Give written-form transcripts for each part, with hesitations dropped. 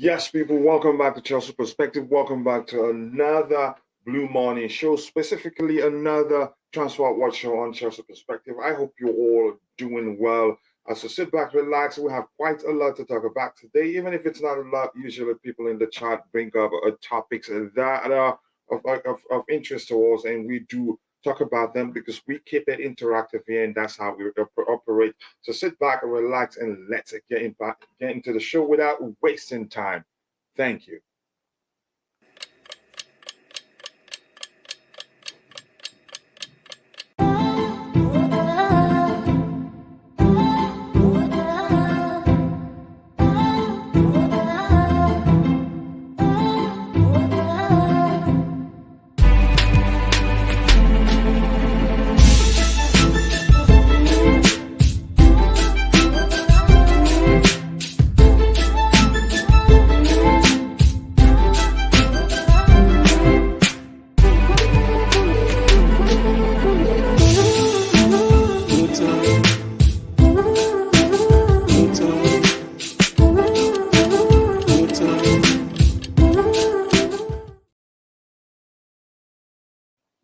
Yes, people, welcome back to Chelsea Perspective. Welcome back to another Blue Morning show, specifically another Transfer Watch show on Chelsea Perspective. I hope you're all doing well. So sit back, relax. We have quite a lot to talk about today, even if it's not a lot. Usually, people in the chat bring up topics that are of interest to us, and we do talk about them because we keep it interactive here, and that's how we operate. So sit back and relax, and let's get into the show without wasting time. Thank you.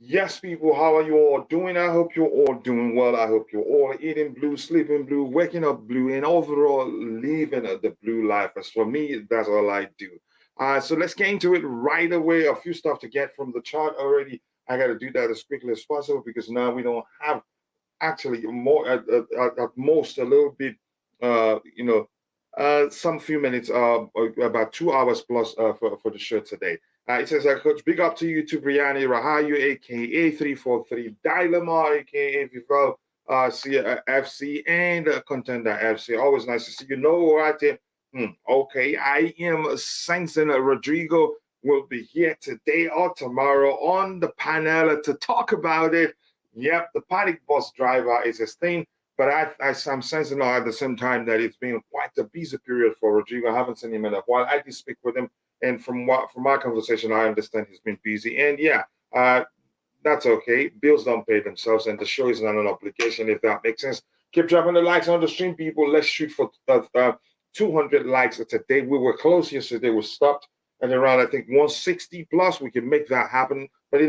Yes, people, how are you all doing? I hope you're all doing well. I hope you're all eating blue, sleeping blue, waking up blue, and overall living the blue life. As for me, that's all I do. So let's get into it right away. A few stuff to get from the chart already. I got to do that as quickly as possible because now we don't have actually more at most a little bit, some few minutes, about 2 hours plus for the show today. It says, Coach, big up to you, to Brianni Rahayu, aka 343 Dilemma, aka Vival FC, and Contender FC. Always nice to see you. Know right there. Okay, I am sensing Rodrigo will be here today or tomorrow on the panel to talk about it. Yep, the panic bus driver is a thing, but I'm sensing at the same time that it's been quite a busy period for Rodrigo. I haven't seen him in a while. I did speak with him, and from my conversation, I understand he's been busy. And yeah, that's okay. Bills don't pay themselves, and the show is not an obligation, if that makes sense. Keep dropping the likes on the stream, people. Let's shoot for 200 likes today. We were close yesterday. We stopped at around, I think, 160 plus. We can make that happen. But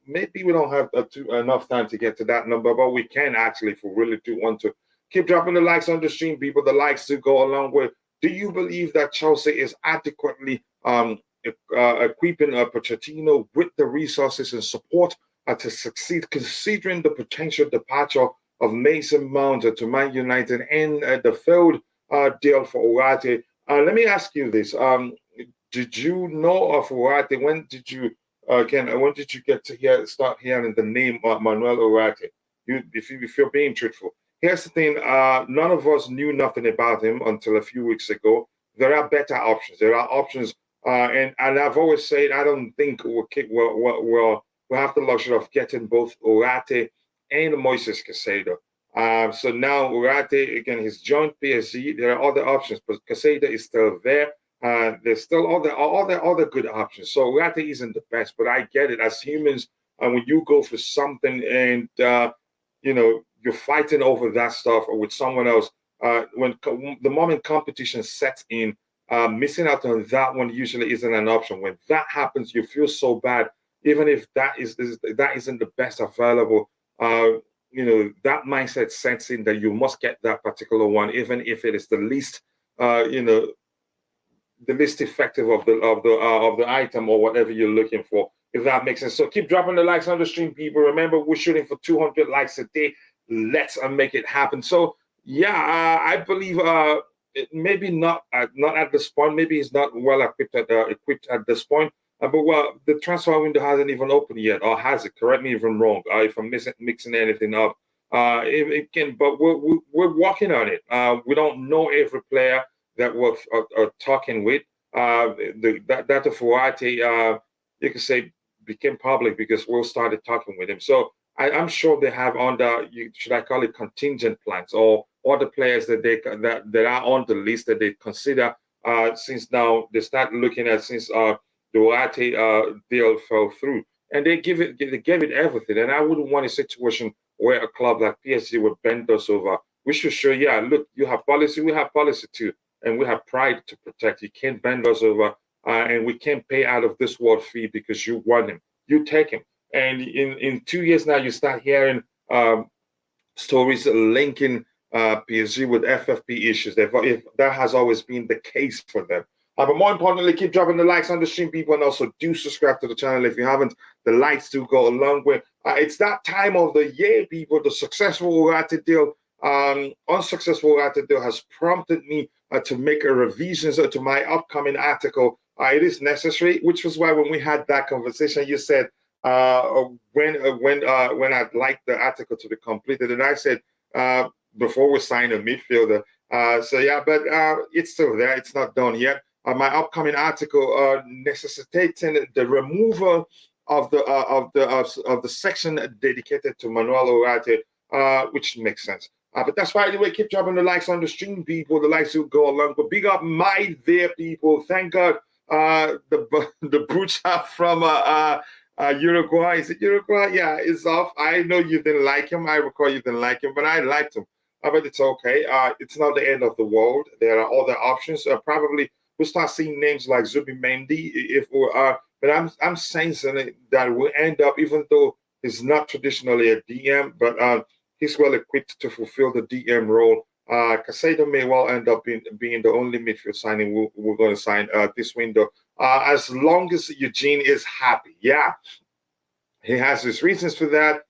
maybe we don't have enough time to get to that number, but we can actually, if we really do want to. Keep dropping the likes on the stream, people. The likes to go along with. Do you believe that Chelsea is adequately equipping Pochettino with the resources and support to succeed, considering the potential departure of Mason Mount to Man United and the failed deal for Ugarte? Let me ask you this. Did you know of Ugarte? When did you get to start hearing the name Manuel Ugarte? If you're being truthful. Here's the thing, none of us knew nothing about him until a few weeks ago. There are better options. There are options, and I've always said I don't think we'll have the luxury of getting both Ugarte and Moises Caicedo. So now Ugarte, again, he's joined PSG. There are other options, but Caicedo is still there. There's still other good options. So Ugarte isn't the best, but I get it. As humans, when you go for something and you're fighting over that stuff or with someone else, the moment competition sets in, missing out on that one usually isn't an option. When that happens, you feel so bad, even if that isn't the best available. That mindset sets in that you must get that particular one, even if it is the least, the least effective of the item or whatever you're looking for, if that makes sense. So keep dropping the likes on the stream, people. Remember, we're shooting for 200 likes a day. Let's make it happen. So yeah, I believe maybe not at this point. Maybe he's not well equipped at this point. But the transfer window hasn't even opened yet, or has it? Correct me if I'm wrong. If I'm mixing anything up, it can. But we're working on it. We don't know every player that we're talking with. That of Ugarte, you could say, became public because we started talking with him. So I'm sure they have should I call it contingent plans, or other players that that are on the list that they consider since now they start looking at since the Ugarte deal fell through, and they gave it everything. And I wouldn't want a situation where a club like PSG would bend us over. We should show, yeah, look, you have policy, we have policy too. and we have pride to protect. You can't bend us over, and we can't pay out of this world fee because you want him. You take him. And in 2 years now, you start hearing stories linking PSG with FFP issues. If that has always been the case for them. But more importantly, keep dropping the likes on the stream, people, and also do subscribe to the channel if you haven't. The likes do go a long way. It's that time of the year, people. The successful Ugarte deal, unsuccessful Ugarte deal has prompted me to make a revision to my upcoming article. It is necessary, which was why when we had that conversation, you said when I'd like the article to be completed, and I said before we sign a midfielder. So yeah, but it's still there. It's not done yet. My upcoming article necessitating the removal of the section dedicated to Manuel Ugarte, which makes sense. But that's why, anyway, keep dropping the likes on the stream, people. The likes will go along. But big up my there, people. Thank God the brutes are from Uruguay. Is it Uruguay? Yeah, it's off. I know you didn't like him. I recall you didn't like him, but I liked him. But it's okay. It's not the end of the world. There are other options. Probably we'll start seeing names like Mendy if we are. But I'm sensing that we'll end up, even though he's not traditionally a DM, but he's well equipped to fulfill the DM role. Caicedo may well end up being the only midfield signing we're going to sign this window, as long as Eugene is happy. Yeah, he has his reasons for that.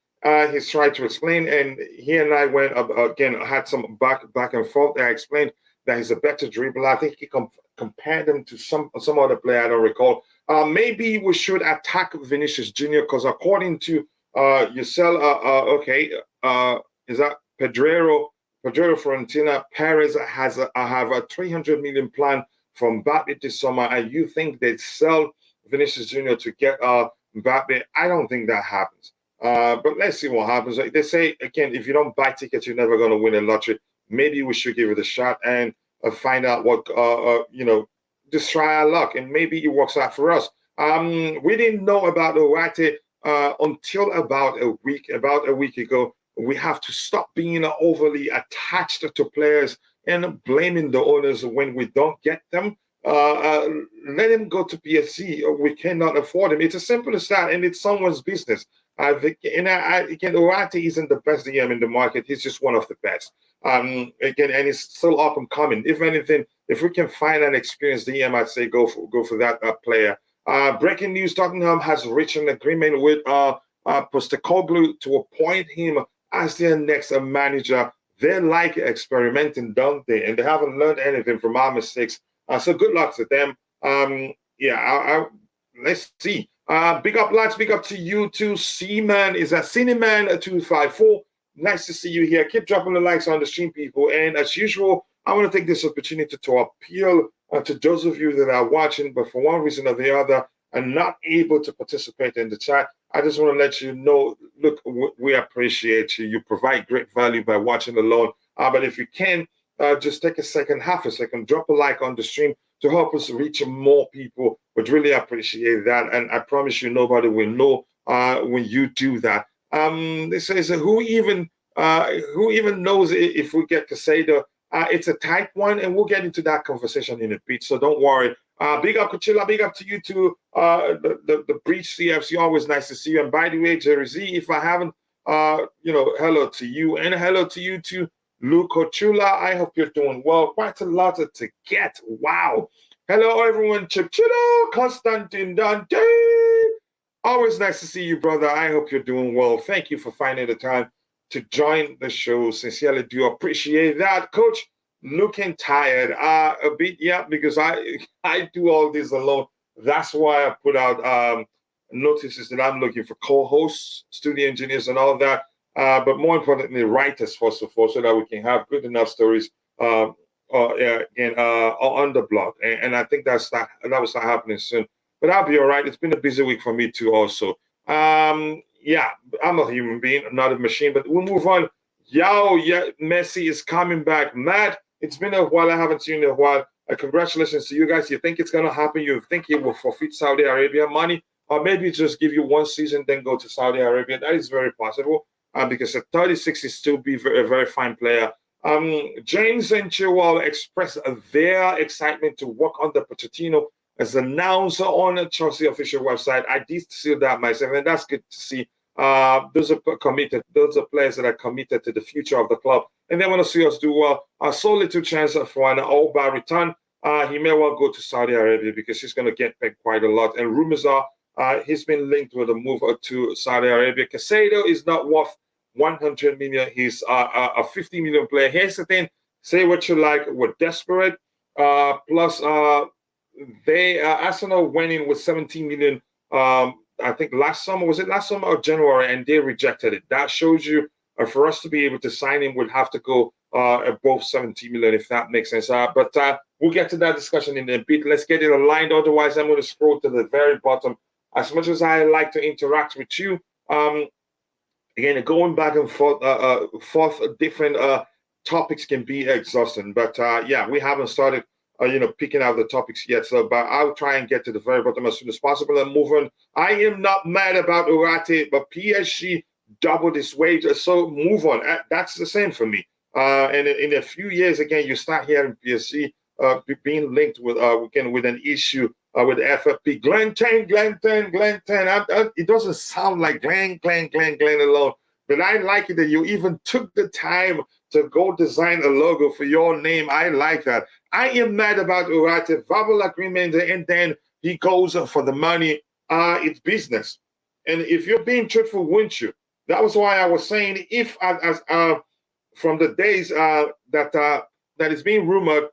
He's tried to explain, and he and I went again, had some back and forth. I explained that he's a better dribbler. I think he compared him to some other player, I don't recall. Maybe we should attack Vinicius Jr. because according to Yusel, is that Pedro Fiorentina Perez have a 300 million plan from Mbappe this summer, and you think they'd sell Vinicius Jr. to get Mbappe? I don't think that happens. But let's see what happens. Like they say, again, if you don't buy tickets, you're never going to win a lottery. Maybe we should give it a shot and find out what, just try our luck, and maybe it works out for us. We didn't know about Ugarte until about a week ago. We have to stop being overly attached to players and blaming the owners when we don't get them. Let him go to PSG. We cannot afford him. It's as simple as that, and it's someone's business. Again, Ugarte isn't the best DM in the market. He's just one of the best. Again, and he's still up and coming. If anything, if we can find an experienced DM, I'd say go for that player. Breaking news: Tottenham has reached an agreement with Postecoglou to appoint him as their next manager. They like experimenting, don't they? And they haven't learned anything from our mistakes. So good luck to them. Let's see. Big up, lads. Big up to you too. Seaman is a Cineman 254. Nice to see you here. Keep dropping the likes on the stream, people. And as usual, I want to take this opportunity to appeal to those of you that are watching, but for one reason or the other, are not able to participate in the chat. I just want to let you know, look, we appreciate you. You provide great value by watching alone. But if you can, just take half a second, drop a like on the stream to help us reach more people. Would really appreciate that. And I promise you, nobody will know when you do that. This says, who even knows if we get Caicedo? It's a tight one, and we'll get into that conversation in a bit. So don't worry. Big up, Cucurella. Big up to you too. The Breach CFC, always nice to see you. And by the way, Jerry Z, if I haven't, hello to you, and hello to you too, Luco Chula. I hope you're doing well. Quite a lot to get. Wow. Hello, everyone. Chip Chilo, Constantine Dante. Always nice to see you, brother. I hope you're doing well. Thank you for finding the time to join the show. Sincerely do appreciate that. Coach, looking tired a bit, yeah, because I do all this alone. That's why I put out notices that I'm looking for co-hosts, studio engineers, and all that. But more importantly, writers first of all, so that we can have good enough stories on the blog. And I think that will start happening soon. But I'll be all right. It's been a busy week for me too, also. Yeah, I'm a human being, not a machine. But we'll move on. Messi is coming back. Matt, it's been a while. I haven't seen you in a while. Congratulations to you guys. You think it's going to happen? You think he will forfeit Saudi Arabia money? Or maybe just give you one season, then go to Saudi Arabia? That is very possible because at 36, he still be a very fine player. James and Chilwell expressed their excitement to work under Pochettino as announced on the Chelsea official website. I did see that myself, and that's good to see. Those are committed. Those are players that are committed to the future of the club, and they want to see us do well. So little chance for an Oba return. He may well go to Saudi Arabia because he's going to get paid quite a lot. And rumors are he's been linked with a move to Saudi Arabia. Caicedo is not worth 100 million. He's a 50 million player. Here's the thing: say what you like, we're desperate. Plus, Arsenal went in with 17 million. I think last summer, was it last summer or January, and they rejected it. That shows you for us to be able to sign him, we'd have to go above 70 million, if that makes sense. But we'll get to that discussion in a bit. Let's get it aligned. Otherwise, I'm going to scroll to the very bottom. As much as I like to interact with you, again, going back and forth different topics can be exhausting. But yeah, we haven't started picking out the topics yet. So, but I'll try and get to the very bottom as soon as possible and move on. I am not mad about Ugarte, but PSG doubled his wage, so move on. That's the same for me. And in a few years, again, you start hearing PSG being linked with again with an issue with FFP. Glenn 10. It doesn't sound like Glenn alone, but I like it that you even took the time to go design a logo for your name. I like that. I am mad about Ugarte, verbal agreement, and then he goes for the money. It's business. And if you're being truthful, wouldn't you? That was why I was saying, if as from the days that is being rumored,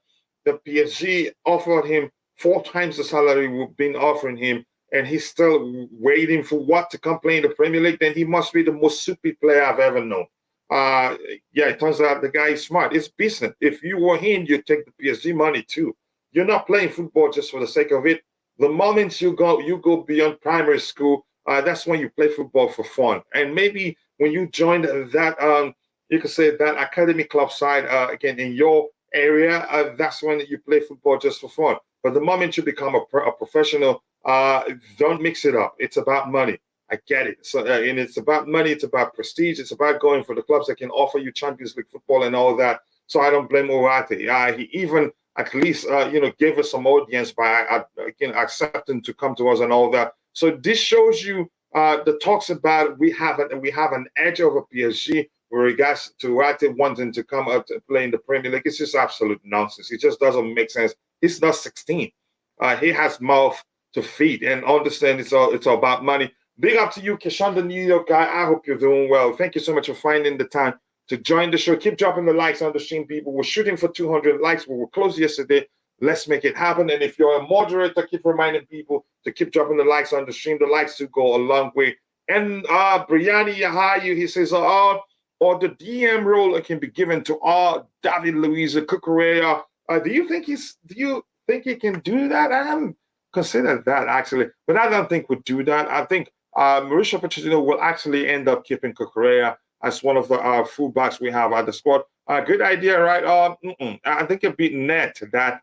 the PSG offered him 4 times the salary we've been offering him, and he's still waiting for what to come play in the Premier League, then he must be the most stupid player I've ever known. Yeah, it turns out the guy is smart. It's business. If you were him, you'd take the PSG money too. You're not playing football just for the sake of it. The moment you go beyond primary school, that's when you play football for fun. And maybe when you joined that, you could say that academy club side again in your area, that's when you play football just for fun. But the moment you become a professional, don't mix it up. It's about money. I get it. So, and it's about money. It's about prestige. It's about going for the clubs that can offer you Champions League football and all that. So I don't blame Ugarte. He even at least gave us some audience by accepting to come to us and all that. So this shows you the talks about we have an edge over PSG with regards to Ugarte wanting to come out to play in the Premier League. It's just absolute nonsense. It just doesn't make sense. He's not 16. He has mouth to feed and understand it's all about money. Big up to you, Keshan, the New York guy. I hope you're doing well. Thank you so much for finding the time to join the show. Keep dropping the likes on the stream, people. We're shooting for 200 likes. We were close yesterday. Let's make it happen. And if you're a moderator, keep reminding people to keep dropping the likes on the stream. The likes do go a long way. And Briani Yahayu, he says, or the DM role can be given to David Luiz, Cucurella. Do you think he can do that? I haven't considered that actually, but I don't think we'd do that. I think Mauricio Pochettino will actually end up keeping Cucurella as one of the fullbacks we have at the squad. Good idea, right? I think a bit net that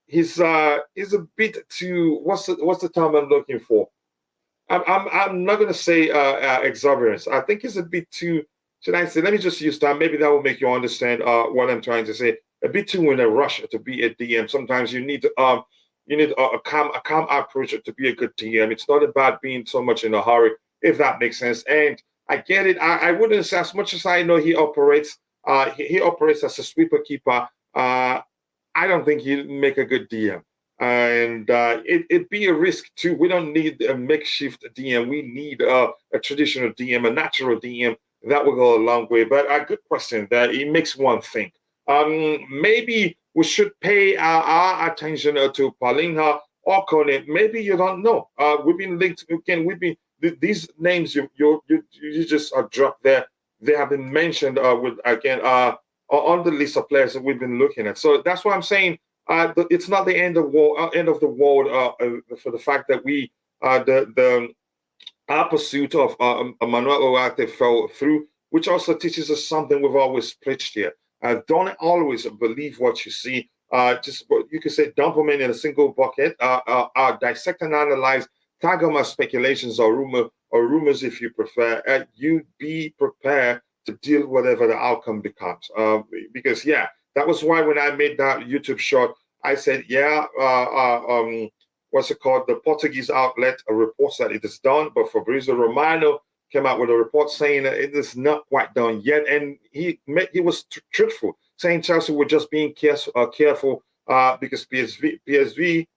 he's a bit too. What's the term I'm looking for? I'm not going to say exuberance. I think he's a bit too. Should I say? Let me just use that. Maybe that will make you understand what I'm trying to say. A bit too in a rush to be a DM. Sometimes you need to. You need a calm approach to be a good DM. It's not about being so much in a hurry, if that makes sense. And I get it. I wouldn't say, as much as I know he operates. He operates as a sweeper keeper. I don't think he'd make a good DM. And it'd be a risk too. We don't need a makeshift DM. We need a traditional DM, a natural DM. That will go a long way. But a good question. That it makes one think. Maybe we should pay our attention to Paulinho or Kone. Maybe you don't know. We've been linked again. These names you just dropped there. They have been mentioned on the list of players that we've been looking at. So that's why I'm saying it's not the end of the world for the fact that our pursuit of Manuel Ugarte fell through, which also teaches us something we've always preached here. Don't always believe what you see. Just you could say dump them in a single bucket. Dissect and analyze. Tag them as speculations or rumors if you prefer. You be prepared to deal whatever the outcome becomes. Because yeah, that was why when I made that YouTube short, I said, yeah, what's it called? The Portuguese outlet reports that it is done, but Fabrizio Romano came out with a report saying that it is not quite done yet, and he was truthful, saying Chelsea were just being careful because PSG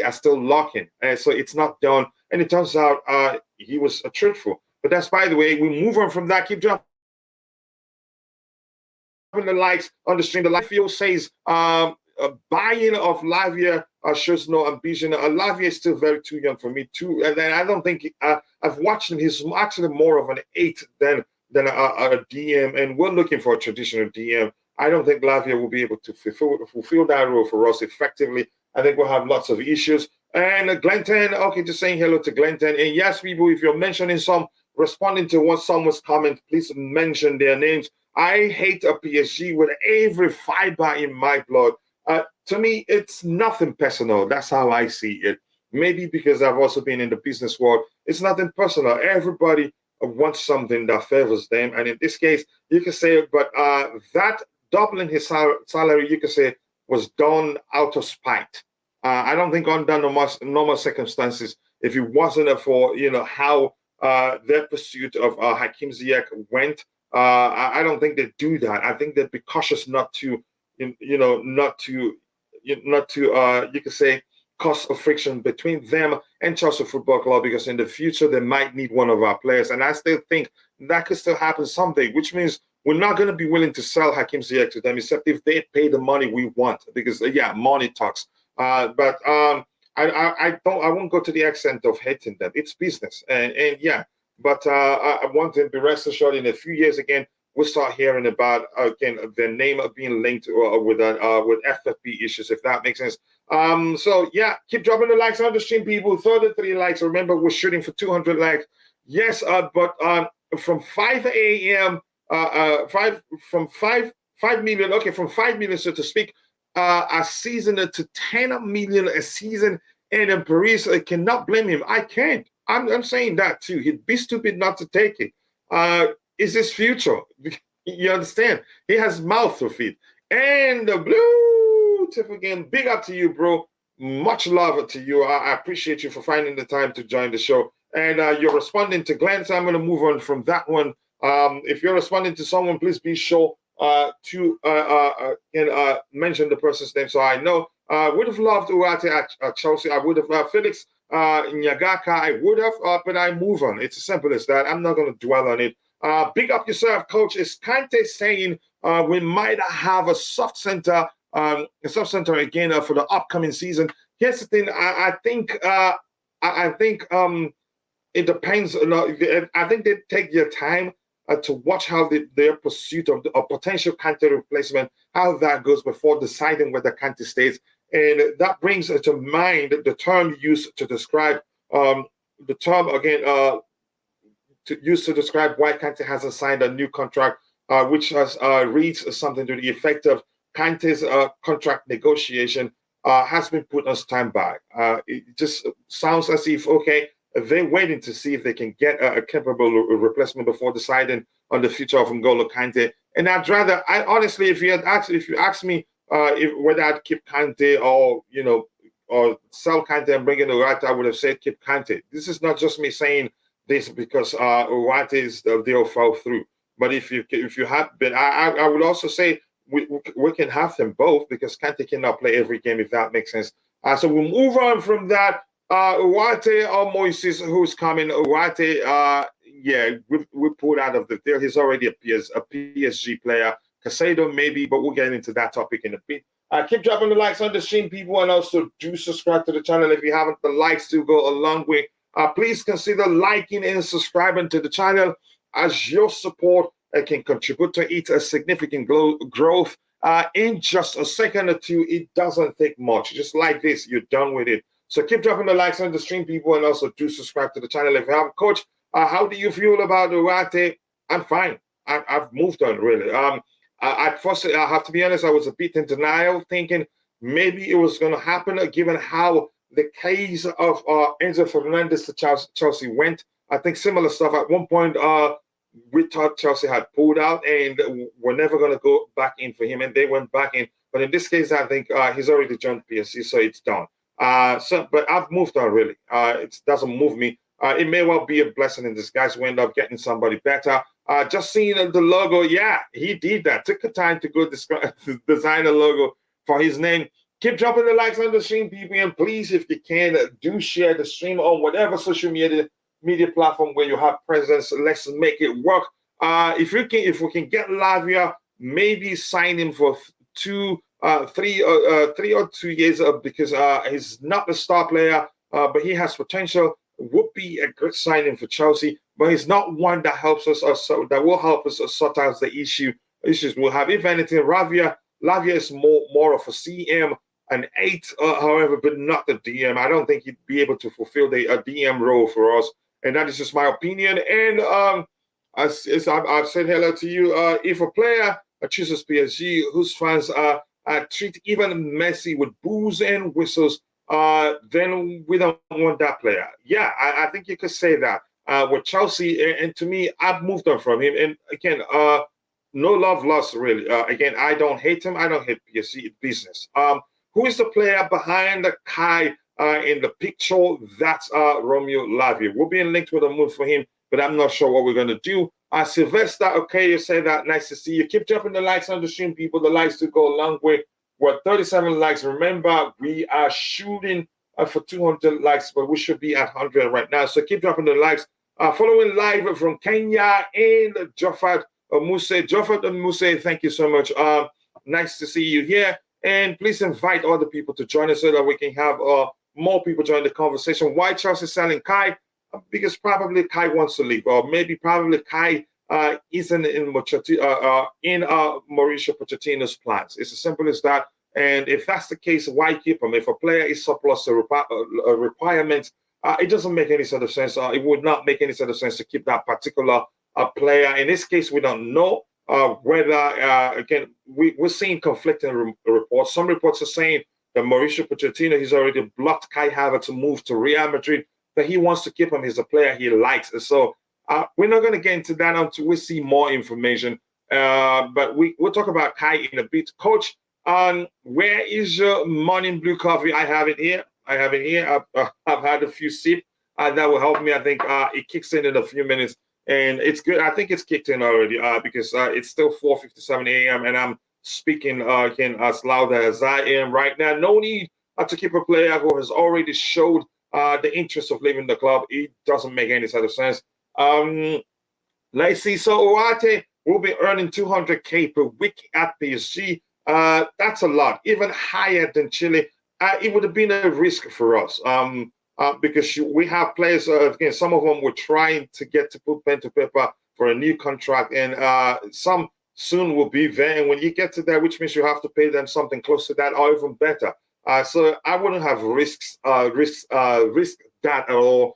are still locking, and so it's not done. And it turns out he was truthful. But that's, by the way, we move on from that. Keep dropping the likes on the stream. The Midfield says buying of Lavia shows no ambition. Lavia is still very too young for me too, and then I don't think I've watched him. He's actually more of an 8 than a DM, and we're looking for a traditional DM. I don't think Lavia will be able to fulfill that role for us effectively. I think we'll have lots of issues. And Glenton, okay, just saying hello to Glenton. And yes, people, if you're mentioning responding to what someone's comment, please mention their names. I hate a PSG with every fiber in my blood. To me, it's nothing personal. That's how I see it. Maybe because I've also been in the business world. It's nothing personal. Everybody wants something that favors them. And in this case, you can say, but that doubling his salary, you can say, was done out of spite. I don't think under normal circumstances, if it wasn't for how their pursuit of Hakim Ziyech went, I don't think they do that. I think they'd be cautious not to, not to you could say, cause a friction between them and Chelsea Football Club, because in the future they might need one of our players, and I still think that could still happen someday, which means we're not going to be willing to sell Hakim Ziyech to them, except if they pay the money we want, because yeah, money talks. But I won't go to the extent of hating them. It's business, and yeah. But I want to be rest assured, in a few years again, we'll start hearing about their name being linked with FFP issues, if that makes sense. So yeah, keep dropping the likes on the stream, people. 33 likes. Remember, we're shooting for 200 likes. Yes, but from 5 a.m. 5 million. Okay, from 5 million, so to speak, a season to 10 million a season, and in Paris, I cannot blame him. I can't. I'm saying that too. He'd be stupid not to take it. Is his future? You understand? He has mouth to feed. And the blue tip again. Big up to you, bro. Much love to you. I appreciate you for finding the time to join the show. And you're responding to Glenn, so I'm going to move on from that one. If you're responding to someone, please be sure to mention the person's name so I know. Would have loved Ugarte at Chelsea. I would have Felix Nyagaka. I would have, but I move on. It's as simple as that. I'm not going to dwell on it. Big up yourself, coach. Is Kante saying we might have a soft center again for the upcoming season? Here's the thing. I think it depends. I think they take their time to watch how their pursuit of a potential Kante replacement, how that goes before deciding whether Kante stays. And that brings to mind the term used to describe the term again used to describe why Kante hasn't signed a new contract, which reads something to the effect of Kante's contract negotiation has been put on standby. It just sounds as if, okay, they're waiting to see if they can get a capable replacement before deciding on the future of N'Golo Kante. And I'd rather, honestly, if you ask me whether I'd keep Kante or sell Kante and bring in Ugarte, I would have said keep Kante. This is not just me saying this because Ugarte the deal fell through. But if you have been, I would also say we can have them both, because Kante cannot play every game, if that makes sense. So we'll move on from that. Ugarte or Moises, who's coming? Ugarte, we pulled out of the deal. He's already a PSG player. Caicedo maybe, but we'll get into that topic in a bit. Keep dropping the likes on the stream, people, and also do subscribe to the channel if you haven't. The likes do go a long way. Please consider liking and subscribing to the channel, as your support can contribute to it a significant growth. In just a second or two, it doesn't take much. Just like this, you're done with it. So keep dropping the likes on the stream, people, and also do subscribe to the channel if you haven't. Coach, how do you feel about Ugarte? I'm fine. I've moved on, really. At first, I have to be honest, I was a bit in denial, thinking maybe it was going to happen, given how the case of Enzo Fernandez to Chelsea went. I think similar stuff. At one point, we thought Chelsea had pulled out and we're never going to go back in for him, and they went back in. But in this case, I think he's already joined PSG, so it's done. But I've moved on, really. It doesn't move me. It may well be a blessing in disguise. We end up getting somebody better. Just seeing the logo, yeah, he did that. Took the time to go design a logo for his name. Keep dropping the likes on the stream, people, and please, if you can, do share the stream on whatever social media platform where you have presence. Let's make it work. If we can get Lavia, maybe sign him for 3 or 2 years, because he's not the star player, but he has potential. Would be a good signing for Chelsea, but he's not one that helps us, that will help us sort out the issues we'll have. If anything, Lavia is more of a CM, an 8, however, but not the DM. I don't think he'd be able to fulfill the DM role for us, and that is just my opinion. And I've said hello to you. If a player chooses PSG, whose fans treat even Messi with boos and whistles, then we don't want that player. Yeah, I think you could say that. With Chelsea, and to me, I've moved on from him. And again, no love lost, really. Again, I don't hate him. I don't hate PSG. It's business. Who is the player behind the Kai in the picture? That's Romeo Lavia. We'll be linked with a move for him, but I'm not sure what we're going to do. Sylvester, okay, you say that. Nice to see you. Keep dropping the likes on the stream, people. The likes do go a long way. We're 37 likes. Remember, we are shooting for 200 likes, but we should be at 100 right now. So keep dropping the likes. Following live from Kenya and Joffat Muse. Joffat Muse, thank you so much. Nice to see you here. And please invite other people to join us so that we can have more people join the conversation. Why Chelsea selling Kai? Because probably Kai wants to leave, or maybe probably Kai isn't in Mauricio Pochettino's plans. It's as simple as that. And if that's the case, why keep him? If a player is surplus to requirements, it doesn't make any sort of sense. It would not make any sort of sense to keep that particular player. In this case, we don't know whether, again, we're seeing conflicting reports. Some reports are saying that Mauricio Pochettino, he's already blocked Kai Havertz to move to Real Madrid, that he wants to keep him. He's a player he likes. So we're not going to get into that until we see more information. But we'll talk about Kai in a bit. Coach, where is your morning blue coffee? I have it here. I've had a few sips. That will help me. I think it kicks in a few minutes. And it's good. I think it's kicked in already because it's still 4:57 a.m. and I'm speaking again as loud as I am right now. No need to keep a player who has already showed the interest of leaving the club. It doesn't make any sort of sense. Let's see. So Ugarte will be earning 200K per week at PSG. That's a lot, even higher than Chile. It would have been a risk for us. Because we have players, again, some of them were trying to get to put pen to paper for a new contract, and some soon will be there. And when you get to that, which means you have to pay them something close to that or even better. So I wouldn't have risked that at all.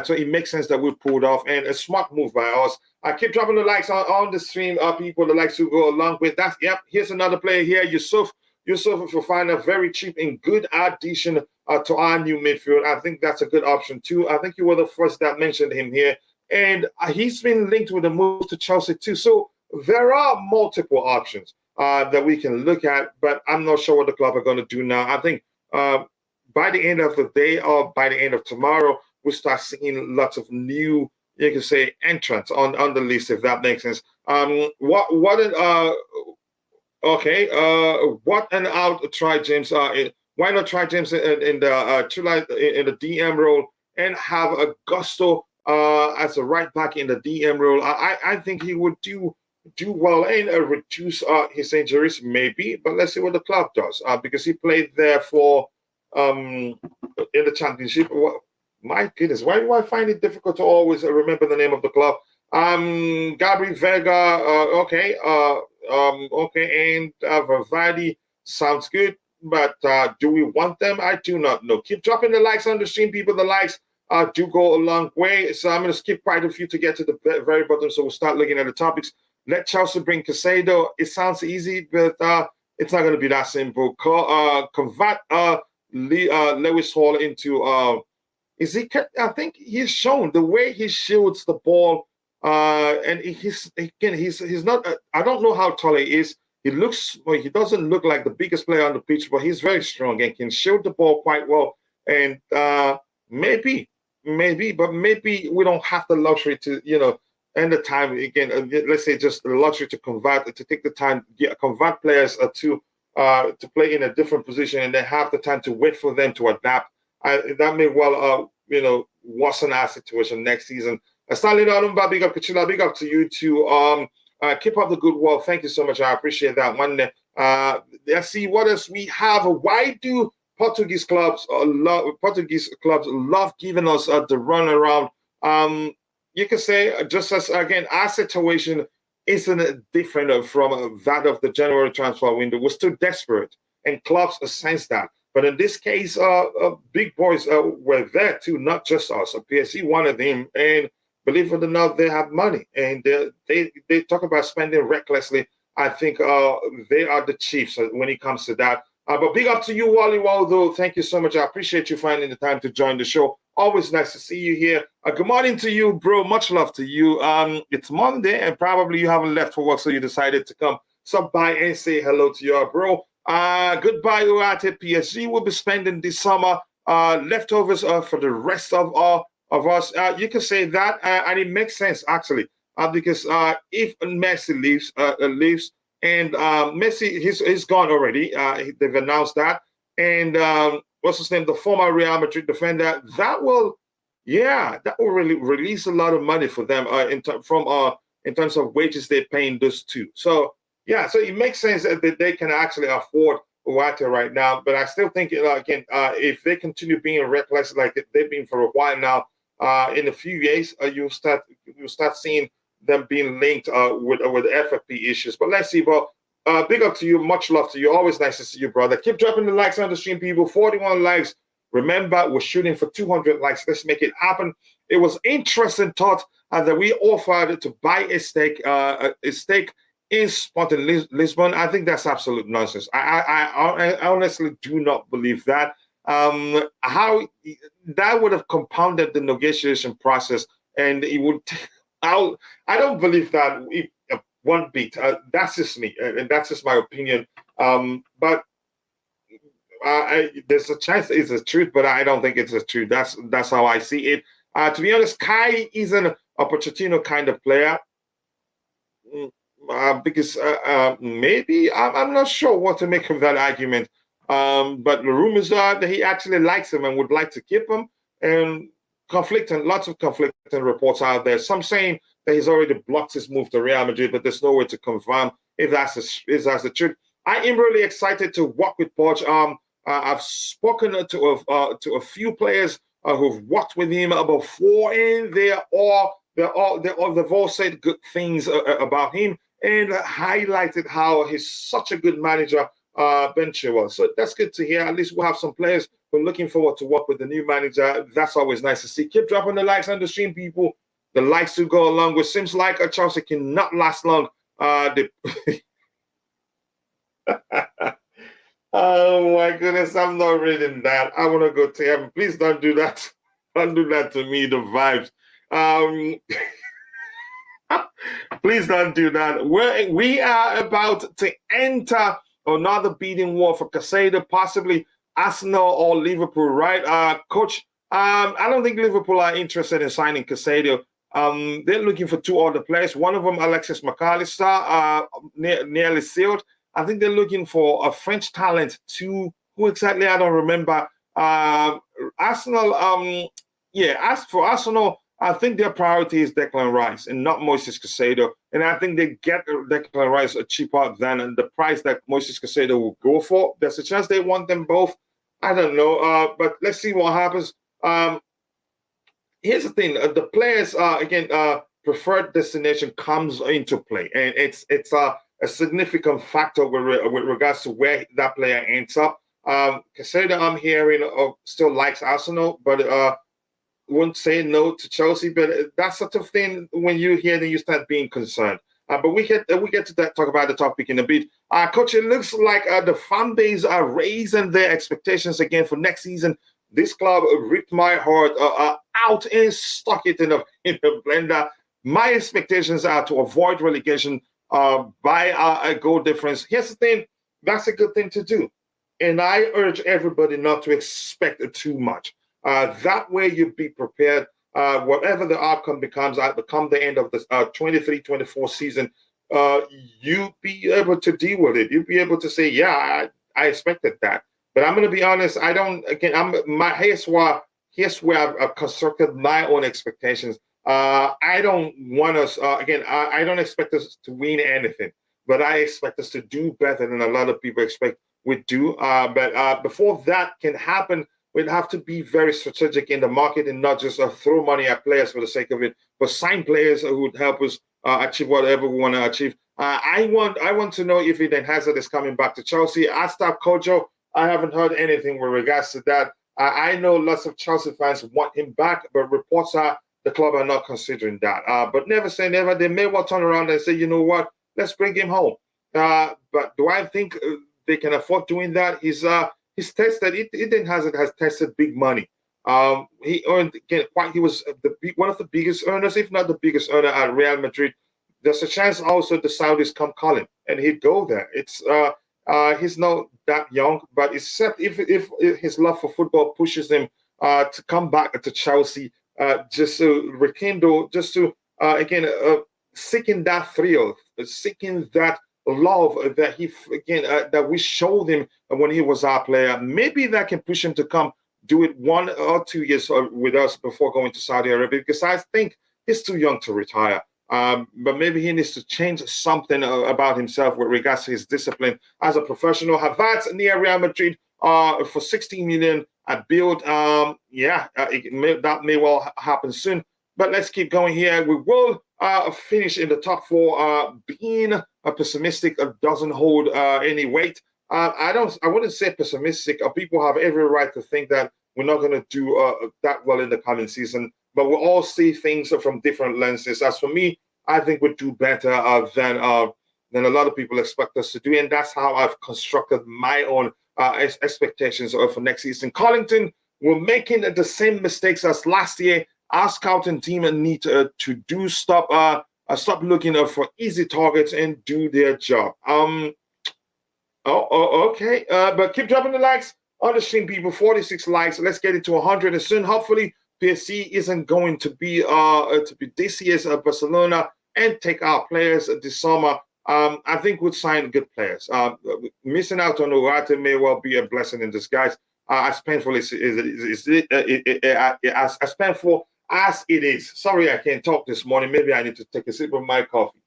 So it makes sense that we pulled off, and a smart move by us. Keep dropping the likes on the stream, people. The likes to go along with that. Yep, here's another player here, Yusuf. Yusuf, if you find a very cheap and good addition to our new midfield, I think that's a good option too. I think you were the first that mentioned him here. And he's been linked with a move to Chelsea too. So there are multiple options that we can look at, but I'm not sure what the club are going to do now. I think by the end of the day or by the end of tomorrow, we'll start seeing lots of new, you can say, entrants on the list, if that makes sense. What an out try James. Why not try James in the DM role and have Augusto as a right back in the DM role? I think he would do well and reduce his injuries maybe, but let's see what the club does because he played there for in the championship. My goodness, why do I find it difficult to always remember the name of the club? Gabriel Vega, okay, and Vardy sounds good, but do we want them? I do not know. Keep dropping the likes on the stream, people. The likes do go a long way, so I'm going to skip quite a few to get to the very bottom, so we'll start looking at the topics. Let Chelsea bring Caicedo. It sounds easy, but it's not going to be that simple. Convert Lewis Hall into I think he's shown the way he shields the ball And he's not. I don't know how tall he is. He doesn't look like the biggest player on the pitch, but he's very strong and can shoot the ball quite well. And maybe we don't have the luxury to, and the time again. Let's say just the luxury to take the time, convert players to play in a different position, and then have the time to wait for them to adapt. That may well, worsen our situation next season. Stanley Donumba, big up Cucurella, big up to you too. Keep up the good work. Thank you so much. I appreciate that one. Let's see what else we have. Why do Portuguese clubs love giving us the run around? You can say, just as again, our situation isn't different from that of the January transfer window. We're still desperate, and clubs sense that. But in this case, big boys were there too, not just us. PSG wanted him, and believe it or not, they have money, and they talk about spending recklessly. I think they are the chiefs when it comes to that. But big up to you, Wally Waldo. Thank you so much. I appreciate you finding the time to join the show. Always nice to see you here. Good morning to you, bro. Much love to you. It's Monday, and probably you haven't left for work, so you decided to come stop by and say hello to your bro. Goodbye, Ugarte. PSG will be spending this summer leftovers for the rest of us. You can say that, and it makes sense actually, because if Messi leaves, and Messi he's gone already. They've announced that, and what's his name? The former Real Madrid defender. That will really release a lot of money for them in terms of wages they're paying those two. So it makes sense that they can actually afford Ugarte right now. But I still think if they continue being reckless like they've been for a while now, in a few years you'll start seeing them being linked with FFP issues. But let's see. But big up to you. Much love to you. Always nice to see you, brother. Keep dropping the likes on the stream, people. 41 likes. Remember, we're shooting for 200 likes. Let's make it happen. It was interesting thought that we offered to buy a stake in Sporting Lisbon. I think that's absolute nonsense. I honestly do not believe that. How that would have compounded the negotiation process, and it would. I don't believe that one bit. That's just me, and that's just my opinion. But there's a chance it's the truth, but I don't think it's the truth. That's how I see it. To be honest, Kai isn't a Pochettino kind of player. Because maybe I'm not sure what to make of that argument. But the rumors are that he actually likes him and would like to keep him. And lots of conflicting reports out there. Some saying that he's already blocked his move to Real Madrid, but there's no way to confirm if that's the truth. I am really excited to work with Poch. I've spoken to a few players who've worked with him before, and they've all said good things about him and highlighted how he's such a good manager, Ben Chilwell. So that's good to hear. At least we'll have some players who are looking forward to work with the new manager. That's always nice to see. Keep dropping the likes on the stream, people. The likes to go along with. Seems like a Chelsea cannot last long. Oh my goodness, I'm not reading that. I want to go to heaven. Please don't do that. Don't do that to me, the vibes. Please don't do that. We are about to enter another bidding war for Caicedo, possibly Arsenal or Liverpool, right? Coach, I don't think Liverpool are interested in signing Caicedo. They're looking for two other players. One of them, Alexis McAllister, nearly sealed. I think they're looking for a French talent too. Who exactly? I don't remember. Arsenal, as for Arsenal, I think their priority is Declan Rice and not Moises Caicedo. And I think they get Declan Rice cheaper than the price that Moises Caicedo will go for. There's a chance they want them both. I don't know. But let's see what happens. Here's the thing. The players, preferred destination comes into play. And it's a significant factor with regards to where that player ends up. Caicedo, I'm hearing, still likes Arsenal, but won't say no to Chelsea. But that sort of thing, when you hear, then you start being concerned. But we get to that, talk about the topic in a bit. Coach, it looks like the fan base are raising their expectations again for next season. This club ripped my heart out and stuck it in a blender. My expectations are to avoid relegation by a goal difference. Here's the thing, that's a good thing to do. And I urge everybody not to expect too much. That way you be prepared. Whatever the outcome becomes, come the end of the 23-24 season, you be able to deal with it. You'll be able to say, yeah, I expected that. But I'm going to be honest, I don't, again, here's where I've constructed my own expectations. I don't want us, I don't expect us to win anything, but I expect us to do better than a lot of people expect we do. But before that can happen, we'd have to be very strategic in the market and not just throw money at players for the sake of it, but sign players who would help us achieve whatever we want to achieve. I want to know if Eden Hazard is coming back to Chelsea. Asked that Kojo. I haven't heard anything with regards to that. I know lots of Chelsea fans want him back, but reports are the club are not considering that. But never say never. They may well turn around and say, you know what, let's bring him home. But do I think they can afford doing that? He's tested. Eden Hazard has tested big money. He earned he was one of the biggest earners, if not the biggest earner at Real Madrid. There's a chance also the Saudis come calling and he'd go there. It's he's not that young, but except if his love for football pushes him to come back to Chelsea, just to rekindle, just to seeking that thrill, seeking that love that that we showed him when he was our player. Maybe that can push him to come do it 1 or 2 years with us before going to Saudi Arabia, because I think he's too young to retire. But maybe he needs to change something about himself with regards to his discipline as a professional. Havertz near Real Madrid for 16 million at Bild. That may well happen soon. But let's keep going here. We will finish in the top four. Being pessimistic doesn't hold any weight. I wouldn't say pessimistic. People have every right to think that we're not going to do that well in the coming season. But we all see things from different lenses. As for me, I think we'll do better than a lot of people expect us to do. And that's how I've constructed my own expectations for next season. Collington, we're making the same mistakes as last year. Our scouting team need to stop looking for easy targets and do their job. Okay. But keep dropping the likes on the stream, people. 46 likes. Let's get it to 100 and soon. Hopefully, PSG isn't going to be this year's Barcelona and take our players this summer. I think we'll sign good players. Missing out on Ugarte may well be a blessing in disguise. As painful as painful as it is. Sorry, I can't talk this morning. Maybe I need to take a sip of my coffee.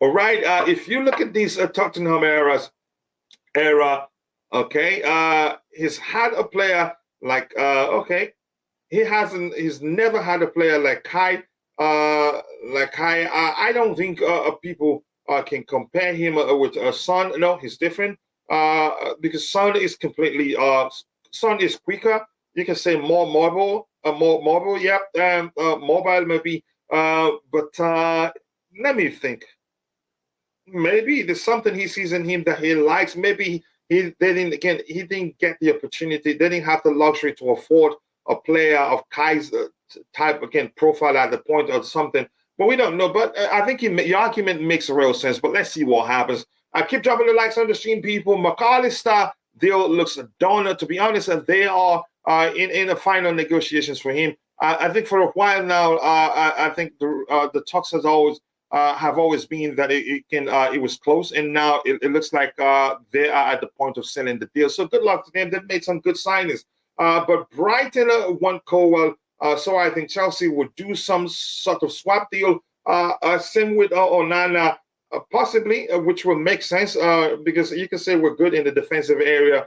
All right. If you look at these Tottenham era, okay, he's had a player like he's never had a player like Kai. I don't think people can compare him with Son. No, he's different because Son is completely Son is quicker. You can say more mobile. Yep, mobile maybe. But let me think. Maybe there's something he sees in him that he likes. Maybe he didn't get the opportunity. They didn't have the luxury to afford a player of Kai's type profile at the point or something. But we don't know. But I think your argument makes real sense. But let's see what happens. I keep dropping the likes on the stream, people. McAllister deal looks done. To be honest, they are in the final negotiations for him. I think for a while now, I think the talks have always been that it was close, and now it looks like they are at the point of selling the deal. So good luck to them. They've made some good signings. But Brighton won Colwell, so I think Chelsea would do some sort of swap deal. Same with Onana, possibly, which will make sense because you can say we're good in the defensive area.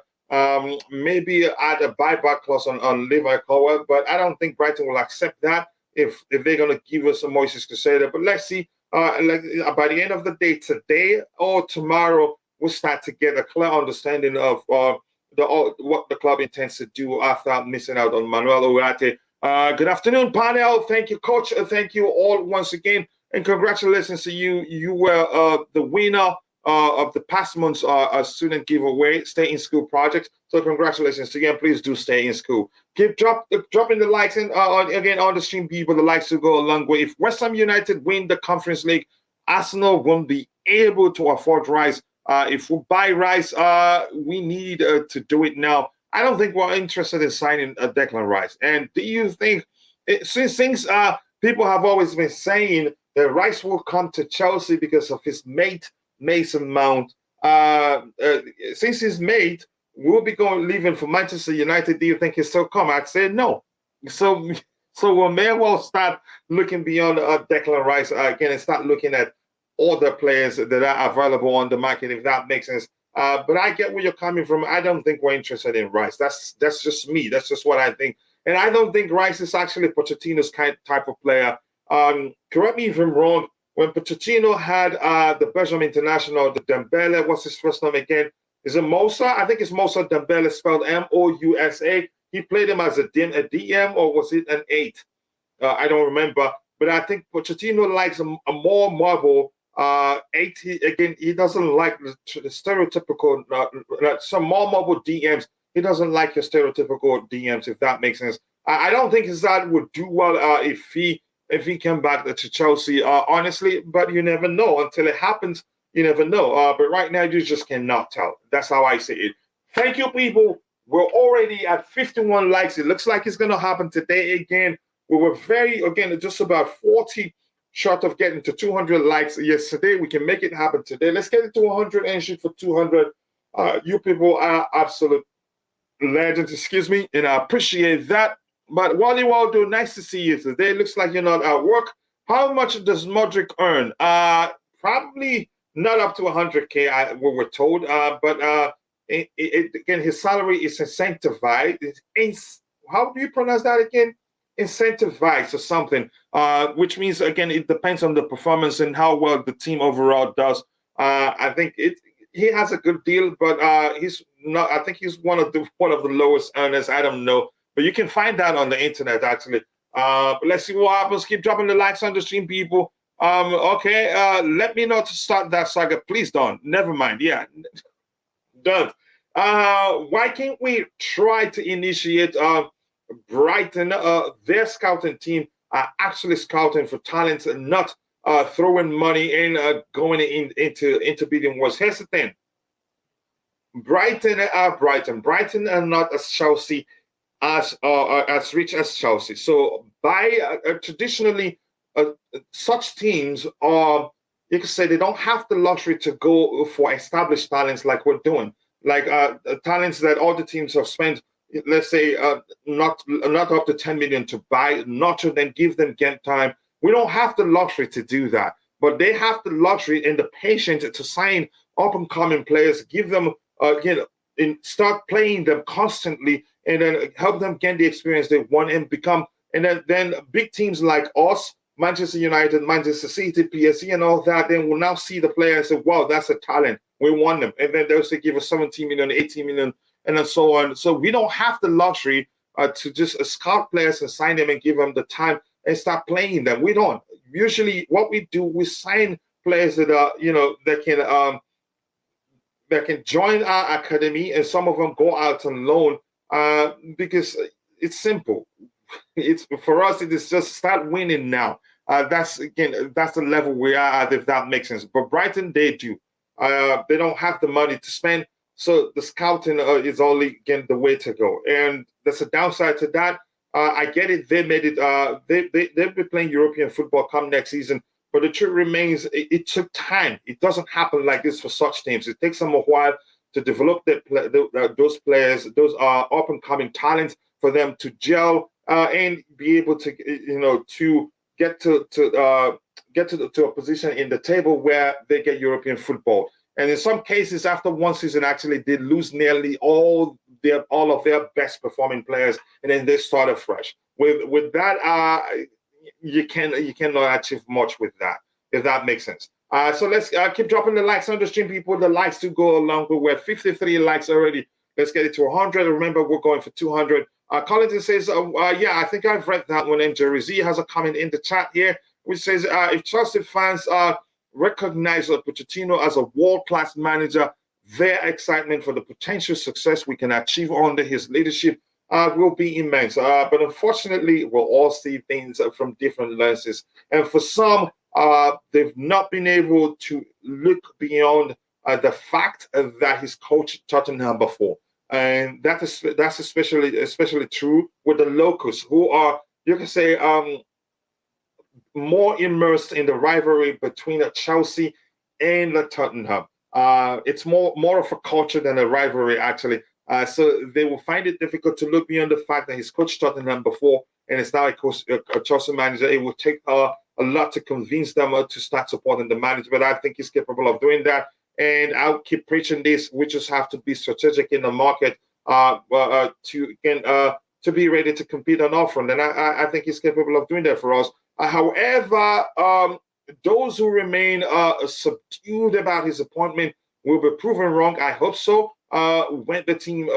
Maybe add a buyback clause on Levi Colwell, but I don't think Brighton will accept that if they're going to give us a Moises Caicedo. But let's see. By the end of the day, today or tomorrow, we'll start to get a clear understanding of what the club intends to do after missing out on Manuel Ugarte. Good afternoon, panel. Thank you, coach. Thank you all once again, and congratulations to you. You were the winner of the past month's student giveaway, Stay in School project. So congratulations to you, and please do stay in school. Keep dropping the likes in again on the stream, people. The likes to go a long way. If West Ham United win the Conference League, Arsenal won't be able to afford Rice. If we buy Rice, we need to do it now. I don't think we're interested in signing Declan Rice. And do you think, since people have always been saying that Rice will come to Chelsea because of his mate Mason Mount, since his mate will be leaving for Manchester United, do you think he'll still come? I'd say no. So we may well start looking beyond Declan Rice again and start looking at other players that are available on the market, if that makes sense. But I get where you're coming from. I don't think we're interested in Rice. That's just me. That's just what I think. And I don't think Rice is actually Pochettino's type of player. Correct me if I'm wrong. When Pochettino had the Belgium international, the Dembele, what's his first name again? Is it Moussa? I think it's Moussa Dembele, spelled Mousa. He played him as a DM, or was it an 8? I don't remember. But I think Pochettino likes a more mobile 8. He doesn't like the stereotypical, some more mobile DMs. He doesn't like your stereotypical DMs, if that makes sense. I don't think Hazard would do well if he came back to Chelsea, honestly, but you never know. Until it happens, you never know. But right now, you just cannot tell. That's how I see it. Thank you, people. We're already at 51 likes. It looks like it's going to happen today again. We were just about 40 short of getting to 200 likes yesterday. We can make it happen today. Let's get it to 100 and shoot for 200. You people are absolute legends, and I appreciate that. But while you all do, nice to see you today. Looks like you're not at work. How much does Modric earn? Probably not up to 100K, we were told. But again, his salary is incentivized. How do you pronounce that again? Incentivized or something, which means, again, it depends on the performance and how well the team overall does. I think he has a good deal, but he's not. I think he's one of the lowest earners. I don't know. But you can find that on the internet, actually. But let's see what happens. Keep dropping the likes on the stream, people. Okay, let me know to start that saga. Please don't. Never mind. Yeah, don't. Why can't we try to initiate Brighton? Their scouting team are actually scouting for talents and not throwing money in, going into beating wars. Here's the thing. Brighton are not as Chelsea, as rich as Chelsea. So by traditionally, such teams are, you could say, they don't have the luxury to go for established talents like we're doing, like talents that all the teams have spent, let's say, not up to 10 million to buy, nurture them, give them game time. We don't have the luxury to do that, but they have the luxury and the patience to sign up and coming players, give them and start playing them constantly, and then help them get the experience they want and become. And then big teams like us, Manchester United, Manchester City, PSG, and all that, then will now see the player and say, wow, that's a talent. We want them. And then they'll say, give us 17 million, 18 million, and then so on. So we don't have the luxury to just scout players and sign them and give them the time and start playing them. We don't. Usually what we do, we sign players that are, that can join our academy, and some of them go out on loan because it's simple. It's for us, it is just start winning now. That's the level we are at, if that makes sense. But Brighton, they do. They don't have the money to spend, so the scouting is only again the way to go. And there's a downside to that. I get it. They made it. They'll be playing European football come next season. But the truth remains, it took time. It doesn't happen like this for such teams. It takes them a while to develop those players, those up and coming talents, for them to gel and be able to, to get to a position in the table where they get European football. And in some cases, after one season, actually, they lose nearly all of their best performing players, and then they start afresh. With that, you cannot achieve much with that, if that makes sense. So let's keep dropping the likes on the stream, people. The likes to go along. We're at 53 likes already. Let's get it to 100. Remember, we're going for 200. Collins says, yeah, I think I've read that one. And Jerry Z has a comment in the chat here, which says, if Chelsea fans recognize Pochettino as a world-class manager, their excitement for the potential success we can achieve under his leadership will be immense. But unfortunately, we'll all see things from different lenses. And for some, they've not been able to look beyond the fact that he's coached Tottenham before. And that's especially true with the locals, who are, you can say, more immersed in the rivalry between Chelsea and Tottenham. It's more of a culture than a rivalry, actually. So they will find it difficult to look beyond the fact that he's coached Tottenham before and is now a Chelsea manager. It will take a lot to convince them to start supporting the manager, but I think he's capable of doing that. And I'll keep preaching this. We just have to be strategic in the market to be ready to compete on offer. And I think he's capable of doing that for us. However, those who remain subdued about his appointment will be proven wrong. I hope so. When the team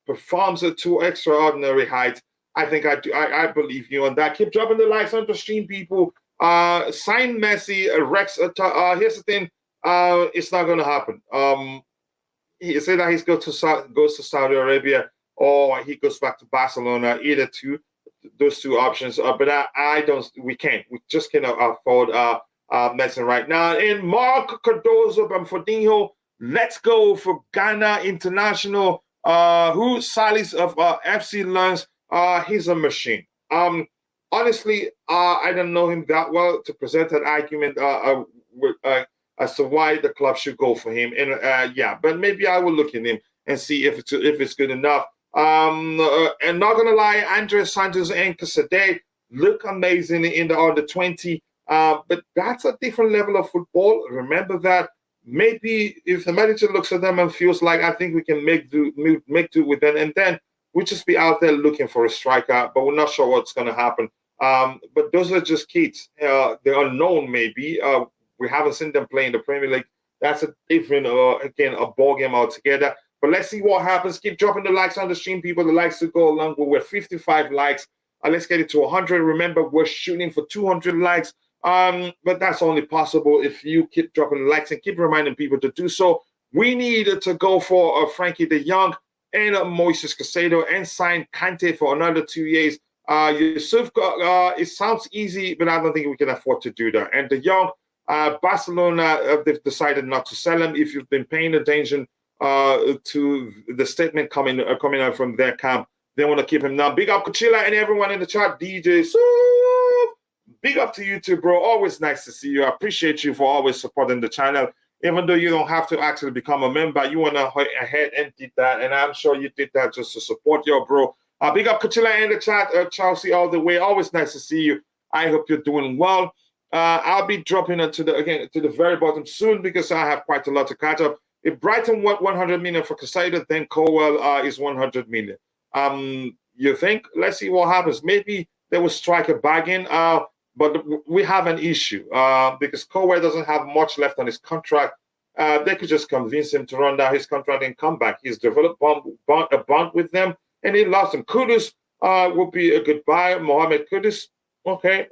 performs to extraordinary heights, I think I believe you on that. Keep dropping the likes on the stream, people. Sign Messi, Rex. Here's the thing. It's not going to happen. He said that he goes to Saudi Arabia or he goes back to Barcelona. Either those two options. But I don't. We can't. We just cannot afford Messi right now. And Mark Cardozo Bamfordinho. Let's go for Ghana International. Who Salis of FC Lens. He's a machine. Honestly, I don't know him that well to present an argument as to why the club should go for him. And but maybe I will look at him and see if it's good enough. And not gonna lie, Andres Santos and Caicedo look amazing in the under 20. But that's a different level of football. Remember that. Maybe if the manager looks at them and feels like I think we can make do with them, and then we'll just be out there looking for a striker, but we're not sure what's going to happen. But those are just kids. The unknown, maybe. We haven't seen them play in the Premier League. That's a different, again, a ball game altogether. But let's see what happens. Keep dropping the likes on the stream, people. The likes to go along. We're 55 likes. Let's get it to 100. Remember, we're shooting for 200 likes. But that's only possible if you keep dropping likes and keep reminding people to do so. We need to go for Frankie de Jong and Moises Caicedo and sign Kante for another 2 years. Yusuf, it sounds easy, but I don't think we can afford to do that. And de Jong, Barcelona, they've decided not to sell him. If you've been paying attention to the statement coming out from their camp, they want to keep him now. Big up Cucurella and everyone in the chat. DJ big up to you too, bro. Always nice to see you. I appreciate you for always supporting the channel. Even though you don't have to actually become a member, you want to ahead and did that. And I'm sure you did that just to support your bro. Big up Cucurella in the chat, Chelsea all the way. Always nice to see you. I hope you're doing well. I'll be dropping it to the very bottom soon because I have quite a lot to catch up. If Brighton want 100 million for Caicedo, then Colwell is 100 million. You think? Let's see what happens. Maybe they will strike a bargain. But we have an issue because Colwell doesn't have much left on his contract. They could just convince him to run down his contract and come back. He's developed a bond with them, and he lost him. Kudus would be a good buy. Mohamed Kudus. Okay,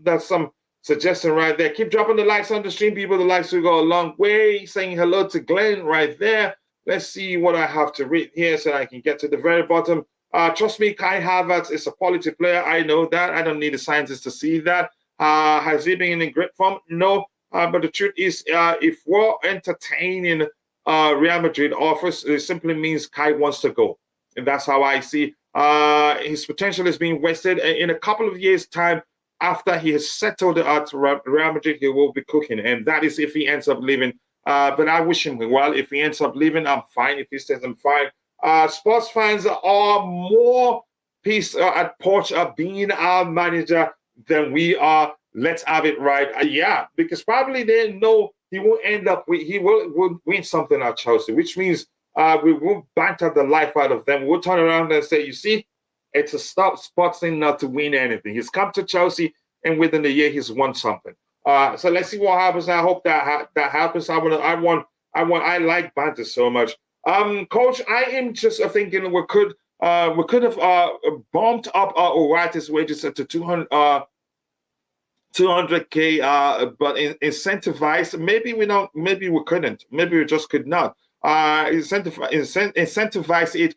that's some suggestion right there. Keep dropping the likes on the stream, people. The likes will go a long way. Saying hello to Glenn right there. Let's see what I have to read here so I can get to the very bottom. Trust me, Kai Havertz is a quality player. I know that. I don't need a scientist to see that. Has he been in great form? No. But the truth is, if we're entertaining Real Madrid offers, it simply means Kai wants to go. And that's how I see his potential is being wasted. In a couple of years' time, after he has settled at Real Madrid, he will be cooking. And that is if he ends up leaving. But I wish him well. If he ends up leaving, I'm fine. If he stays, I'm fine. Sports fans are more pissed at Poch being our manager than we are. Let's have it right. Because probably they know he will end up he will win something at Chelsea, which means we will banter the life out of them. We'll turn around and say, you see, it's a sports thing not to win anything. He's come to Chelsea, and within a year he's won something. So let's see what happens. I hope that happens. I like banter so much. Coach, I am just thinking we could have bumped up Ugarte wages to 200K, but incentivized. Maybe we don't. Maybe we couldn't. Maybe we just could not. Incentivize it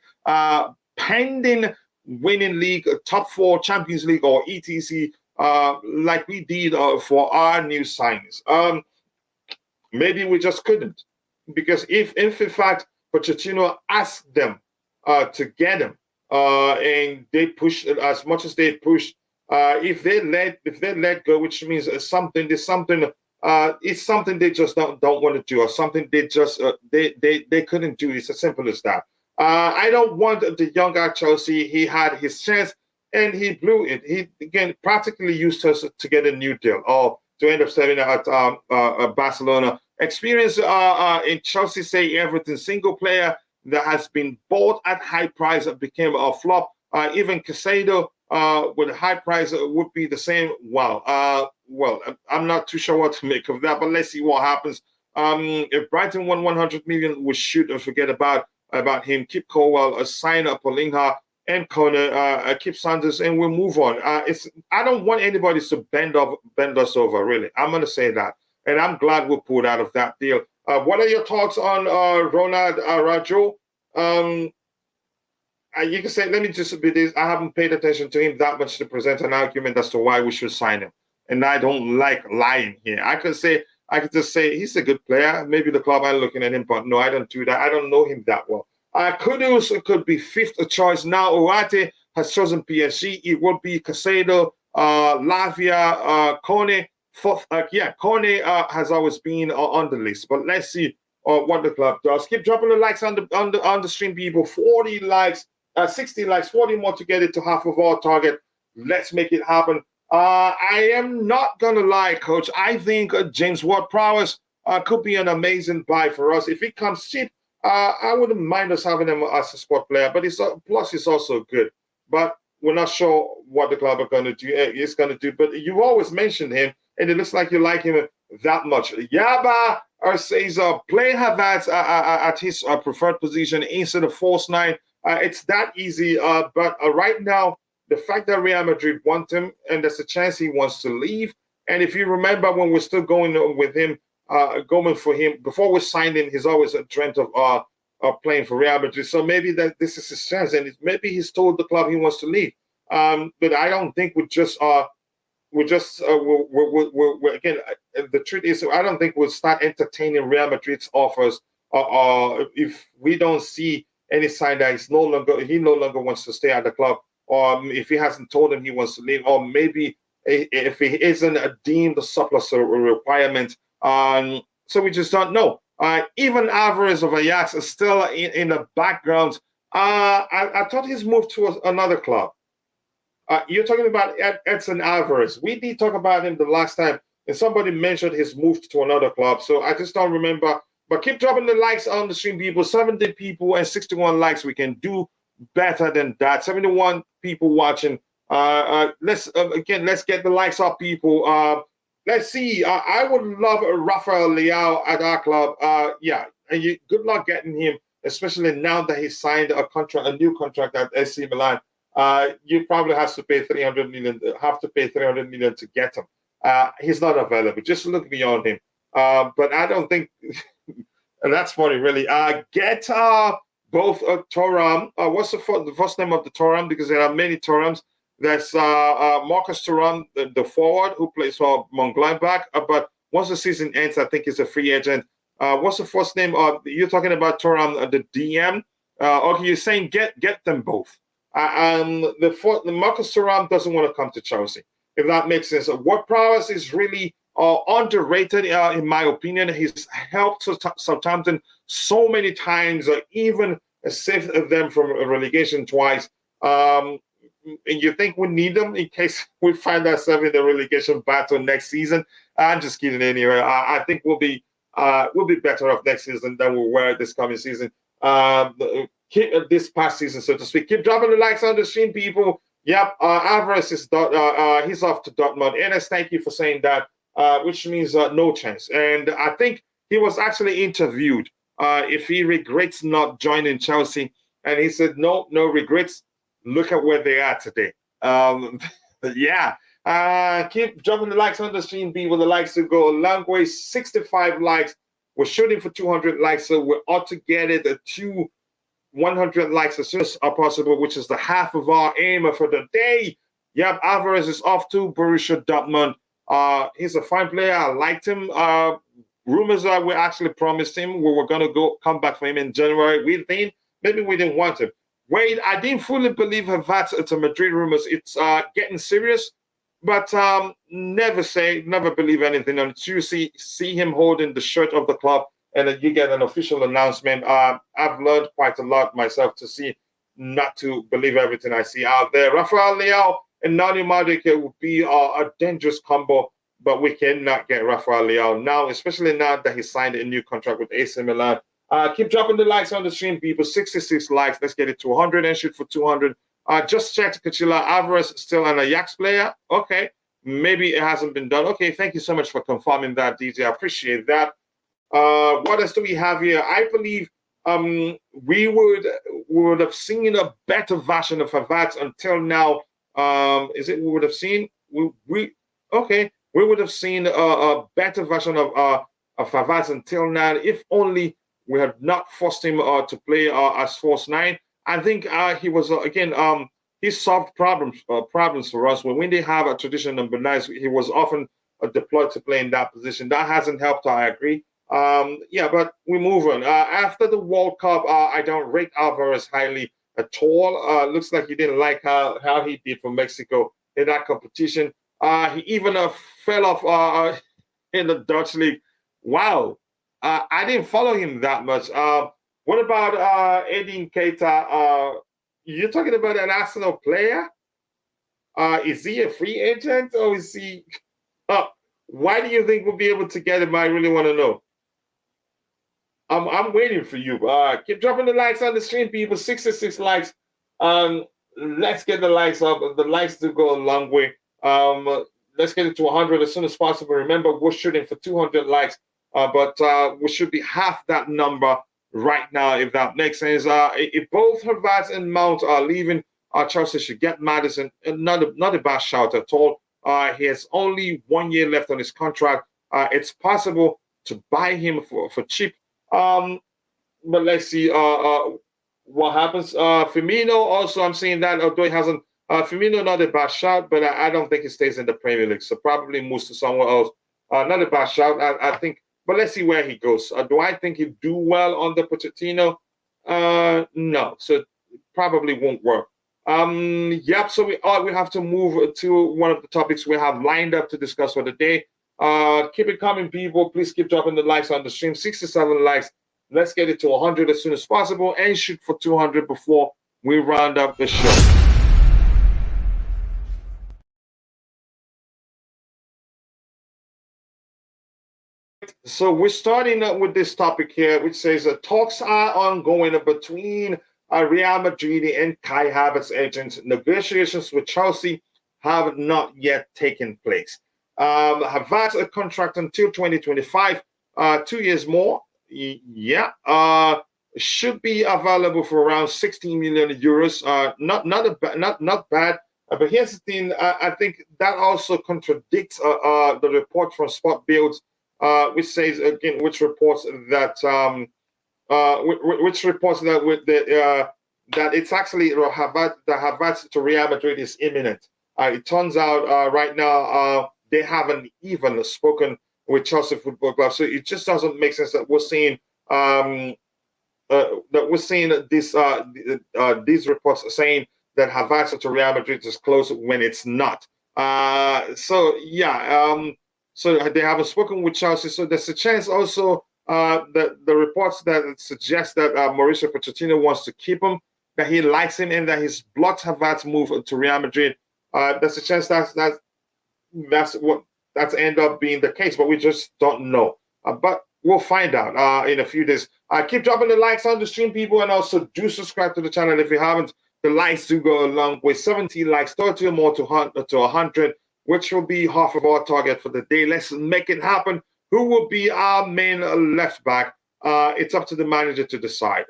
pending winning league, top 4 Champions League or etc. Like we did for our new signings. Maybe we just couldn't, because if in fact Pochettino asked them to get him, and they pushed as much as they pushed. If they let go, which means there's something it's something they just don't want to do, or something they just they couldn't do. It's as simple as that. I don't want the younger Chelsea. He had his chance and he blew it. He again practically used us to get a new deal, or to end up selling at Barcelona. Experience in Chelsea, say everything. Single player that has been bought at high price became a flop. Even Caicedo with a high price would be the same. Well, I'm not too sure what to make of that, but let's see what happens. If Brighton won 100 million, we should forget about him. Keep Colwell, sign up Polinha and Connor, keep Sanders, and we'll move on. I don't want anybody to bend us over, really. I'm going to say that. And I'm glad we pulled out of that deal. What are your thoughts on Ronald Araújo? You can say, let me just be this. I haven't paid attention to him that much to present an argument as to why we should sign him. And I don't like lying here. I could just say he's a good player. Maybe the club ain't looking at him, but no, I don't do that. I don't know him that well. Kudus could be 5th choice. Now Ugarte has chosen PSG. It would be Caicedo, Lavia, Kone. 4th. Kone has always been on the list. But let's see what the club does. Keep dropping the likes on the stream, people. 40 likes, 60 likes, 40 more to get it to half of our target. Let's make it happen. I am not gonna lie, Coach. I think James Ward-Prowse could be an amazing buy for us. If it comes cheap, I wouldn't mind us having him as a squad player. But plus he's also good. But we're not sure what the club are gonna do. Is gonna do. But you've always mentioned him, and it looks like you like him that much. Yaba says play Havertz at his preferred position instead of false 9. It's that easy. But right now, the fact that Real Madrid want him, and there's a chance he wants to leave. And if you remember when we're still going with him, going for him, before we signed him, he's always dreamt of playing for Real Madrid. So maybe that this is his chance, and maybe he's told the club he wants to leave. But I don't think again, the truth is, I don't think we'll start entertaining Real Madrid's offers if we don't see any sign that he no longer wants to stay at the club, or if he hasn't told him he wants to leave, or maybe if he isn't deemed a surplus requirement. So we just don't know. Even Alvarez of Ajax is still in the background. I thought he's moved to another club. You're talking about Edson Alvarez. We did talk about him the last time, and somebody mentioned his move to another club. So I just don't remember. But keep dropping the likes on the stream, people. 70 people and 61 likes. We can do better than that. 71 people watching. Let's get the likes up, people. Let's see. I would love Rafael Leao at our club. And good luck getting him, especially now that he signed a new contract at AC Milan. You probably have to pay 300 million. To get him. He's not available. Just look beyond him. But I don't think. And that's funny, really. Get both Thuram. What's the first name of the Thuram? Because there are many Thurams. There's Marcus Thuram, the forward, who plays for Mönchengladbach. But once the season ends, I think he's a free agent. What's the first name? You're talking about Thuram, the DM. Okay, you're saying get them both. The Marcus Thuram doesn't want to come to Chelsea, if that makes sense. Ward-Prowse is really underrated, in my opinion. He's helped Southampton so many times, even saved them from relegation twice. And you think we need them in case we find ourselves in the relegation battle next season? I'm just kidding. Anyway, I think we'll be better off next season than we were this coming season. This past season, so to speak. Keep dropping the likes on the stream, people. Yep, Alvarez is he's off to Dortmund. Enes, thank you for saying that. Which means no chance. And I think he was actually interviewed if he regrets not joining Chelsea. And he said, no regrets. Look at where they are today. Yeah, Keep dropping the likes on the stream. Be with the likes to go a long way. 65 likes. We're shooting for 200 likes, so we ought to get it to 100 likes as soon as possible, which is the half of our aim for the day. Yep, Alvarez is off to Borussia Dortmund. He's a fine player. I liked him. Rumors are we actually promised him we were going to come back for him in January. We think maybe we didn't want him. Wait, I didn't fully believe Havertz to Madrid rumors. It's getting serious, but never believe anything until you see him holding the shirt of the club and then you get an official announcement. I've learned quite a lot myself to see not to believe everything I see out there. Rafael Leao and Nani Madueke would be a dangerous combo, but we cannot get Rafael Leao now, especially now that he signed a new contract with AC Milan. Keep dropping the likes on the stream, people. 66 likes. Let's get it to 100 and shoot for 200. Just checked Cucurella. Alvarez still an Ajax player. Okay. Maybe it hasn't been done. Okay. Thank you so much for confirming that, DJ. I appreciate that. What else do we have here? I believe we would have seen a better version of Havertz until now. Is it we would have seen? We would have seen a better version of Havertz until now, if only we had not forced him to play as false nine. I think he was he solved problems for us. When they have a traditional number 9, he was often deployed to play in that position. That hasn't helped, I agree. But we move on. After the World Cup, I don't rate Alvarez highly at all. Looks like he didn't like how he did for Mexico in that competition. He even fell off in the Dutch league. Wow. I didn't follow him that much. What about Edin Keita? You're talking about an Arsenal player? Is he a free agent or is he? Why do you think we'll be able to get him? I really want to know. I'm waiting for you. Keep dropping the likes on the stream, people. 66 likes. Let's get the likes up. The likes do go a long way. Let's get it to 100 as soon as possible. Remember, we're shooting for 200 likes, but we should be half that number right now, if that makes sense. If both Havertz and Mount are leaving, Chelsea should get Maddison. Not a bad shout at all. He has only 1 year left on his contract. It's possible to buy him for cheap. But let's see what happens. Firmino also, I'm seeing that, although he hasn't, Firmino not a bad shout, but I don't think he stays in the Premier League, so probably moves to somewhere else. Not a bad shout, I think, but let's see where he goes. Do I think he'd do well under Pochettino? No, so it probably won't work. So we have to move to one of the topics we have lined up to discuss for the day. Keep it coming, people. Please keep dropping the likes on the stream. 67 likes. Let's get it to 100 as soon as possible and shoot for 200 before we round up the show. So we're starting with this topic here, which says talks are ongoing between Real Madrid and Kai Havertz agents. Negotiations with Chelsea have not yet taken place. Havertz a contract until 2025, 2 years more. Should be available for around 16 million euros. Not bad. But here's the thing. I think that also contradicts the report from Sport Bild, which says again, which reports that that it's actually Havertz to Real Madrid is imminent. It turns out right now they haven't even spoken with Chelsea Football Club, so it just doesn't make sense that we're seeing these reports saying that Havertz to Real Madrid is close when it's not. So they haven't spoken with Chelsea, so there's a chance also that the reports that suggest that Mauricio Pochettino wants to keep him, that he likes him, and that he's blocked Havertz move to Real Madrid. There's a chance that's end up being the case, but we just don't know. But we'll find out in a few days. Keep dropping the likes on the stream, people, and also do subscribe to the channel if you haven't. The likes do go along with 70 likes, 30 or more to 100, which will be half of our target for the day. Let's make it happen. Who will be our main left back? It's up to the manager to decide.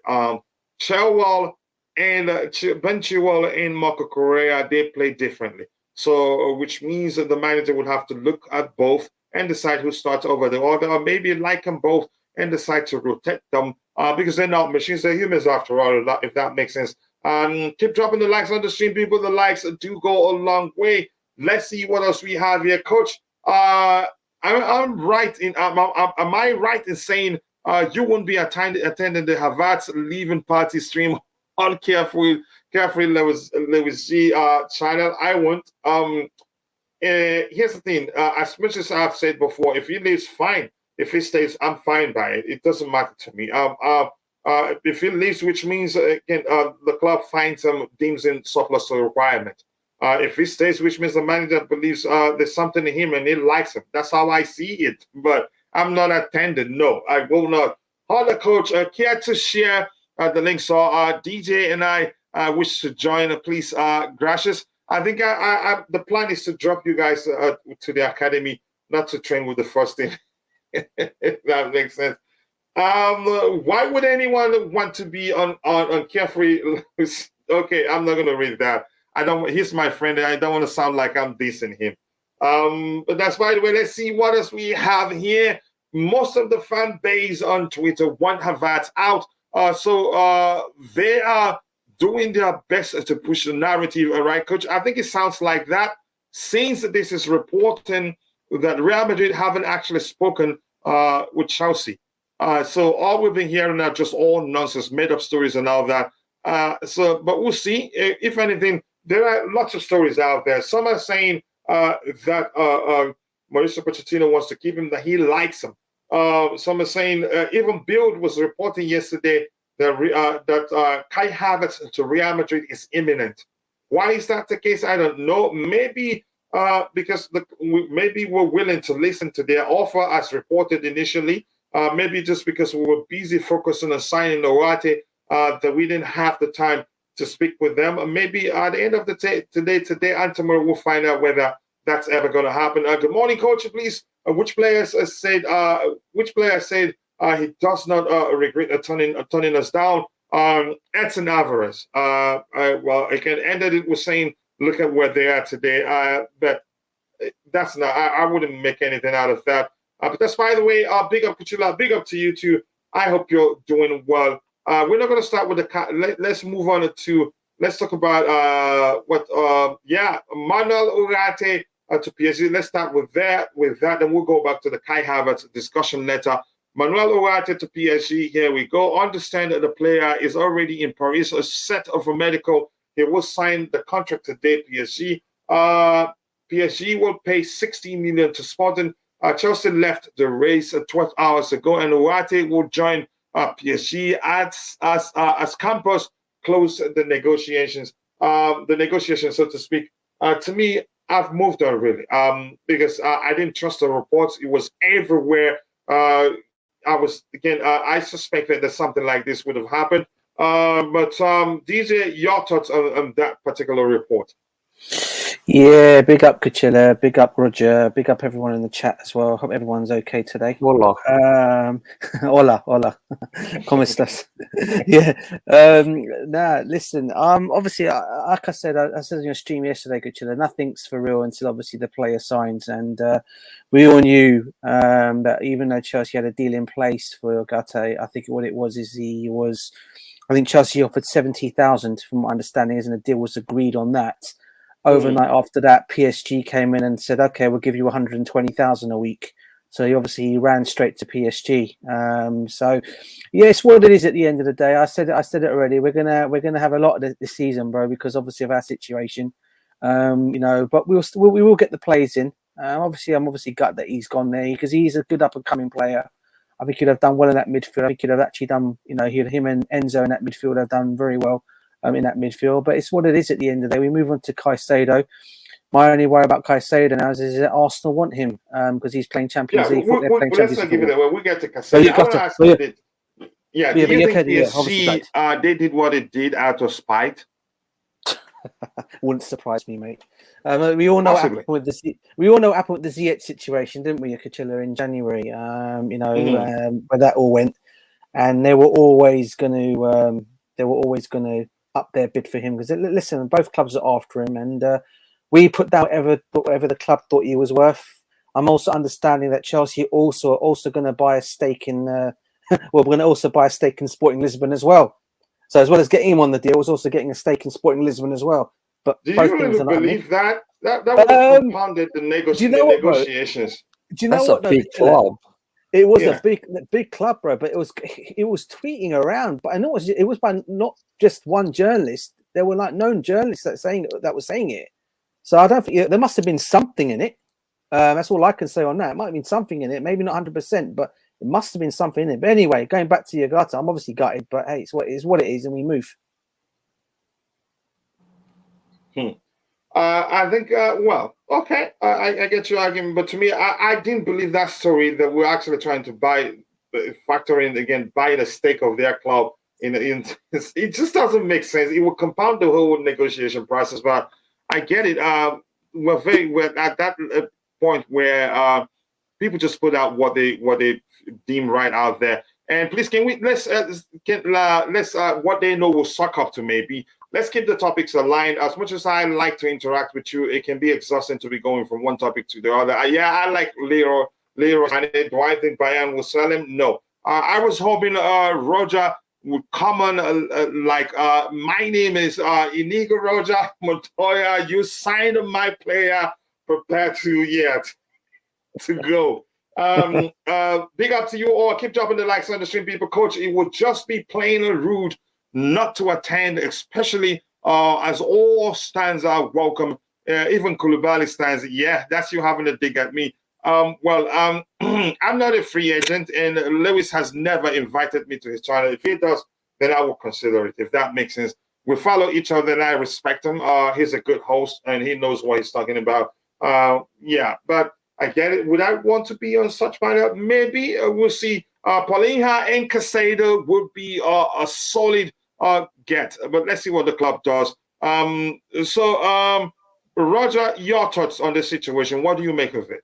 Chilwell and Ben Chilwell and Marco Correa, they play differently. So, which means that the manager would have to look at both and decide who starts over the other, or maybe like them both and decide to rotate them because they're not machines, they're humans after all, if that makes sense. Keep dropping the likes on the stream, people. The likes do go a long way. Let's see what else we have here, Coach. I'm right in. Am I right in saying you wouldn't be attending the Havertz leaving party stream on Carefree Lewis G channel? I won't. Here's the thing. As much as I've said before, if he leaves, fine. If he stays, I'm fine by it. It doesn't matter to me. If he leaves, which means the club finds him, deems in surplus to the requirement. If he stays, which means the manager believes there's something in him and he likes him. That's how I see it. But I'm not attending. No, I will not. Other coach, care to share the link? So DJ and I wish to join. Please, gracious. I think the plan is to drop you guys to the academy, not to train with the first team. If that makes sense. Why would anyone want to be on Carefree? Okay, I'm not gonna read that. I don't. He's my friend. I don't want to sound like I'm dissing him. But that's by the way. Let's see what else we have here. Most of the fan base on Twitter want Havertz out. So they are doing their best to push the narrative. All right, Coach. I think it sounds like that. Since this is reporting that Real Madrid haven't actually spoken with Chelsea. So all we've been hearing are just all nonsense, made up stories and all that. But we'll see. If anything, there are lots of stories out there. Some are saying that Mauricio Pochettino wants to keep him, that he likes him. Some are saying, even Bild was reporting yesterday that Kai Havertz to Real Madrid is imminent. Why is that the case? I don't know. Maybe because maybe we're willing to listen to their offer as reported initially. Maybe just because we were busy focusing on signing Ugarte that we didn't have the time to speak with them. Maybe at the end of the today and tomorrow, we'll find out whether that's ever going to happen. Good morning, Coach. Please, which player said he does not regret turning us down? Edson Alvarez. Well, again, ended it with saying, look at where they are today. But that's not. I wouldn't make anything out of that. But that's, by the way, big up, Cucurella. Big up to you too. I hope you're doing well. We're not going to start with let's move on to. Let's talk about Manuel Ugarte to PSG. Let's start with that. Then we'll go back to the Kai Havertz discussion later. Manuel Ugarte to PSG. Here we go. Understand that the player is already in Paris, a set of a medical. He will sign the contract today. PSG. PSG will pay 16 million to Sporting. Chelsea left the race 12 hours ago, and Ugarte will join PSG as Campos closed the negotiations. So to speak. To me, I've moved on really, because I didn't trust the reports. It was everywhere. I suspected that something like this would have happened. But DJ, your thoughts on that particular report? Yeah, big up Cucurella, big up Roger, big up everyone in the chat as well. Hope everyone's okay today. Hola. Hola. ¿Cómo estás? Yeah. Listen. Obviously, like I said on your stream yesterday, Cucurella, nothing's for real until obviously the player signs, and we all knew that even though Chelsea had a deal in place for Ugarte, I think what it was is I think Chelsea offered 70,000 from my understanding, and a deal was agreed on that. Overnight after that, PSG came in and said, "Okay, we'll give you 120,000 a week." So he ran straight to PSG. So yeah, it's what it is at the end of the day. I said it already. We're gonna have a lot of this season, bro, because obviously of our situation. But we will get the plays in. I'm obviously gutted that he's gone there because he's a good up and coming player. I think he'd have done well in that midfield. I think he'd have actually done, him and Enzo in that midfield have done very well. In that midfield, but it's what it is at the end of the day. We move on to Caicedo. My only worry about Caicedo now is that Arsenal want him because he's playing Champions League. Let's not give it away. We get to Caicedo. Do you think PSG they did what it did out of spite? Wouldn't surprise me, mate. We all know what happened with the Ziyech situation, didn't we, Cucurella, in January? Where that all went, and they were always going to up their bid for him because listen, both clubs are after him, and we put down whatever the club thought he was worth. I'm also understanding that Chelsea are also going to buy a stake in. Well, we're going to also buy a stake in Sporting Lisbon as well. So as well as getting him on the deal, was also getting a stake in Sporting Lisbon as well. But Do both you things really are not believe that? That would have compounded the do you know what, bro? negotiations. Do you know That's what? a big club. It was Yeah. a big club, bro. But it was tweeting around. But I know it was by not just one journalist. There were like known journalists that were saying it. So I don't think there must have been something in it. That's all I can say on that. It might have been something in it, maybe not 100%, but it must have been something in it. But anyway, going back to Ugarte, I'm obviously gutted, but hey, it's what it is, and we move. I think, well, okay, I get your argument, but to me, I didn't believe that story that we're actually trying to factor in again, buying a stake of their club. It just doesn't make sense. It will compound the whole negotiation process, but I get it. We're at that point where people just put out what they deem right out there. And please, let's what they know will suck up to maybe. Let's keep the topics aligned. As much as I like to interact with you, it can be exhausting to be going from one topic to the other. I like Leroy. Do I think Bayern will sell him? No. I was hoping Roger would come on my name is Inigo Roger Montoya. You signed my player. Prepare to go. Big up to you all. Keep dropping the likes on the stream, people. Coach, it would just be plain and rude not to attend, especially as all stands are welcome. Even Koulibaly stands. Yeah, that's you having a dig at me. I'm not a free agent, and Lewis has never invited me to his channel. If he does, then I will consider it, if that makes sense. We follow each other, and I respect him. He's a good host, and he knows what he's talking about. But I get it. Would I want to be on such matter? Maybe we'll see. Paulinho and Caicedo would be a solid get, but let's see what the club does. Roger, your thoughts on this situation? What do you make of it?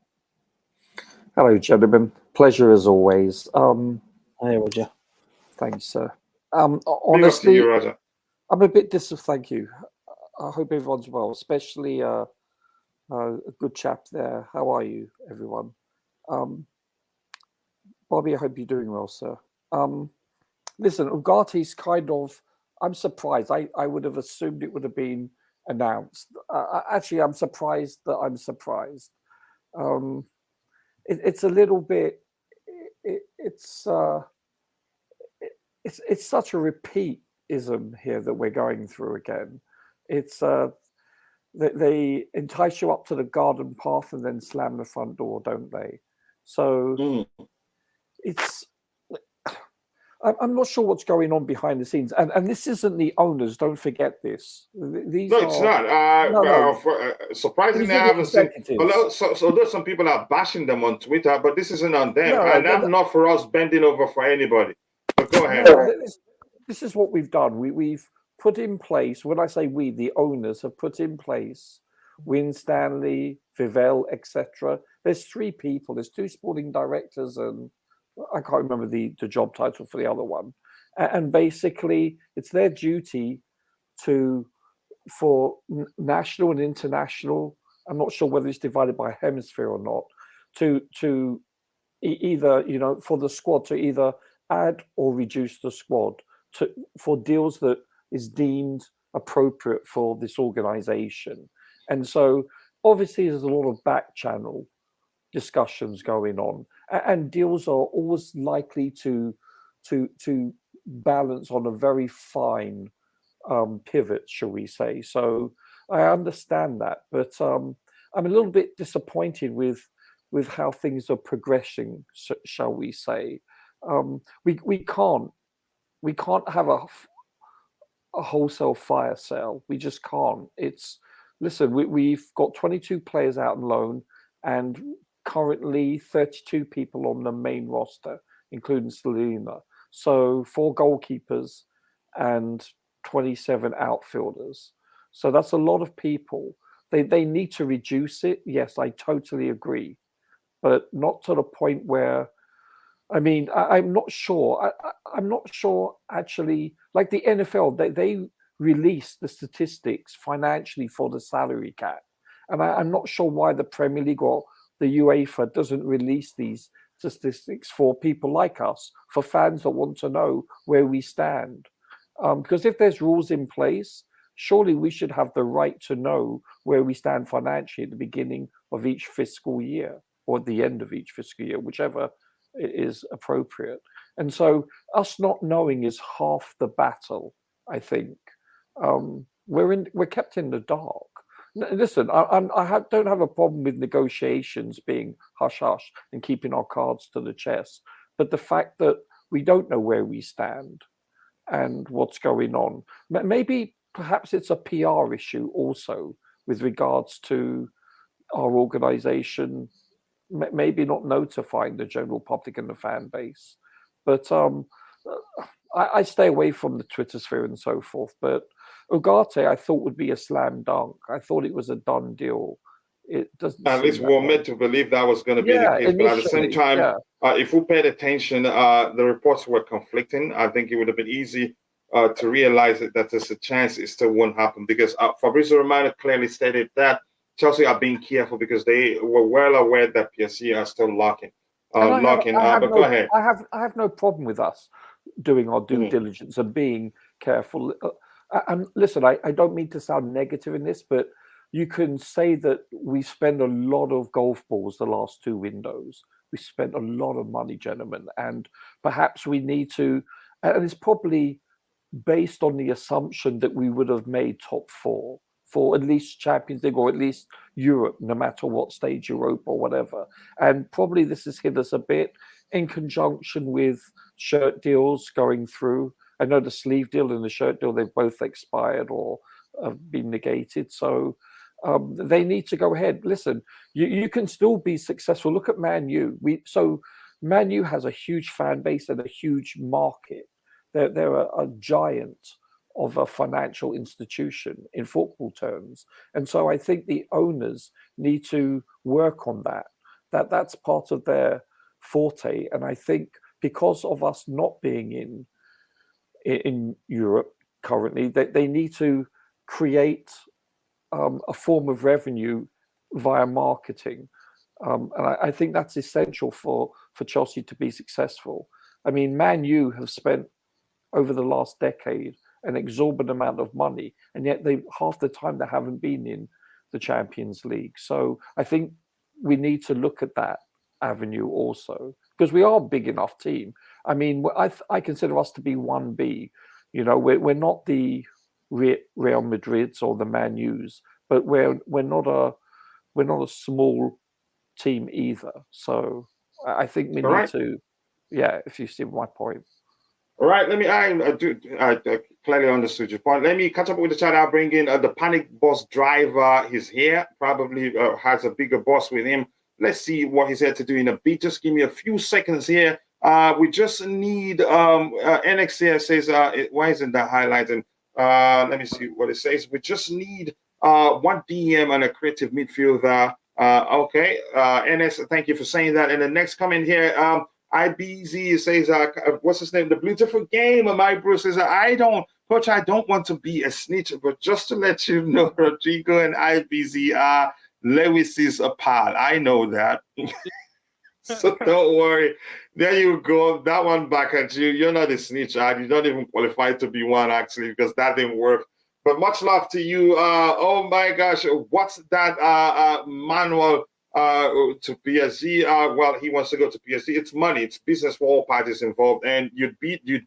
Hello, gentlemen. Pleasure as always. Hey, Roger. Thanks, sir. Honestly, you, Roger. I'm a bit thank you. I hope everyone's well, especially a good chap there. How are you, everyone? Bobby, I hope you're doing well, sir. Listen, Ugarte's kind of, I'm surprised. I would have assumed it would have been announced. Actually, I'm surprised that I'm surprised. It's a little bit, it's such a repeatism here that we're going through again. It's they entice you up to the garden path and then slam the front door, don't they? So it's, I'm not sure what's going on behind the scenes, and this isn't the owners. Don't forget this. It's not. Surprisingly, I haven't seen. Although some people are bashing them on Twitter, but this isn't on them, I'm not for us bending over for anybody. But go ahead. This is what we've done. We've put in place. When I say we, the owners have put in place. Winstanley, Vivell, etc. There's 3 people. There's 2 sporting directors and I can't remember the job title for the other one. And basically, it's their duty for national and international. I'm not sure whether it's divided by hemisphere or not. To either, for the squad to either add or reduce the squad for deals that is deemed appropriate for this organization. And so, obviously, there's a lot of back channel discussions going on, and deals are always likely to balance on a very fine pivot, shall we say. So I understand that, but I'm a little bit disappointed with how things are progressing, shall we say. We can't have a wholesale fire sale. We just can't. Listen, we've got 22 players out on loan and currently 32 people on the main roster, including Salima. So 4 goalkeepers and 27 outfielders. So that's a lot of people. They need to reduce it. Yes, I totally agree. But not to the point where, I'm not sure. I'm not sure, actually, like the NFL, they release the statistics financially for the salary cap. And I'm not sure why the Premier League or the UEFA doesn't release these statistics for people like us, for fans that want to know where we stand. Because if there's rules in place, surely we should have the right to know where we stand financially at the beginning of each fiscal year or at the end of each fiscal year, whichever is appropriate. And so us not knowing is half the battle, I think. We're kept in the dark. Listen, I don't have a problem with negotiations being hush-hush and keeping our cards to the chest. But the fact that we don't know where we stand and what's going on, maybe perhaps it's a PR issue also with regards to our organization, maybe not notifying the general public and the fan base. But I stay away from the Twitter sphere and so forth. But Ugarte, I thought, would be a slam dunk. I thought it was a done deal. It doesn't. At least we're meant to believe that was going to be the case. But at the same time, if we paid attention, the reports were conflicting. I think it would have been easy to realize that there's a chance it still won't happen, because Fabrizio Romano clearly stated that Chelsea are being careful because they were well aware that PSG are still locking. But go ahead. I have no problem with us doing our due diligence and being careful. And listen, I don't mean to sound negative in this, but you can say that we spend a lot of golf balls the last two windows. We spent a lot of money, gentlemen, and perhaps we need to, and it's probably based on the assumption that we would have made top four for at least Champions League or at least Europe, no matter what stage, Europa or whatever. And probably this has hit us a bit in conjunction with shirt deals going through. I know the sleeve deal and the shirt deal, they've both expired or have been negated. So they need to go ahead. Listen, you can still be successful. Look at Man U. Man U has a huge fan base and a huge market. They're a giant of a financial institution in football terms. And so I think the owners need to work on that. That's part of their forte. And I think because of us not being in Europe currently, they need to create a form of revenue via marketing. And I think that's essential for Chelsea to be successful. I mean, Man U have spent over the last decade an exorbitant amount of money, and yet half the time they haven't been in the Champions League. So I think we need to look at that avenue also, because we are a big enough team. I mean, I consider us to be 1B. You know, we're not the Real Madrids or the Man U's, but we're not a small team either. So I think we need to, if you see my point. All right, I clearly understood your point. Let me catch up with the chat. I'll bring in the panic boss driver. He's here, probably has a bigger boss with him. Let's see what he's here to do in a bit. Just give me a few seconds here. We just need, NX here says, why isn't that highlighting? Let me see what it says. We just need one DM and a creative midfielder. Okay, NS, thank you for saying that. And the next comment here, IBZ says, what's his name? The beautiful game of my bro says, Coach, I don't want to be a snitch, but just to let you know, Rodrigo and IBZ are Lewis's pal. I know that. So don't worry. There you go. That one back at you. You're not a snitch. You don't even qualify to be one, actually, because that didn't work. But much love to you. Oh, my gosh. What's that, Manuel? To PSG, well, he wants to go to PSG. It's money, it's business for all parties involved, and you'd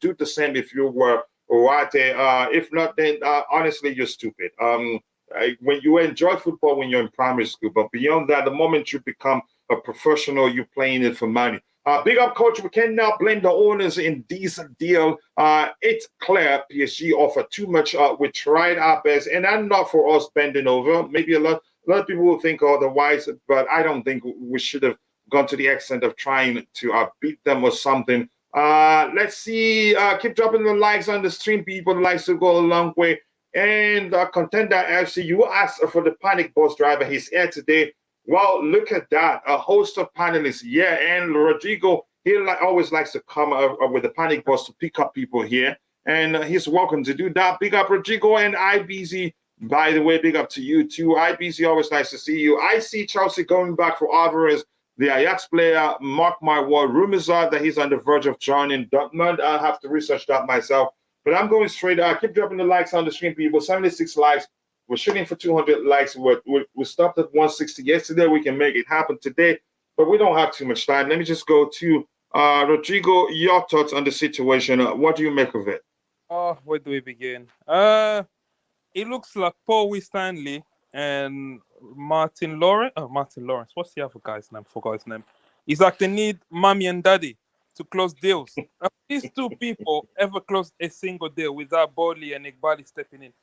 do the same if you were Ugarte. If not, then honestly, you're stupid. When you enjoy football when you're in primary school, but beyond that, the moment you become a professional, you're playing it for money. Big up, coach. We can now blame the owners in this deal. It's clear PSG offer too much. We tried our best, and I'm not for us bending over. Maybe a lot of people will think otherwise, but I don't think we should have gone to the extent of trying to beat them or something. Let's see. Keep dropping the likes on the stream, people. The likes to go a long way. And Contender FC, you asked for the panic boss driver. He's here today. Well, look at that. A host of panelists. Yeah, and Rodrigo, he always likes to come with the panic boss to pick up people here. And he's welcome to do that. Big up Rodrigo and IBZ. By the way, big up to you too. IBC, always nice to see you. I see Chelsea going back for Alvarez, the Ajax player. Mark my word, rumors are that he's on the verge of joining Dortmund. I'll have to research that myself. But I'm going straight. Keep dropping the likes on the screen, people. 76 likes. We're shooting for 200 likes. We stopped at 160 yesterday. We can make it happen today, but we don't have too much time. Let me just go to Rodrigo. Your thoughts on the situation? What do you make of it? Oh, where do we begin? It looks like Paul Stanley and Martin Lawrence. Oh, Martin Lawrence. What's the other guy's name? Forgot his name. He's like they need mommy and daddy to close deals. These two people ever closed a single deal without Bowley and Iqbali stepping in.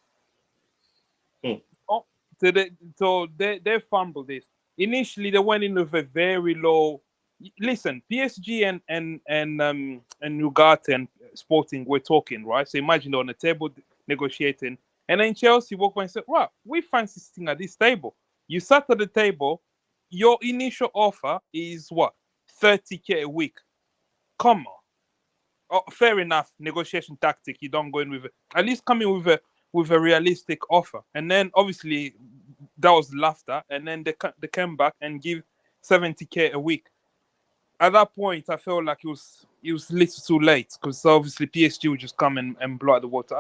Oh, so they fumbled this. Initially, they went in with a very low. Listen, PSG and Ugarte and Sporting were talking, right? So imagine they're on the table negotiating. And then Chelsea walked by and said, "Wow, we fancy sitting at this table." You sat at the table. Your initial offer is what? 30K a week. Come on. Oh, fair enough. Negotiation tactic. You don't go in with at least come in with a realistic offer. And then obviously that was laughed at. And then they came back and give 70K a week. At that point, I felt like it was a little too late because obviously PSG would just come and blow out the water.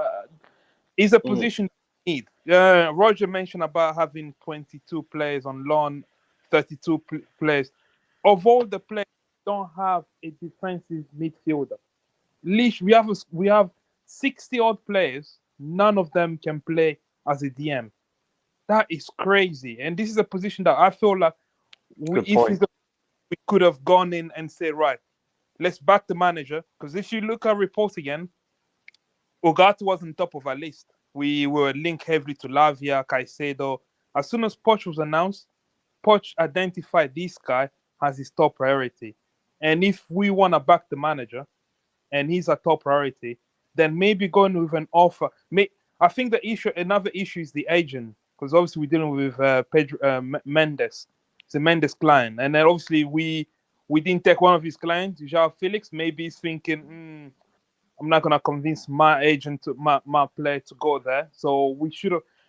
It's a position you need. Roger mentioned about having 22 players on loan, 32 players. Of all the players, we don't have a defensive midfielder. Leash, we have 60 odd players. None of them can play as a DM. That is crazy. And this is a position that I feel like we could have gone in and said, right, let's back the manager. Because if you look at reports again, Ugarte was on top of our list. We were linked heavily to Lavia, Caicedo. As soon as Poch was announced, Poch identified this guy as his top priority. And if we want to back the manager, and he's a top priority, then maybe going with an offer. I think another issue is the agent, because obviously we're dealing with Mendes. It's a Mendes client. And then obviously we didn't take one of his clients, João Felix. Maybe he's thinking, I'm not gonna convince my agent, my player to go there. So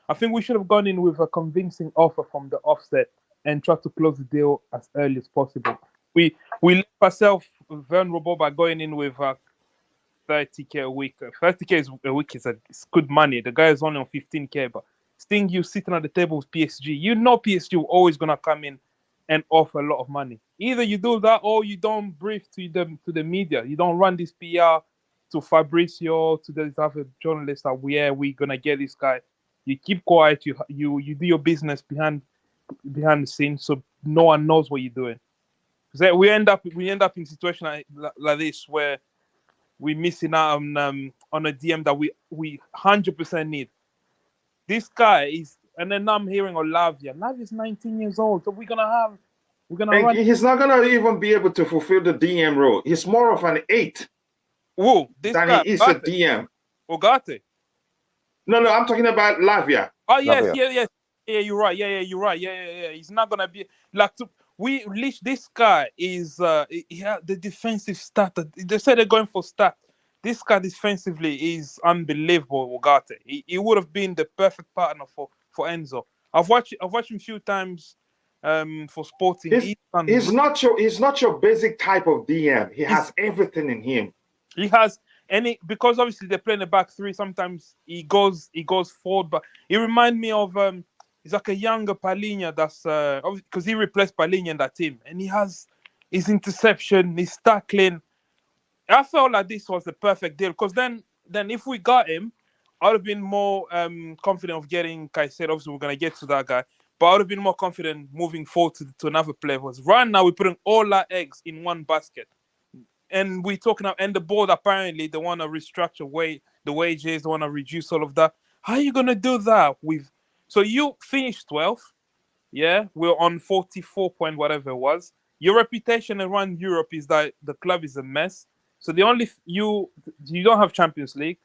I think we should have gone in with a convincing offer from the offset and try to close the deal as early as possible. We left ourselves vulnerable by going in with 30K a week. 30K a week is good money. The guy is only on 15K, but seeing you sitting at the table with PSG, you know PSG will always gonna come in and offer a lot of money. Either you do that or you don't brief to the media. You don't run this PR to Fabrizio, to the other journalists that we're gonna get this guy. You keep quiet. You do your business behind the scenes, so no one knows what you're doing. Because we end up in a situation like this where we're missing out on a DM that we 100% need. This guy is, and then I'm hearing of Lavia. Lavia's 19 years old, so we're gonna run. He's not gonna even be able to fulfill the DM role. He's more of an 8. Whoa, this than guy he is a DM. Ugarte. No, I'm talking about Lavia. Oh yes, yes. Yeah, you're right. Yeah, you're right. Yeah. He's not gonna be like this guy is the defensive stat. They said they're going for stat. This guy defensively is unbelievable. Ugarte. He would have been the perfect partner for Enzo. I've watched him a few times for Sporting. He's not your basic type of DM. He has everything in him. He has because obviously they're playing the back three. Sometimes he goes forward, but he reminds me of he's like a younger Palhinha. That's because he replaced Palhinha in that team, and he has his interception, his tackling. I felt like this was the perfect deal because then if we got him, I would have been more confident of getting Caicedo. Obviously, we're gonna get to that guy, but I would have been more confident moving forward to another player. Because right now we're putting all our eggs in one basket. And we're talking about, and the board apparently they want to restructure the wages, they want to reduce all of that. How are you gonna do that so you finished 12th, yeah? We're on 44 point whatever it was. Your reputation around Europe is that the club is a mess. So you don't have Champions League.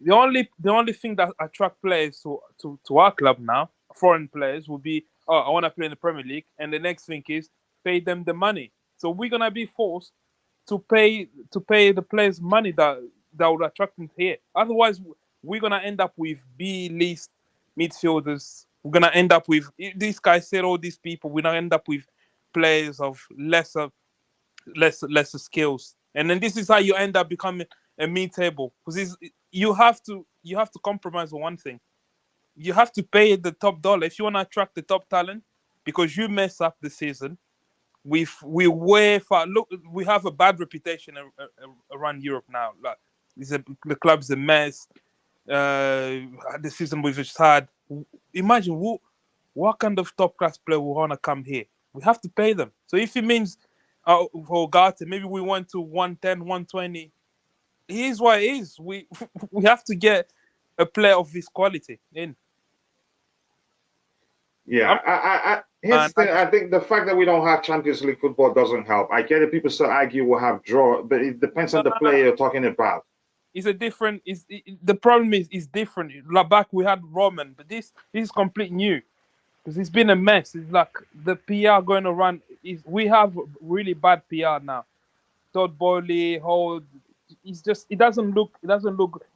The only thing that attract players to our club now, foreign players, will be I want to play in the Premier League, and the next thing is pay them the money. So we're gonna be forced to pay the players money that would attract them here. Otherwise, we're gonna end up with B list midfielders. We're gonna end up with these guys said all these people. We're gonna end up with players of lesser skills, and then this is how you end up becoming a mid-table, because you have to compromise on one thing. You have to pay the top dollar if you want to attract the top talent, because you mess up the season. We way far. Look, we have a bad reputation around Europe now. Like, the club's a mess. The season we've just had. Imagine what kind of top class player will want to come here. We have to pay them. So if it means for Ugarte, maybe we went to 110, 120. Here's what it is. We have to get a player of this quality in. Yeah, I think the fact that we don't have Champions League football doesn't help. I get it. People still argue we'll have draw, but it depends on the player you're talking about. It's a different. The problem is different. Like back we had Roman, but this is complete new, because it's been a mess. It's like the PR going around. We have really bad PR now. Todd Boehly, it doesn't look.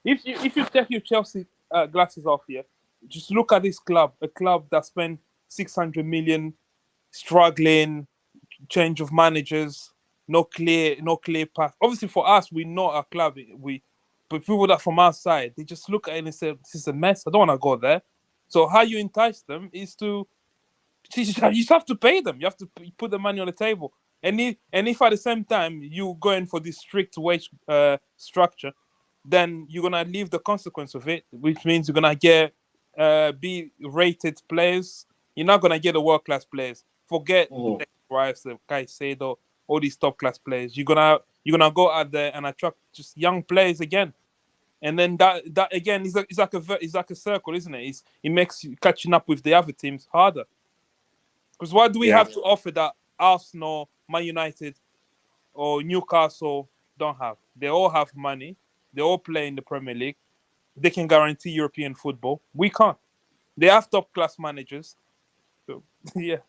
If you take your Chelsea glasses off here, just look at this club. A club that spent 600 million, struggling, change of managers, no clear path. Obviously, for us, we know our club. But people that from outside, they just look at it and say, "This is a mess. I don't want to go there." So how you entice them is you just have to pay them. You have to put the money on the table. And if at the same time you go in for this strict wage structure, then you're gonna leave the consequence of it, which means you're gonna get B-rated players. You're not gonna get the world-class players. Forget the Rife, Caicedo, all these top-class players. You're gonna go out there and attract just young players again, and then that again is like a circle, isn't it? It makes you catching up with the other teams harder. Because what do we have to offer that Arsenal, Man United, or Newcastle don't have? They all have money. They all play in the Premier League. They can guarantee European football. We can't. They have top-class managers. So, yeah.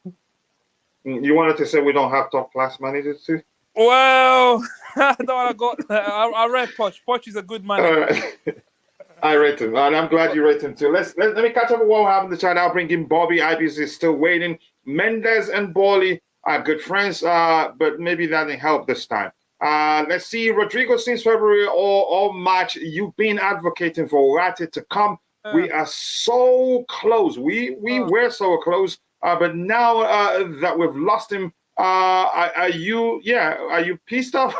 You wanted to say we don't have top-class managers too? Well, I don't want to go. I read Poch. Poch is a good manager. I rate him, and I'm glad you rate him too. Let me catch up with what happened in the chat. I'll bring in Bobby. IBC is still waiting. Mendes and Bowley are good friends, but maybe that didn't help this time. Let's see. Rodrigo, since February or March, you've been advocating for Ugarte to come. We are so close. We were so close, but now that we've lost him, are you pissed off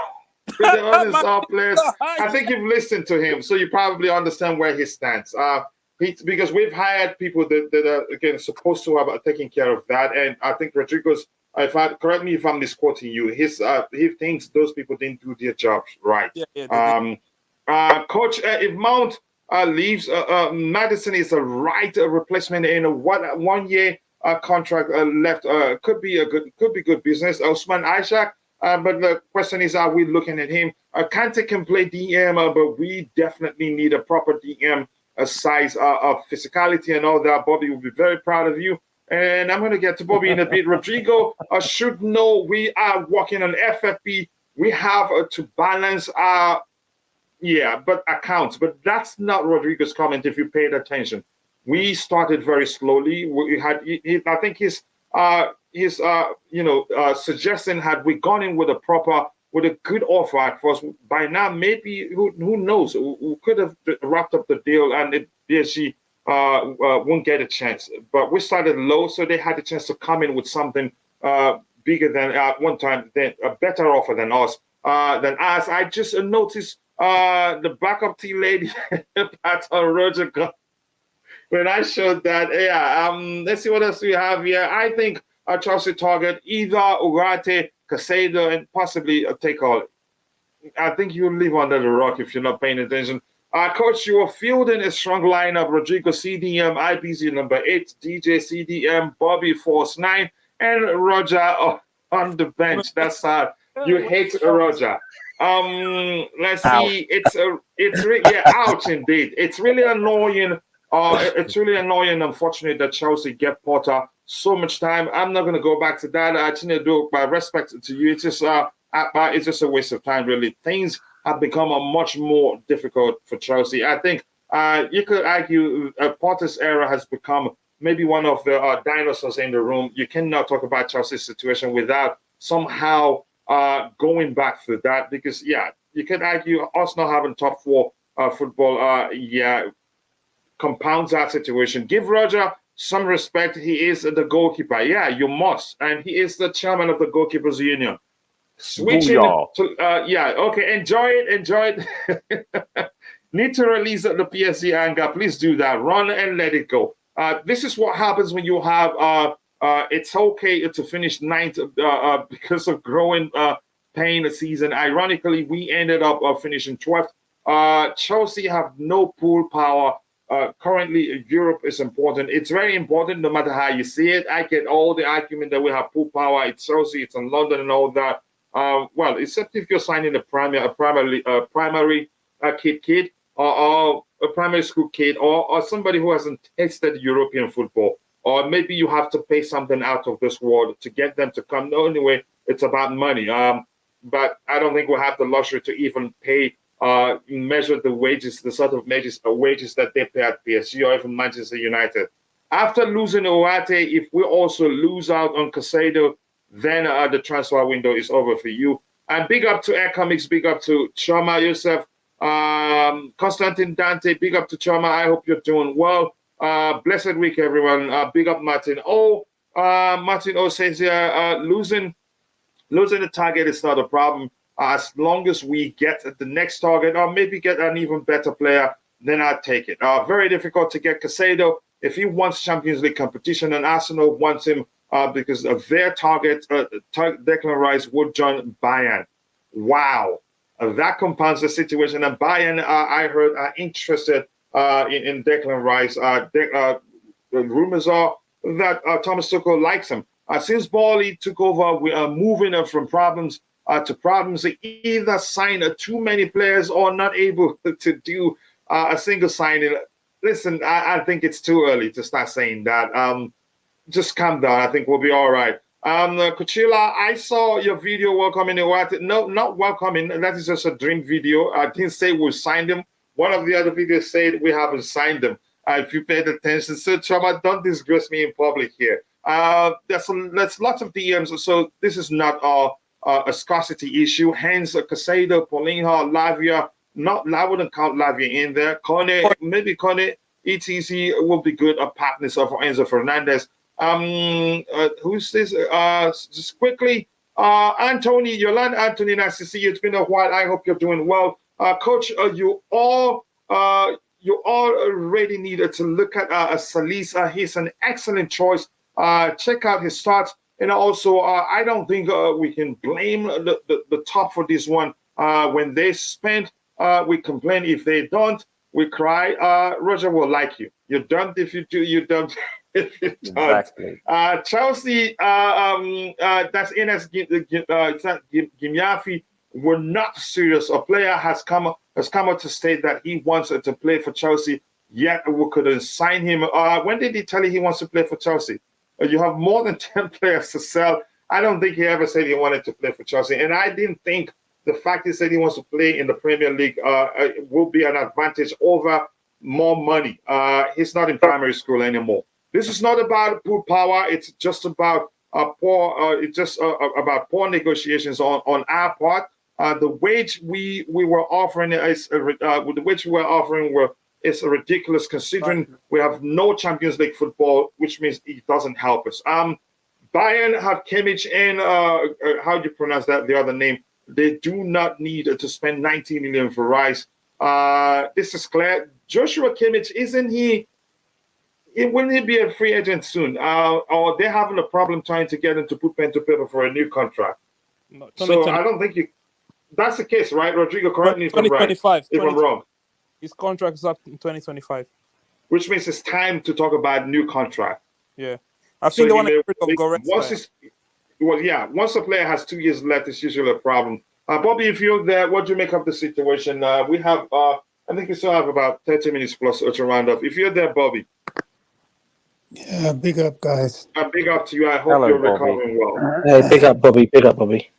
with the other players? I think you've listened to him, so you probably understand where he stands. Because we've hired people that are again supposed to have taken care of that, and I think Rodrigo's. Correct me if I'm misquoting you. He thinks those people didn't do their jobs right. Coach, if Mount leaves, Maddison is a right replacement in a 1 year contract left. Could be good business. Osman Ishak, but the question is, are we looking at him? Kante can play DM, but we definitely need a proper DM size of physicality and all that. Bobby will be very proud of you. And I'm going to get to Bobby in a bit. Rodrigo should know we are working on FFP. We have to balance our, accounts. But that's not Rodrigo's comment if you paid attention. We started very slowly. We had, I think his suggestion, had we gone in with a good offer at first, by now maybe who knows, we could have wrapped up the deal and PSG won't get a chance. But we started low, so they had a chance to come in with something bigger than at one time, then a better offer than us. I just noticed the backup team lady Pat on Roger when I showed that. Let's see what else we have here. I think our Chelsea target either Ugarte, Caicedo, and possibly a take-all. I think you'll live under the rock if you're not paying attention. Coach, you are fielding a strong lineup. Rodrigo CDM, IBZ number 8, DJ CDM, Bobby Force 9, and Roger on the bench. That's sad. You hate Roger. Let's see. It's really ouch indeed. It's really annoying. It's really annoying and unfortunate that Chelsea get Potter so much time. I'm not going to go back to that. I think do by respect to you. It's just a waste of time, really. Things have become much more difficult for Chelsea. I think You could argue Potter's era has become maybe one of the dinosaurs in the room. You cannot talk about Chelsea's situation without somehow going back to that, because you could argue us not having top four football compounds that situation. Give Roger some respect. He is the goalkeeper. Yeah, you must. And he is the chairman of the Goalkeepers Union. Switching to, okay, enjoy it. Need to release the PSG anger. Please do that. Run and let it go. This is what happens when you have, it's okay to finish ninth because of growing pain season. Ironically, we ended up finishing 12th. Chelsea have no pool power. Currently, Europe is important. It's very important no matter how you see it. I get all the argument that we have pool power. It's Chelsea, it's in London and all that. Well, except if you're signing a primary kid or a primary school kid or somebody who hasn't tasted European football. Or maybe you have to pay something out of this world to get them to come. No, anyway, it's about money. But I don't think we'll have the luxury to even pay measure the wages, the sort of wages that they pay at PSG or even Manchester United. After losing Ugarte, if we also lose out on Caicedo, then the transfer window is over for you. And big up to Air Comics, big up to Choma, Yusuf, Constantine Dante, big up to Choma. I hope you're doing well. Blessed week, everyone. Big up Martin O. Martin O says here, losing the target is not a problem. As long as we get the next target or maybe get an even better player, then I'd take it. Very difficult to get Caicedo. If he wants Champions League competition and Arsenal wants him because of their target, Declan Rice would join Bayern. Wow. That compounds the situation. And Bayern, I heard, are interested in Declan Rice. The rumors are that Thomas Tuchel likes him. Since Bally took over, we are moving from problems to problems. They either sign too many players or not able to do a single signing. Listen, I think it's too early to start saying that. Just calm down. I think we'll be all right. Cucurella, I saw your video welcoming Edouard. No, not welcoming. That is just a dream video. I didn't say we signed him. One of the other videos said we haven't signed him. If you paid attention. So, Chama, don't disgrace me in public here. There's lots of DMs. So this is not a scarcity issue. Hence, Caicedo, Paulinho, Lavia. I wouldn't count Lavia in there. Maybe Kone, ETC will be good partners for Enzo Fernandez. Who's this? Just quickly, Anthony, Yolanda Anthony, nice to see you. It's been a while. I hope you're doing well. Coach, you all already needed to look at Salisa. He's an excellent choice. Check out his starts. And also, I don't think we can blame the top for this one. When they spend, we complain. If they don't, we cry. Roger will like you. You don't if you do. You don't if you don't. Exactly. Chelsea, that's Ines Gimyafi. We're not serious. A player has come out to state that he wants to play for Chelsea. Yet we couldn't sign him. When did he tell you he wants to play for Chelsea? You have more than 10 players to sell. I don't think he ever said he wanted to play for Chelsea. And I didn't think the fact he said he wants to play in the Premier League will be an advantage over more money. He's not in primary school anymore. This is not about poor power. It's just about about poor negotiations on our part. The wage we were offering is it's ridiculous considering we have no Champions League football, which means it doesn't help us. Bayern have Kimmich and how do you pronounce that? The other name. They do not need to spend 90 million for Rice. This is clear. Joshua Kimmich, isn't he? Wouldn't he be a free agent soon? Or they're having a problem trying to get him to put pen to paper for a new contract? No, so I don't think that's the case, right, Rodrigo? Correct me if I'm right. If I'm wrong. His contract is up in 2025. Which means it's time to talk about new contract. Yeah. I think the one once a player has 2 years left, it's usually a problem. Bobby, if you're there, what do you make of the situation? We have, I think we still have about 30 minutes plus to round up. If you're there, Bobby. Yeah, big up, guys. Big up to you. I hope you're recovering well. Hey, big up, Bobby. Big up, Bobby.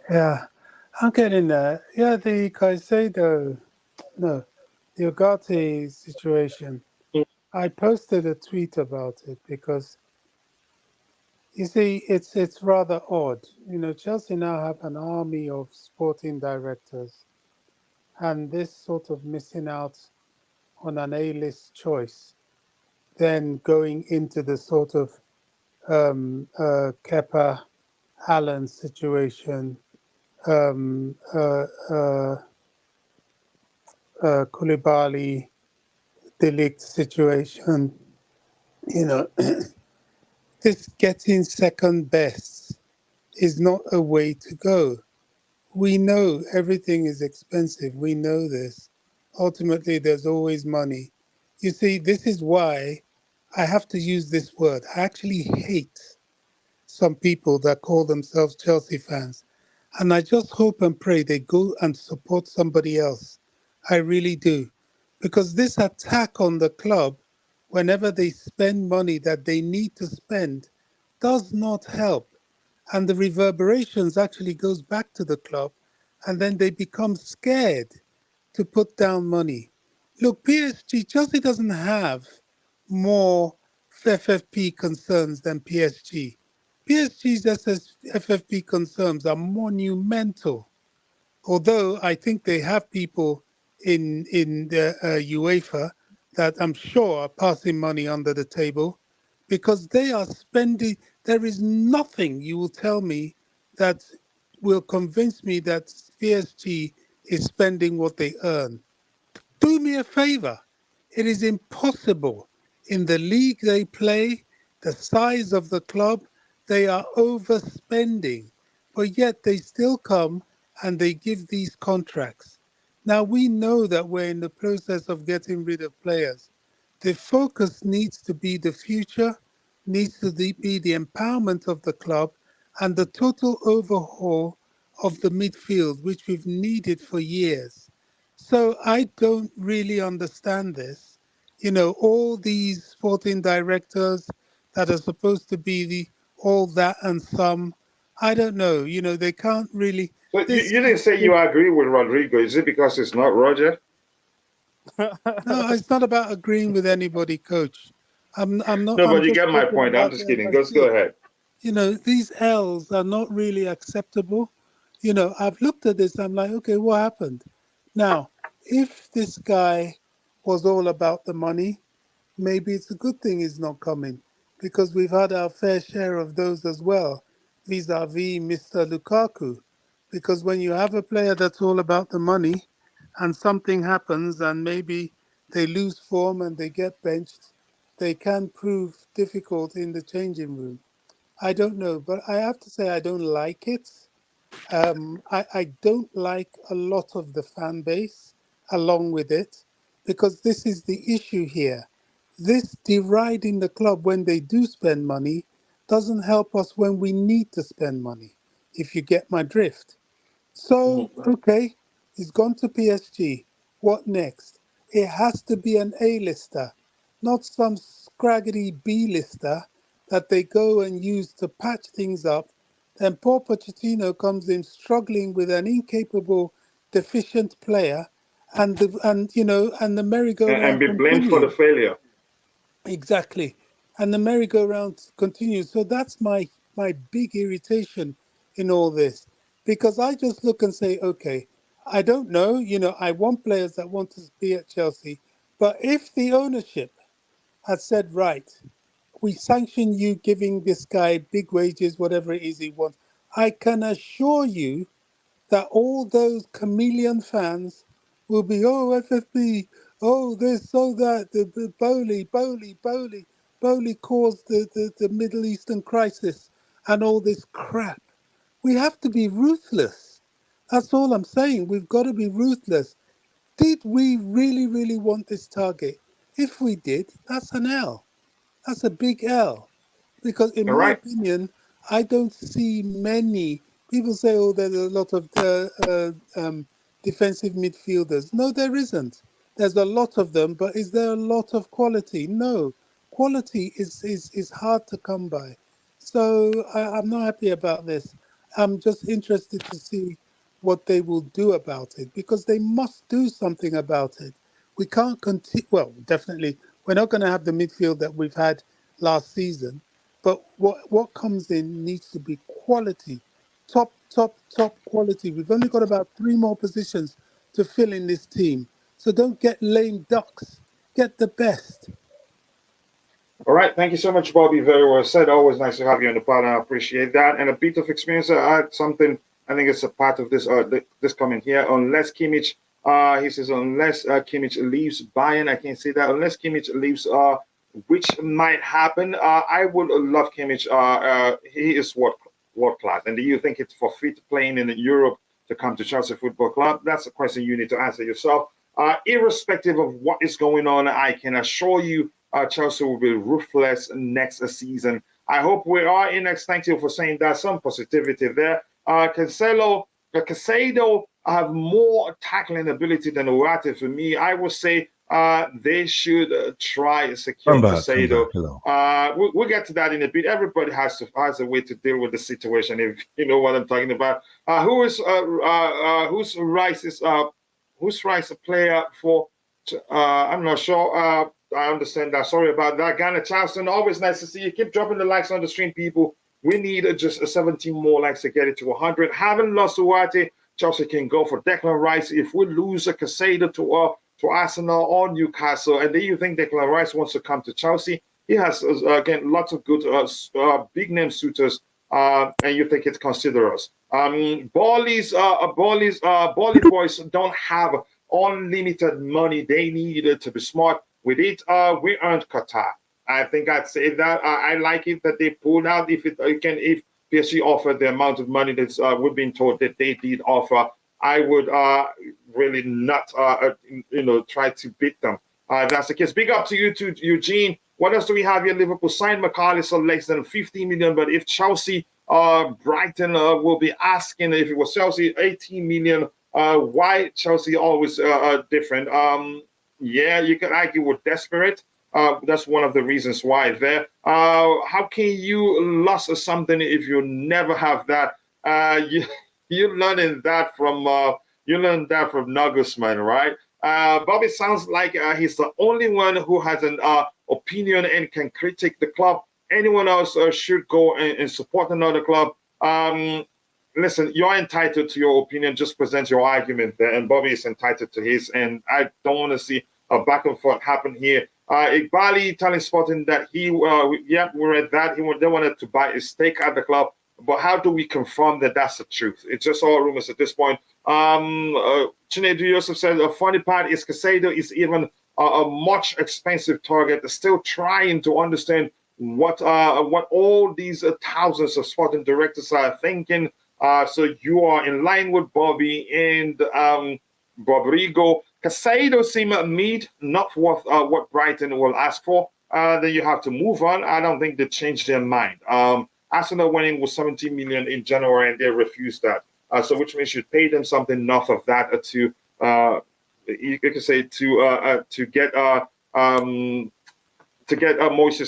Yeah, I'm getting that. Yeah, the Caicedo, no, the Ugarte situation. I posted a tweet about it because you see, it's rather odd. Chelsea now have an army of sporting directors, and this sort of missing out on an A-list choice, then going into the sort of Kepa Allen situation, Koulibaly, De Ligt situation. This getting second best is not a way to go. We know everything is expensive. We know this. Ultimately, there's always money. You see, this is why I have to use this word. I actually hate some people that call themselves Chelsea fans. And I just hope and pray they go and support somebody else. I really do. Because this attack on the club, whenever they spend money that they need to spend, does not help. And the reverberations actually goes back to the club, and then they become scared to put down money. Look, Chelsea doesn't have more FFP concerns than PSG. PSG's FFP concerns are monumental. Although I think they have people in the UEFA that I'm sure are passing money under the table because they are spending. There is nothing you will tell me that will convince me that PSG is spending what they earn. Do me a favor. It is impossible. In the league they play, the size of the club, they are overspending. But yet they still come and they give these contracts. Now we know that we're in the process of getting rid of players. The focus needs to be the future, needs to be the empowerment of the club and the total overhaul of the midfield, which we've needed for years. So I don't really understand this. All these sporting directors that are supposed to be all that and some, I don't know. They can't really. So you didn't say you agree with Rodrigo. Is it because it's not Roger? No, it's not about agreeing with anybody, Coach. I'm not. No, I'm but you just get my talking point. I'm about just it kidding. as I Just see go it. ahead. These L's are not really acceptable. I've looked at this. I'm like, okay, what happened? Now, if this guy was all about the money, maybe it's a good thing he's not coming because we've had our fair share of those as well, vis-a-vis Mr. Lukaku. Because when you have a player that's all about the money and something happens and maybe they lose form and they get benched, they can prove difficult in the changing room. I don't know, but I have to say I don't like it. I don't like a lot of the fan base along with it because this is the issue here. This deriding the club when they do spend money doesn't help us when we need to spend money, if you get my drift. So, okay, he's gone to PSG. What next? It has to be an A-lister, not some scraggly B-lister that they go and use to patch things up. Then poor Pochettino comes in struggling with an incapable, deficient player, and the And merry-go-round be blamed for the continues. failure. Exactly. And the merry-go-round continues. So that's my big irritation in all this. Because I just look and say, okay, I don't know, I want players that want to be at Chelsea. But if the ownership had said, right, we sanction you giving this guy big wages, whatever it is he wants, I can assure you that all those chameleon fans will be, oh, FFP, oh, this, oh, that, the Bowley caused the Middle Eastern crisis and all this crap. We have to be ruthless. That's all I'm saying. We've got to be ruthless. Did we really, really want this target? If we did, that's an L. That's a big L. Because in All my right. opinion, I don't see many people say, oh, there's a lot of defensive midfielders. No, there isn't. There's a lot of them, but is there a lot of quality? No. Quality is hard to come by. So I'm not happy about this. I'm just interested to see what they will do about it because they must do something about it. We can't continue. Well, definitely, we're not going to have the midfield that we've had last season. But what comes in needs to be quality, top quality. We've only got about 3 more positions to fill in this team. So don't get lame ducks. Get the best. All right, thank you so much, Bobby. Very well said. Always nice to have you on the pod. I appreciate that. And a bit of experience. I had something. I think it's a part of this. This comment here. Unless Kimmich, he says, unless Kimmich leaves Bayern, I can't say that. Unless Kimmich leaves, which might happen. I would love Kimmich. He is world class. And do you think it's for fit playing in Europe to come to Chelsea Football Club? That's a question you need to answer yourself. Irrespective of what is going on, I can assure you. Chelsea will be ruthless next season. I hope we are in next. Thank you for saying that. Some positivity there. Caicedo have more tackling ability than Ugarte. For me, I would say they should try secure Caicedo. We'll get to that in a bit. Everybody has a way to deal with the situation, if you know what I'm talking about. Who's Rice is a player for? I'm not sure. I understand that. Sorry about that. Ghana Charleston, always nice to see you. Keep dropping the likes on the stream, people. We need just 17 more likes to get it to 100. Haven't lost Ugarte. Chelsea can go for Declan Rice. If we lose a Caicedo to Arsenal or Newcastle, and then you think Declan Rice wants to come to Chelsea, he has, again, lots of good big-name suitors, and you think it's consider us. Bally boys don't have unlimited money. They needed to be smart. With it, we earned Qatar. I think I'd say that. I like it that they pulled out. If PSG offered the amount of money that we've been told that they did offer, I would really not, try to beat them. That's the case. Big up to you too, Eugene. What else do we have here? Liverpool signed McAllister less than 50 million, but if Chelsea, Brighton will be asking if it was Chelsea 18 million. Why Chelsea always different? Yeah, you can argue we're desperate. That's one of the reasons why there. How can you lose something if you never have that? You're learning that from Nagelsmann, right? Bobby sounds like he's the only one who has an opinion and can critique the club. Anyone else should go and support another club. Listen, you're entitled to your opinion. Just present your argument there, and Bobby is entitled to his. And I don't want to see a back and forth happen here. Igbali telling Sporting that we read that they wanted to buy a stake at the club. But how do we confirm that that's the truth? It's just all rumors at this point. Chinedu Yusuf says the funny part is Caicedo is even a much expensive target. Still trying to understand what all these thousands of Sporting directors are thinking. So you are in line with Bobby and Bobrigo. Caicedo seems mid, not worth what Brighton will ask for. Then you have to move on. I don't think they changed their mind. Arsenal went in with 17 million in January and they refused that. So which means you pay them something north of that to you could say to get Moises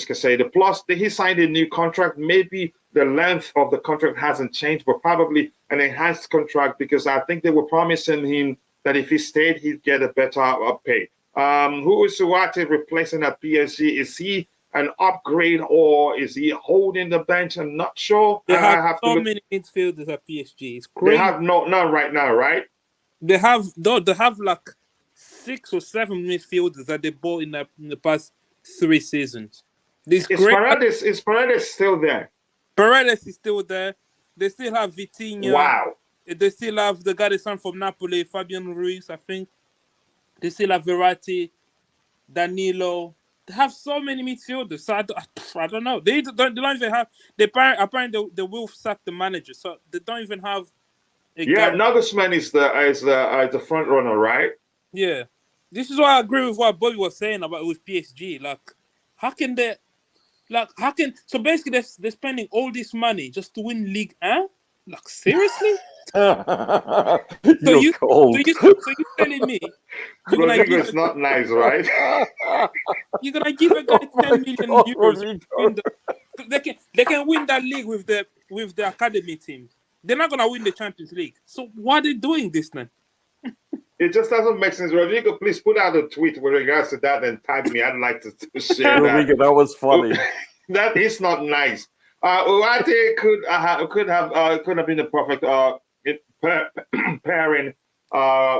Caicedo. Plus, he signed a new contract. Maybe the length of the contract hasn't changed, but probably an enhanced contract because I think they were promising him that if he stayed, he'd get a better pay. Who is Ugarte replacing at PSG? Is he an upgrade or is he holding the bench? I'm not sure. They have so many midfielders at PSG. It's crazy. They have none right now, right? They have like 6 or 7 midfielders that they bought in the past 3 seasons. Is Paredes still there? Paredes is still there. They still have Vitinha. Wow. They still have the guy they signed from Napoli, Fabian Ruiz, I think. They still have Verratti, Danilo. They have so many midfielders. So I don't know. They don't even have. Apparently they will sack the manager, so they don't even have. Nagelsmann is the front runner, right? Yeah, this is why I agree with what Bobby was saying about with PSG. So basically they're spending all this money just to win League 1? Like seriously? So you telling me it's not nice, right? You're gonna give a guy 10 million euros? They can win that league with the academy team. They're not gonna win the Champions League. So why are they doing this then? It just doesn't make sense. Rodrigo, please put out a tweet with regards to that and tag me. I'd like to share that. Rodrigo, that was funny. That is not nice. Ugarte could have been the perfect pairing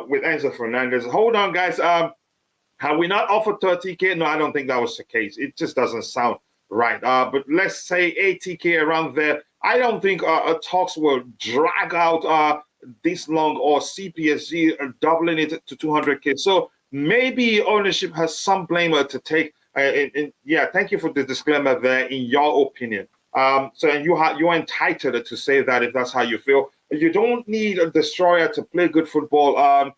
with Enzo Fernandez. Hold on, guys. Have we not offered 30K? No, I don't think that was the case. It just doesn't sound right. But let's say 80K around there. I don't think talks will drag out this long or CPSG doubling it to 200K. So maybe ownership has some blame to take. Yeah, thank you for the disclaimer there. In your opinion, so you're entitled to say that if that's how you feel. You don't need a destroyer to play good football.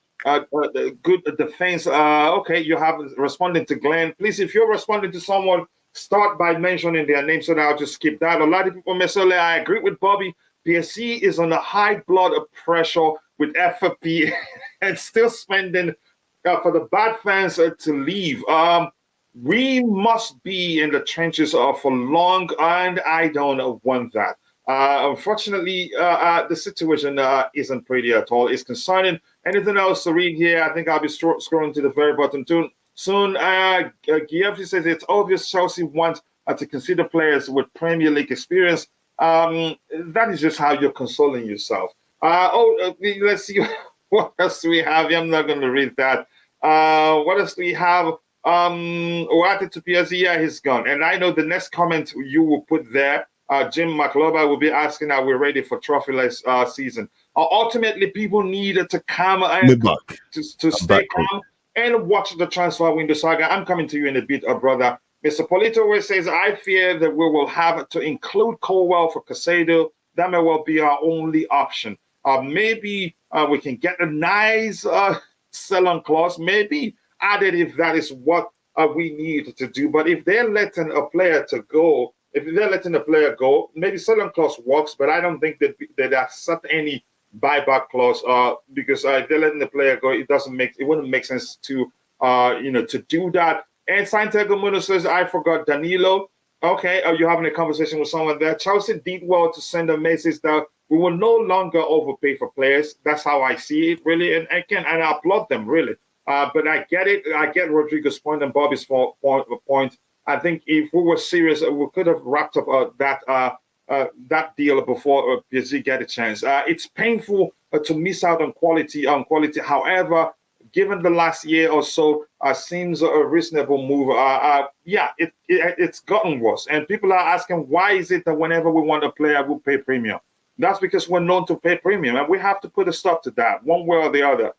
Good defense. Okay, you have responding to Glenn. Please, if you're responding to someone, start by mentioning their name so that I'll just skip that. A lot of people may say, I agree with Bobby. PSG is on a high blood pressure with FFP and still spending for the bad fans to leave. We must be in the trenches for long, and I don't want that. Unfortunately, the situation isn't pretty at all. It's concerning. Anything else to read here? I think I'll be scrolling to the very bottom soon. Giuseppe says it's obvious Chelsea want to consider players with Premier League experience. That is just how you're consoling yourself. Let's see what else do we have. I'm not going to read that. What else do we have? Ugarte to PSG, yeah, he's gone. And I know the next comment you will put there, Jim McLoba will be asking, are we ready for trophyless season? Ultimately, people need to calm and to stay calm and watch the transfer window saga. I'm coming to you in a bit, brother. Mr. Polito says, I fear that we will have to include Colwell for Caicedo. That may well be our only option. Maybe we can get a nice sell-on clause, maybe added if that is what we need to do. But if they're letting a player go, maybe sell-on clause works, but I don't think that they accept any buyback clause because if they're letting the player go, it wouldn't make sense to to do that. And Santiago Muno says, I forgot Danilo. Okay, are you having a conversation with someone there? Chelsea did well to send a message that we will no longer overpay for players. That's how I see it, really. And I applaud them, really. But I get it. I get Rodrigo's point and Bobby's point. I think if we were serious, we could have wrapped up that deal before PSG get a chance. It's painful to miss out on quality. However, given the last year or so, seems a reasonable move. It's gotten worse. And people are asking, why is it that whenever we want a player, we pay premium? That's because we're known to pay premium, and we have to put a stop to that, one way or the other.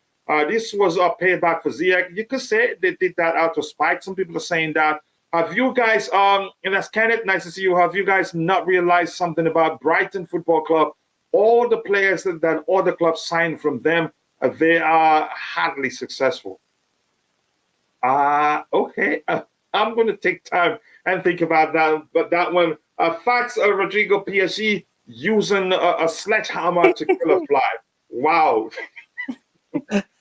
This was a payback for Ziyech. You could say they did that out of spite. Some people are saying that. Have you guys, and that's Kenneth, nice to see you. Have you guys not realized something about Brighton Football Club? All the players that other clubs signed from them, they are hardly successful. Okay. I'm going to take time and think about that. But that one, facts, Rodrigo, PSG using a sledgehammer to kill a fly. Wow.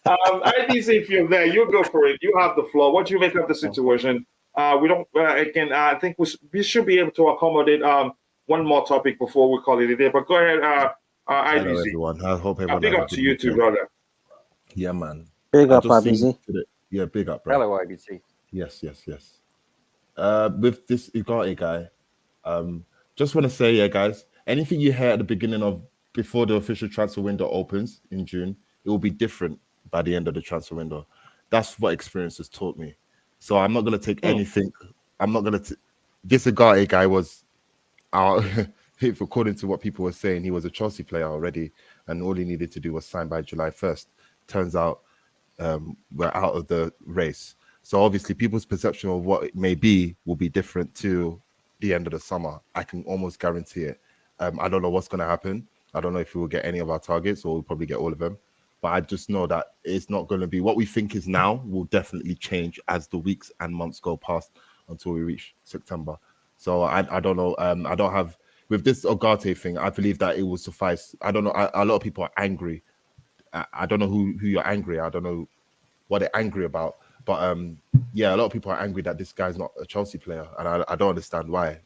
IDC, if you're there, you go for it. You have the floor. What do you make of the situation? We don't, again, I think we should be able to accommodate one more topic before we call it a day. But go ahead, IDC. Hello, everyone. I hope everyone. Big up to you too, brother. Yeah, man. Big up, IDC. Yeah, big up, bro. Hello, IDC. Yes. With this Ugarte guy, just want to say, yeah, guys, anything you hear at the beginning of before the official transfer window opens in June, it will be different by the end of the transfer window. That's what experience has taught me. So I'm not going to take anything. I'm not going to. This Ugarte guy was, if according to what people were saying, he was a Chelsea player already, and all he needed to do was sign by July 1st. Turns out we're out of the race. So obviously people's perception of what it may be will be different to the end of the summer. I can almost guarantee it. I don't know what's going to happen. I don't know if we will get any of our targets or we'll probably get all of them. But I just know that it's not going to be what we think is now will definitely change as the weeks and months go past until we reach September. So I don't know. I don't have, with this Ugarte thing, I believe that it will suffice. I don't know. A lot of people are angry. I don't know who you're angry at. I don't know what they're angry about. But yeah, a lot of people are angry that this guy's not a Chelsea player. And I don't understand why.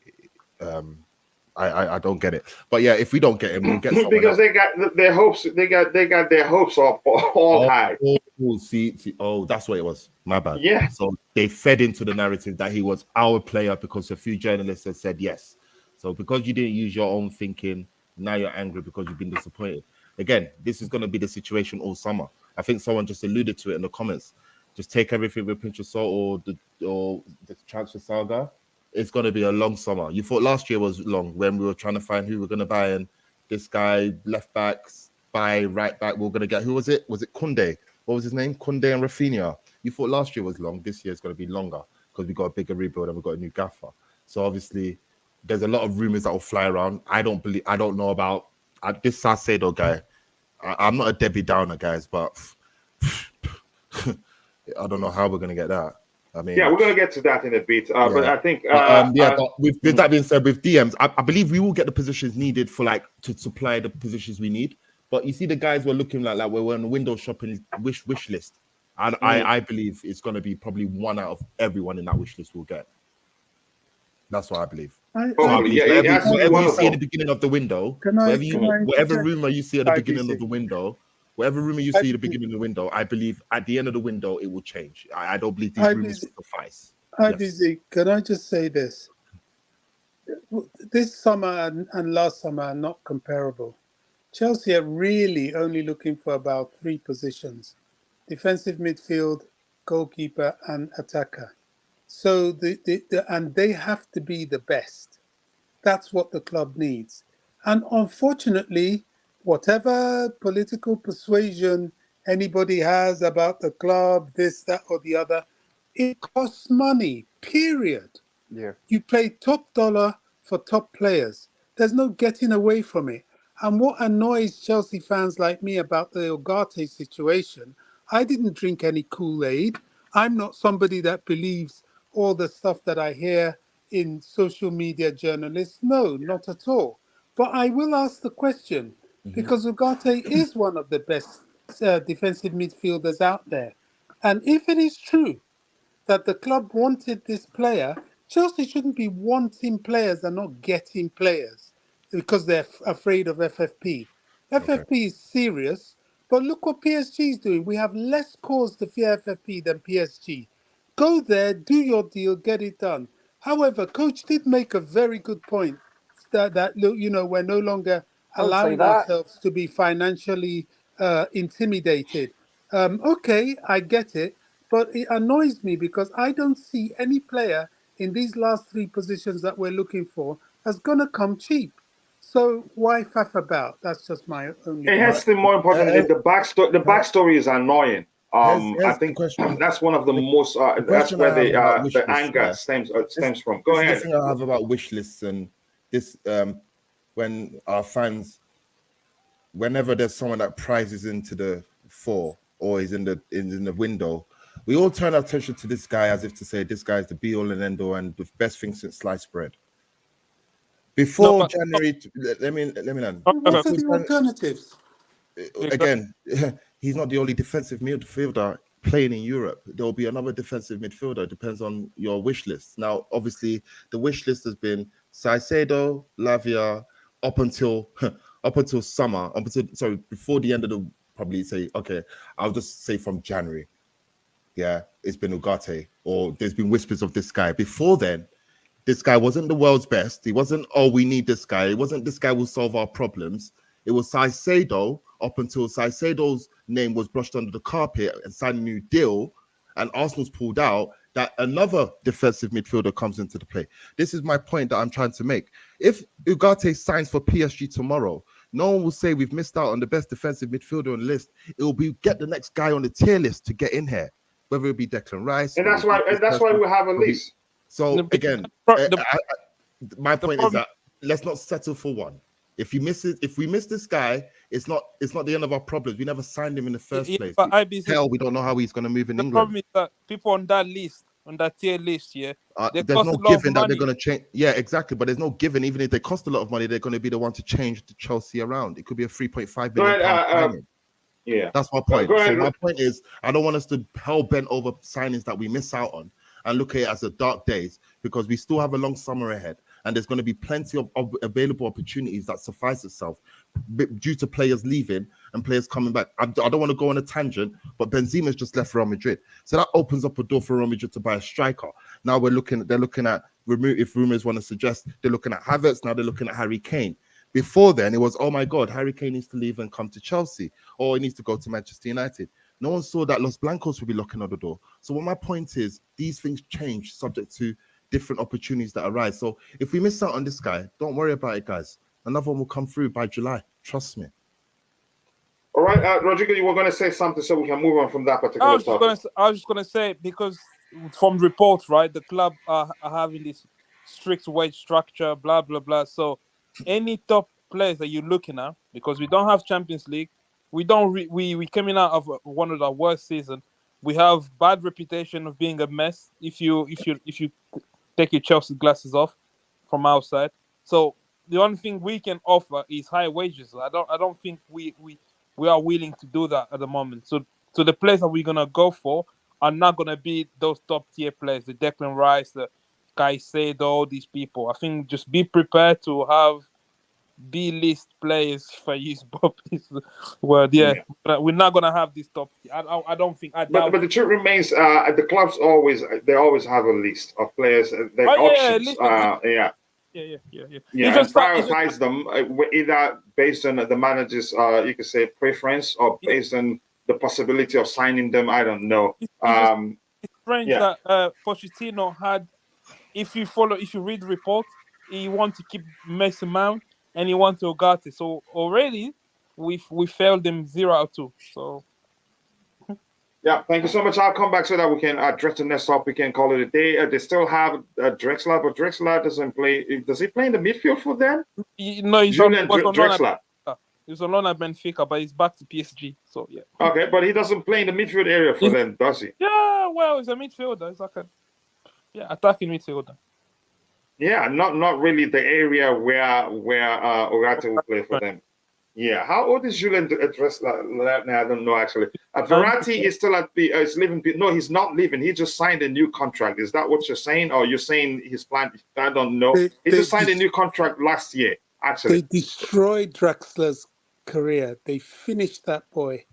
I don't get it. But yeah, if we don't get him, we'll get someone because else. they got their hopes. They got their hopes all high. Oh, see, oh, that's what it was. My bad. Yeah. So they fed into the narrative that he was our player because a few journalists had said yes. So because you didn't use your own thinking, now you're angry because you've been disappointed. Again, this is going to be the situation all summer. I think someone just alluded to it in the comments. Just take everything with a pinch of salt, or the transfer saga. It's going to be a long summer. You thought last year was long when we were trying to find who we're going to buy, and this guy left backs, buy right back. We're going to get, who was it? Was it Kunde? What was his name? Kunde and Rafinha. You thought last year was long. This year is going to be longer because we got a bigger rebuild and we got a new gaffer. So obviously, there's a lot of rumors that will fly around. I don't know about this Caicedo guy. I'm not a Debbie Downer, guys, but I don't know how we're going to get that. I mean, yeah, we're going to get to that in a bit. But I think, but with that being said, with DMs, I believe we will get the positions needed for to supply the positions we need. But you see, the guys were looking like we're on a window shopping wish list. And I believe it's going to be probably one out of everyone in that wish list we'll get. That's what I believe. whatever you see at the beginning of the window, whatever rumor you see at the beginning of the window, whatever rumor you see at the beginning of the window, I believe at the end of the window it will change. I don't believe these rumors will suffice. Can I just say this? This summer and last summer are not comparable. Chelsea are really only looking for about 3 positions: defensive midfield, goalkeeper, and attacker. So and they have to be the best. That's what the club needs. And unfortunately, whatever political persuasion anybody has about the club, this, that, or the other, it costs money, period. Yeah. You pay top dollar for top players. There's no getting away from it. And what annoys Chelsea fans like me about the Ugarte situation, I didn't drink any Kool-Aid. I'm not somebody that believes all the stuff that I hear in social media journalists. No, not at all. But I will ask the question, because Ugarte is one of the best defensive midfielders out there. And if it is true that the club wanted this player, Chelsea shouldn't be wanting players and not getting players because they're afraid of FFP. FFP is serious, but look what PSG is doing. We have less cause to fear FFP than PSG. Go there, do your deal, get it done. However, Coach did make a very good point that we're no longer allowing ourselves to be financially intimidated. Okay, I get it, but it annoys me because I don't see any player in these last 3 positions that we're looking for that's going to come cheap. So why faff about? That's just my only. It has to be more importantly, the backstory is annoying. I think that's one of the most. That's where the anger stems from. Go ahead. The thing I have about wish lists and this, when our fans, whenever there's someone that prizes into the 4 or is in the window, we all turn our attention to this guy as if to say this guy is the be all and end all and the best thing since sliced bread. Before January, let me learn. What are the alternatives? Again, he's not the only defensive midfielder playing in Europe. There will be another defensive midfielder. It depends on your wish list. Now, obviously, the wish list has been Caicedo, Lavia, up until summer, before the end of the, probably say, okay, I'll just say from January. Yeah, it's been Ugarte, or there's been whispers of this guy. Before then, this guy wasn't the world's best. He wasn't, we need this guy. It wasn't, this guy will solve our problems. It was Caicedo up until Caicedo's name was brushed under the carpet and signed a new deal, and Arsenal's pulled out, that another defensive midfielder comes into the play. This is my point that I'm trying to make. If Ugarte signs for PSG tomorrow, no one will say we've missed out on the best defensive midfielder on the list. It will be get the next guy on the tier list to get in here, whether it be Declan Rice. And that's why we have a list. So again, my point is that let's not settle for one. If we miss this guy, it's not the end of our problems. We never signed him in the first place. But we don't know how he's going to move in England. The problem is that people on that list, on that tier list, there's no given that they're going to change. Yeah, exactly. But there's no given. Even if they cost a lot of money, they're going to be the one to change the Chelsea around. It could be a 3.5 million. Yeah, that's my point. So my point is, I don't want us to hell bent over signings that we miss out on and look at it as the dark days, because we still have a long summer ahead and there's going to be plenty of available opportunities that suffice itself. due to players leaving and players coming back. I don't want to go on a tangent, but Benzema's just left Real Madrid, so that opens up a door for Real Madrid to buy a striker. Now they're looking at if rumors want to suggest, they're looking at Havertz. Now they're looking at Harry Kane. Before then, it was, oh my God, Harry Kane needs to leave and come to Chelsea, or he needs to go to Manchester United. No one saw that Los Blancos would be knocking on the door. So what my point is, these things change subject to different opportunities that arise. So if we miss out on this guy, don't worry about it, guys. Another one will come through by July. Trust me. All right, Rodrigo, you were going to say something so we can move on from that particular topic. I was just going to say, because from reports, right, the club are having this strict wage structure, blah, blah, blah. So any top players that you're looking at, because we don't have Champions League, we coming out of one of the worst seasons. We have bad reputation of being a mess if you take your Chelsea glasses off from outside. So the only thing we can offer is high wages. I don't think we are willing to do that at the moment. So the players that we're gonna go for are not gonna be those top tier players, the Declan Rice, the Caicedo, all these people. I think just be prepared to have B-list players, if I use Bobby's word. Yeah, but we're not gonna have this top. I don't think. But the truth remains, the clubs always have a list of players. Their options. Yeah. And prioritize them either based on the manager's, you could say, preference, or based on the possibility of signing them. I don't know. It's strange that Pochettino had. If you read the report, he wants to keep Mason Mount and he wants Ugarte. So already we failed them 0-2. So. Yeah, thank you so much. I'll come back so that we can address the next topic and call it a day. They still have Drexler, but Drexler doesn't play. Does he play in the midfield for them? No, he's on Drexler. He's on loan at Benfica, but he's back to PSG. So yeah. Okay, but he doesn't play in the midfield area for them, does he? Yeah, well, he's a midfielder. He's like attacking midfielder. Yeah, not really the area where Ugarte will play for them. Yeah, how old is Julian Drexler? I don't know actually. Verratti is still at is leaving. No, he's not leaving. He just signed a new contract. Is that what you're saying, or you're saying his plan? I don't know. He just signed a new contract last year. Actually, they destroyed Drexler's career. They finished that boy.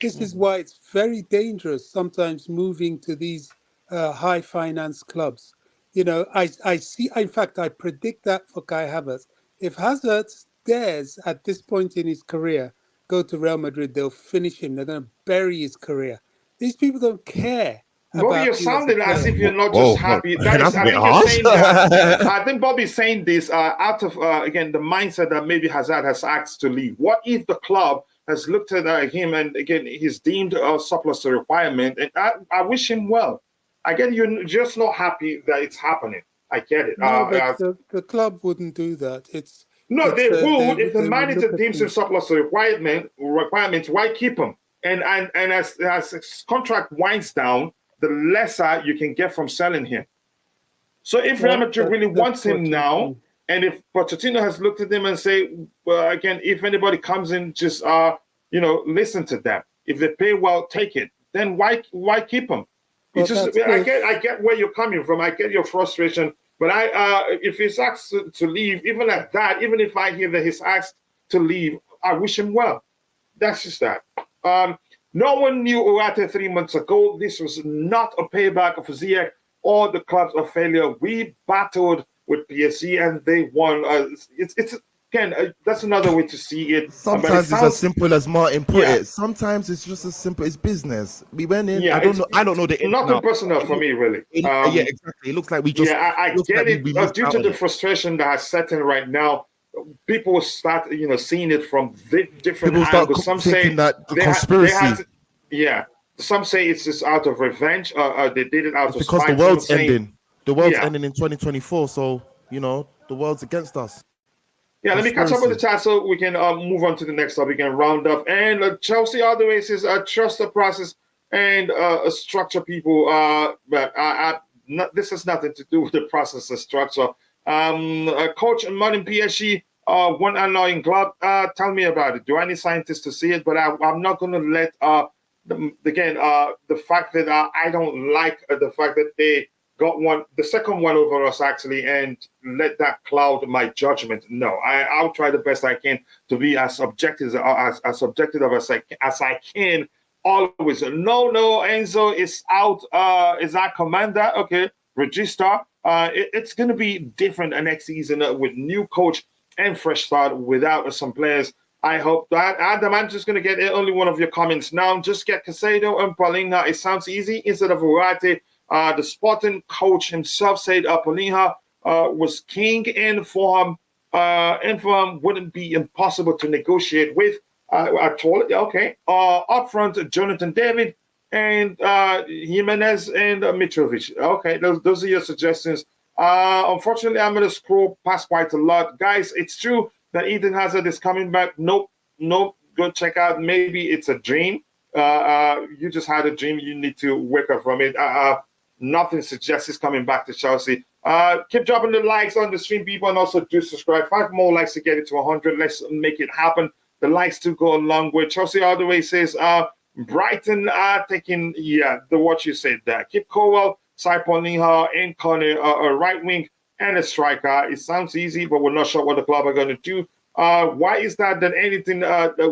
This is why it's very dangerous sometimes moving to these high finance clubs. You know, I see. In fact, I predict that for Kai Havertz. If Havertz dares at this point in his career go to Real Madrid, they'll finish him. They're going to bury his carear. These people don't care. Bobby, you're sounding as if you're not just happy. I think Bobby's saying this out of again the mindset that maybe Hazard has asked to leave. What if the club has looked at him and again he's deemed a surplus to requirement? And I wish him well. I get you're just not happy that it's happening. I get it. No, but the club wouldn't do that. They would if the manager deems him surplus to requirements. Why keep him? And as his contract winds down, the lesser you can get from selling him. So if Real Madrid really wants him now, and if Pochettino has looked at him and say, well, again, if anybody comes in, just listen to them. If they pay well, take it. Then why keep him? It's I get where you're coming from. I get your frustration. But if he's asked to leave, even at that, even if I hear that he's asked to leave, I wish him well. That's just that. No one knew Ugarte 3 months ago. This was not a payback of Ziyech or the club's of failure. We battled with PSG and they won. It's again, that's another way to see it. Sometimes it's as simple as Martin put it. Sometimes it's just as simple as business. We went in. I don't know the nothing personal for me, really. Yeah, exactly. It looks like we just. Yeah, I get it. Due to the frustration that has set in right now, people start, seeing it from different angles. Some say that the conspiracy. Some say it's just out of revenge. They did it out of because spite. The world's ending. The world's ending in 2024. So the world's against us. Yeah, let me catch up with the chat so we can move on to the next topic and round up. And Chelsea all the way says trust the process and structure people. But this has nothing to do with the process and structure. Coach Martin PSG, one annoying club. Tell me about it. Do I need scientists to see it? But I'm not going to let the fact that I don't like the fact that they got the second one over us actually, and let that cloud my judgment. No, I'll try the best I can to be as objective as objective as I can. Always. No, Enzo is out. Is that commander? Okay, register. It's going to be different next season with new coach and fresh start without some players. I hope that. Adam, I'm just going to get only one of your comments now. Just get Caicedo and Paulinho. It sounds easy instead of Ugarte. The Sporting coach himself said Paulinho was king in form. In form wouldn't be impossible to negotiate with. I told it, okay. Up front, Jonathan David and Jimenez and Mitrovic. Okay, those are your suggestions. Unfortunately, I'm going to scroll past quite a lot. Guys, it's true that Eden Hazard is coming back. Nope. Go check out. Maybe it's a dream. You just had a dream. You need to wake up from it. Nothing suggests he's coming back to Chelsea. Keep dropping the likes on the stream, people, and also do subscribe. 5 more likes to get it to 100. Let's make it happen. The likes to go a long way. Chelsea all the way says, Brighton are taking, what you said there. Keep Cowell, Paulinho, and Kante, a right wing and a striker. It sounds easy, but we're not sure what the club are going to do. Why is that anything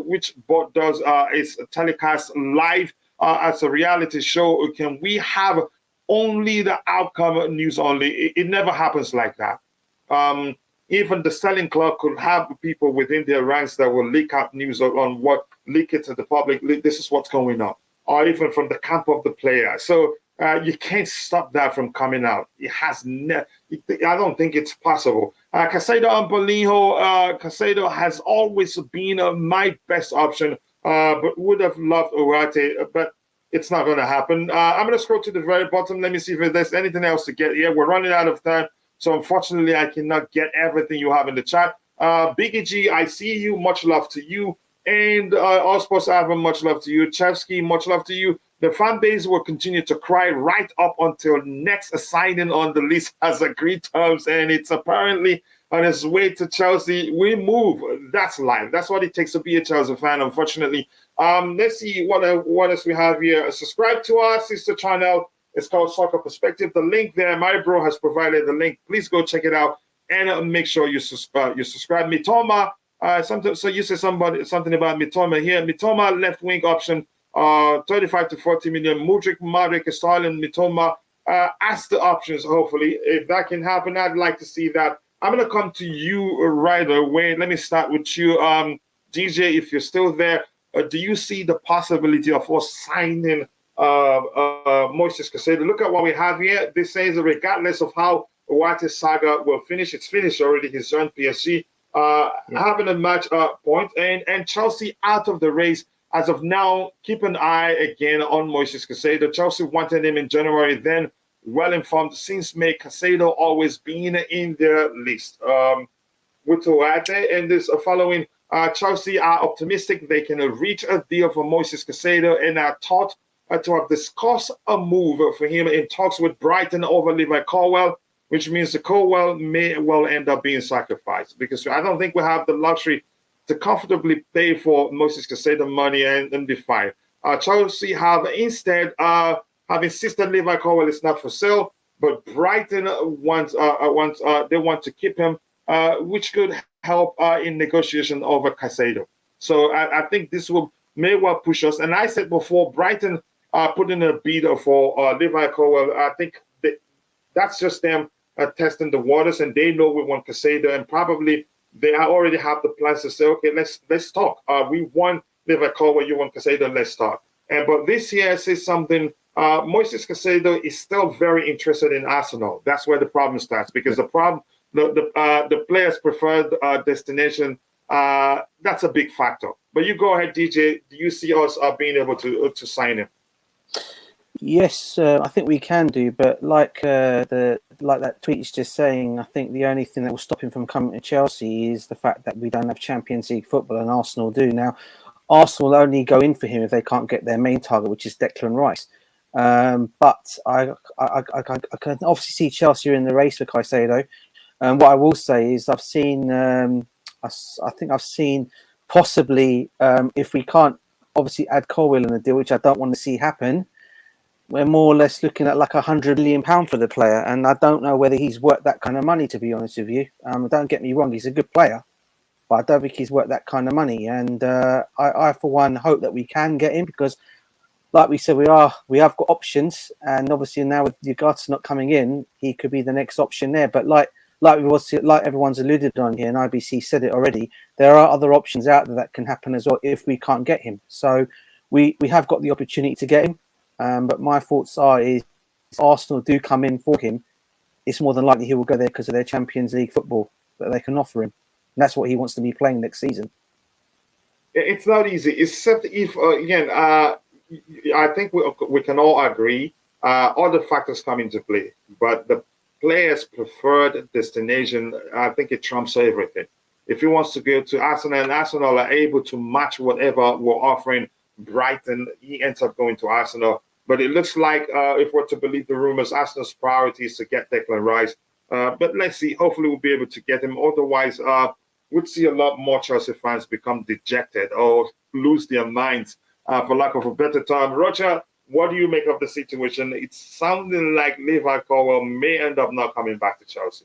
which board does is telecast live as a reality show? Can we have only the outcome news only? It never happens like that. Even the selling club could have people within their ranks that will leak out news on what leak it to the public. This is what's going on, or even from the camp of the player. So you can't stop that from coming out. It has I don't think it's possible. Caicedo and Paulinho. Caicedo has always been my best option, but would have loved Ugarte, but it's not going to happen. I'm going to scroll to the very bottom. Let me see if there's anything else to get here. We're running out of time. So unfortunately, I cannot get everything you have in the chat. Biggie G, I see you. Much love to you. And all sports Ava, much love to you. Chevsky, much love to you. The fan base will continue to cry right up until next signing on the list has agreed terms. And it's apparently on its way to Chelsea. We move. That's life. That's what it takes to be a Chelsea fan, unfortunately. Let's see what else we have here. Subscribe to our sister channel. It's called Soccer Perspective. The link there, my bro has provided the link. Please go check it out and make sure you subscribe. Mitoma, so you say something about Mitoma here. Mitoma left wing option, 35 to 40 million. Mudryk, Madryk, Sterling, Mitoma as the options. Hopefully, if that can happen, I'd like to see that. I'm gonna come to you right away. Let me start with you, DJ. If you're still there, do you see the possibility of us signing Moises Caicedo? Look at what we have here. This says regardless of how Ugarte's saga will finish, it's finished already. He's joined PSG, having a match point, and Chelsea out of the race as of now. Keep an eye again on Moises Caicedo. Chelsea wanted him in January, then well informed since May. Caicedo always been in their list. With Ugarte and this following, Chelsea are optimistic they can reach a deal for Moises Caicedo and are thought to have discussed a move for him in talks with Brighton over Levi Colwill, which means the Colwill may well end up being sacrificed, because I don't think we have the luxury to comfortably pay for Moises Caicedo money and be fine. Chelsea have instead have insisted Levi Colwill is not for sale, but Brighton want to keep him, which could help in negotiation over Caicedo. So I think this may well push us. And I said before, Brighton put in a bid for Levi Colwill. I think that's just them testing the waters, and they know we want Caicedo, and probably they already have the plans to say, okay, let's talk. We want Levi Colwill, you want Caicedo, let's talk. But this year says something. Moises Caicedo is still very interested in Arsenal. That's where the problem starts, because the players' preferred destination, that's a big factor. But you go ahead, DJ. Do you see us being able to sign him? Yes, I think we can do, but like that tweet is just saying, I think the only thing that will stop him from coming to Chelsea is the fact that we don't have Champions League football, and Arsenal do. Now, Arsenal only go in for him if they can't get their main target, which is Declan Rice. But I can obviously see Chelsea are in the race for Caicedo. What I will say is I've seen possibly if we can't obviously add Colwill in the deal, which I don't want to see happen, we're more or less looking at like £100 million for the player, and I don't know whether he's worth that kind of money. To be honest with you, don't get me wrong, he's a good player, but I don't think he's worth that kind of money. And I for one hope that we can get him because, like we said, we have got options, and obviously now with Ugarte not coming in, he could be the next option there. But like everyone's alluded on here, and IBC said it already, there are other options out there that can happen as well if we can't get him. So we have got the opportunity to get him. But my thoughts are is if Arsenal do come in for him, it's more than likely he will go there because of their Champions League football that they can offer him. And that's what he wants to be playing next season. It's not easy, except if, again, I think we can all agree other factors come into play. But the player's preferred destination, I think it trumps everything. If he wants to go to Arsenal and Arsenal are able to match whatever we're offering Brighton, he ends up going to Arsenal. But it looks like, if we're to believe the rumors, Arsenal's priority is to get Declan Rice. But let's see. Hopefully, we'll be able to get him. Otherwise, we'd see a lot more Chelsea fans become dejected or lose their minds, for lack of a better term. Roger, what do you make of the situation? It's sounding like Levi Colwill may end up not coming back to Chelsea.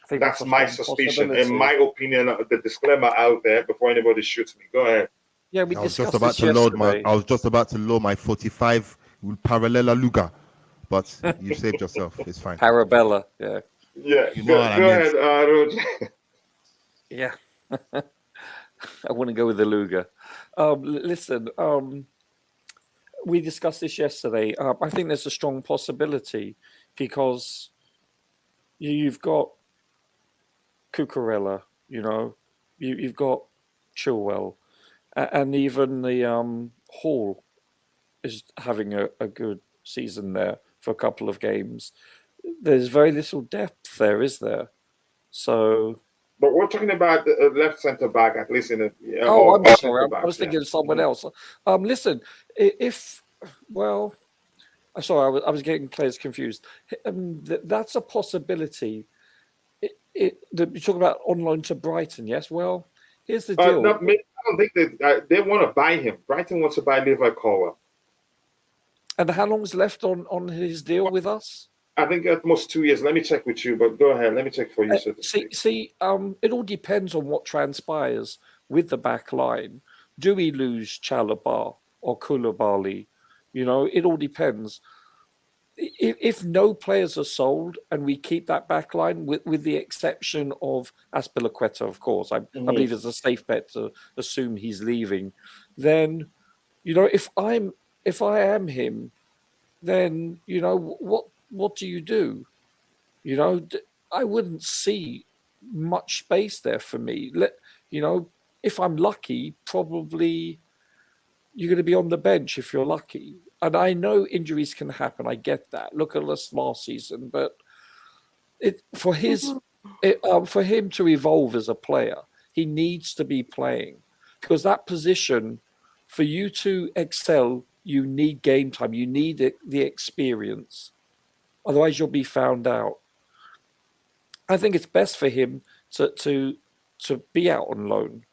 I think That's my suspicion. In my opinion, the disclaimer out there before anybody shoots me. Go ahead. Yeah, we I was discussed just about this to load yesterday. I was just about to load my 45 with Parallela Luga, but you saved yourself. It's fine. Parabella, yeah. Yeah, You go know what I mean. ahead, Roger. Yeah. I want to go with the Luger. Listen, we discussed this yesterday. I think there's a strong possibility because you've got Cucurella, you've got Chilwell, and even the Hall is having a good season there for a couple of games. There's very little depth there, is there? So... But we're talking about the left centre back, at least in the. I'm sorry. I was thinking of someone else. Listen, sorry, I was getting players confused. That's a possibility. You talk about on loan to Brighton, yes? Well, here's the deal. No, I don't think they want to buy him. Brighton wants to buy Levi Colwill. And how long's left on his deal with us? I think at most 2 years. Let me check with you, but go ahead. Let me check for you. It all depends on what transpires with the back line. Do we lose Chalobah or Koulibaly? It all depends. If no players are sold and we keep that back line, with the exception of Azpilicueta, of course, I believe it's a safe bet to assume he's leaving. Then, if I am him, then what do you do? I wouldn't see much space there for me. If I'm lucky, probably you're going to be on the bench if you're lucky. And I know injuries can happen. I get that. Look at us last season. But for him to evolve as a player, he needs to be playing. Because that position, for you to excel, you need game time. You need the experience. Otherwise, you'll be found out. I think it's best for him to be out on loan.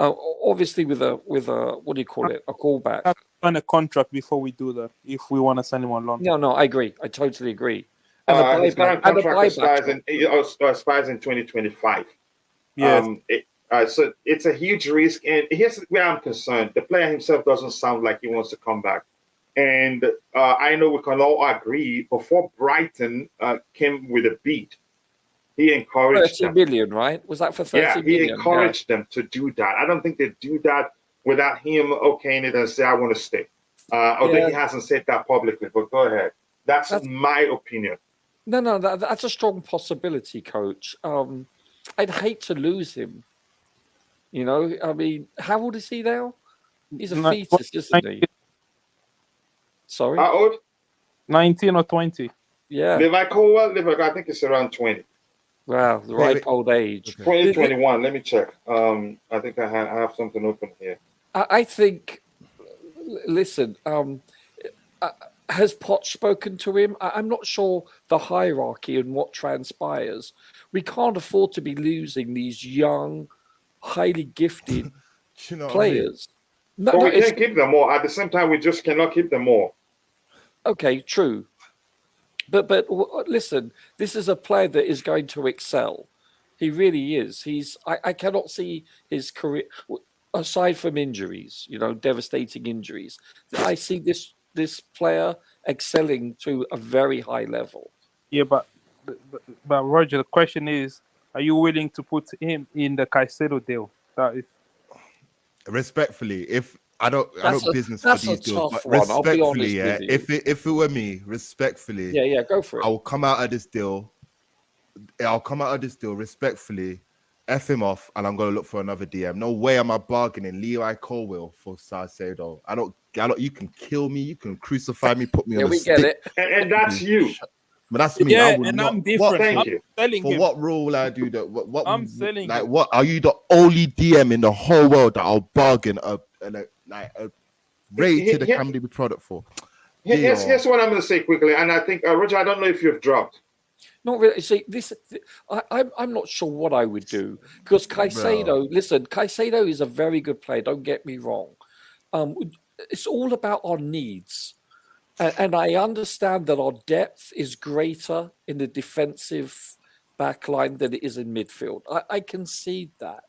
Obviously, with a what do you call it? A callback. Have to sign a contract before we do that. If we want to send him on loan. No, I agree. I totally agree. His current contract expires in 2025. Yes. So it's a huge risk. And here's where I'm concerned. The player himself doesn't sound like he wants to come back. And I know we can all agree, before Brighton came with a bid, he encouraged 30 them. million, right? Was that for 30 million? He encouraged them to do that. I don't think they do that without him okaying it and say, I want to stay. Although he hasn't said that publicly, but go ahead. That's my opinion. No, that's a strong possibility, Coach. I'd hate to lose him. I mean, how old is he now? He's a fetus, isn't he? Sorry? How old? 19 or 20. Yeah. Levi Colwill, I think it's around 20. Wow, the ripe old age. 2021, let me check. I think I have something open here. I think, listen, has Poch spoken to him? I'm not sure the hierarchy and what transpires. We can't afford to be losing these young, highly gifted players. But we can't keep them all. At the same time, we just cannot keep them all. Okay, true. But listen, this is a player that is going to excel. He really is. I cannot see his career aside from injuries, devastating injuries. I see this player excelling to a very high level. Yeah, but Roger, the question is, are you willing to put him in the Caicedo deal? That is Respectfully, if I don't business for that's these a deals, tough but one. I'll be honest respectfully, yeah, with you. if it were me, respectfully, Yeah, go for it. I will come out of this deal. I'll come out of this deal respectfully, F him off, and I'm gonna look for another DM. No way am I bargaining Levi Colwill for Caicedo. I don't. You can kill me, you can crucify me, put me on a we stick. get it. And that's you. But that's me. yeah, I would and not, I'm different. Thank I'm you. selling For him. what rule will I do that? What I'm selling like him. what are you the only DM in the whole world that I'll bargain a rated Academy product for? Here's what I'm going to say quickly, and I think Roger, I don't know if you've dropped. Not really. See, I'm not sure what I would do because Caicedo. Listen, Caicedo is a very good player. Don't get me wrong. It's all about our needs, and I understand that our depth is greater in the defensive back line than it is in midfield. I concede that.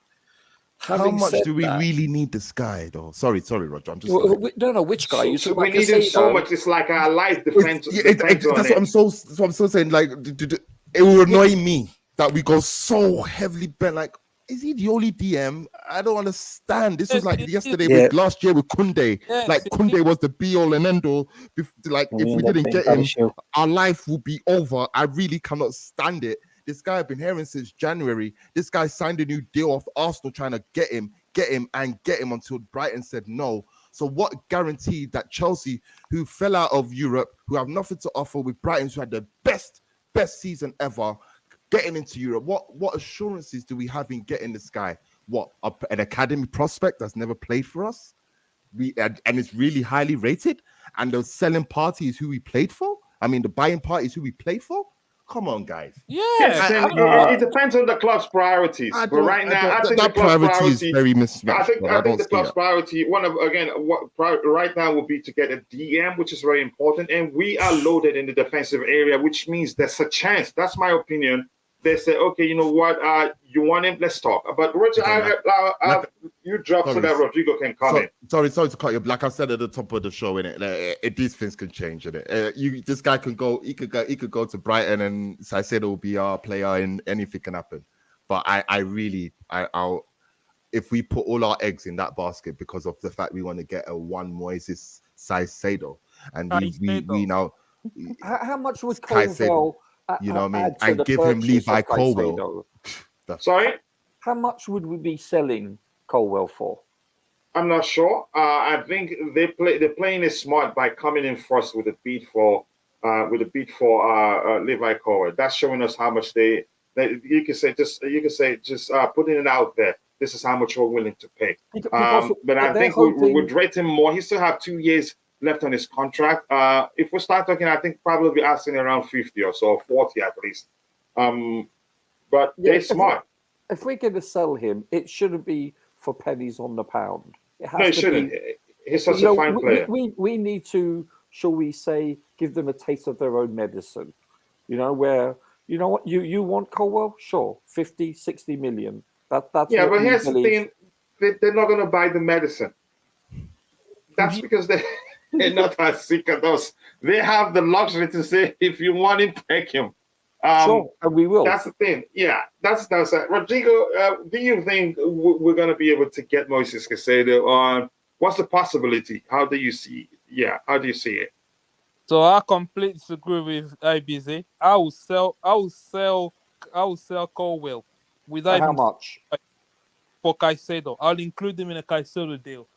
How much do we really need this guy, though? Sorry, Roger. I'm just no. Which guy? So we need him so much. It's like our life depends. That's what I'm so saying. Like, it will annoy me that we go so heavily bent. Like, is he the only DM? I don't understand. This was like yesterday, with last year with Kunde. Like, Kunde was the be all and end all. Like, if we didn't get him, our life would be over. I really cannot stand it. This guy I've been hearing since January. This guy signed a new deal off Arsenal trying to get him until Brighton said no. So what guaranteed that Chelsea, who fell out of Europe, who have nothing to offer with Brighton, who had the best season ever, getting into Europe? What assurances do we have in getting this guy? What, an academy prospect that's never played for us? And it's really highly rated? And the selling party is who we played for? I mean, the buying party is who we played for? Come on, guys. Yes, it depends on the club's priorities. But right now, I think the club's priority is very mismatched. I think the club's priority, right now will be to get a DM, which is very important. And we are loaded in the defensive area, which means there's a chance. That's my opinion. They say, okay, you know what? You want him? Let's talk. But Roger, you drop so that Rodrigo can come in. Sorry to cut you. Like I said at the top of the show, innit? These things can change, innit? This guy can go. He could go to Brighton, and Caicedo will be our player, and anything can happen. But I'll if we put all our eggs in that basket because of the fact we want to get a one Moises Caicedo, and we now. How much would Colwell? You know what I mean? And give him Levi Colwill. Sorry? How much would we be selling Colwell for? I'm not sure. I think they're playing it smart by coming in first with a bid for Levi Colwill. That's showing us how much you can say putting it out there. This is how much we're willing to pay. But I think we would rate him more. He still have 2 years left on his contract. If we start talking, I think probably be asking around 50 or so, 40 at least. But they're smart. If we're going to sell him, it shouldn't be for pennies on the pound. It shouldn't. He's such a fine player. We need to, shall we say, give them a taste of their own medicine. Where, you know what, you want Colwell? Sure, 50, 60 million. That's but here's the thing. They're not going to buy the medicine. That's because they're not as sick as us. They have the luxury to say, if you want him, take him. Sure, and we will. That's the thing. Yeah, that's Rodrigo, do you think we're going to be able to get Moises Caicedo on? What's the possibility? How do you see it? So I completely disagree with IBZ. I will sell Colwell without how much? For Caicedo. I'll include him in a Caicedo deal.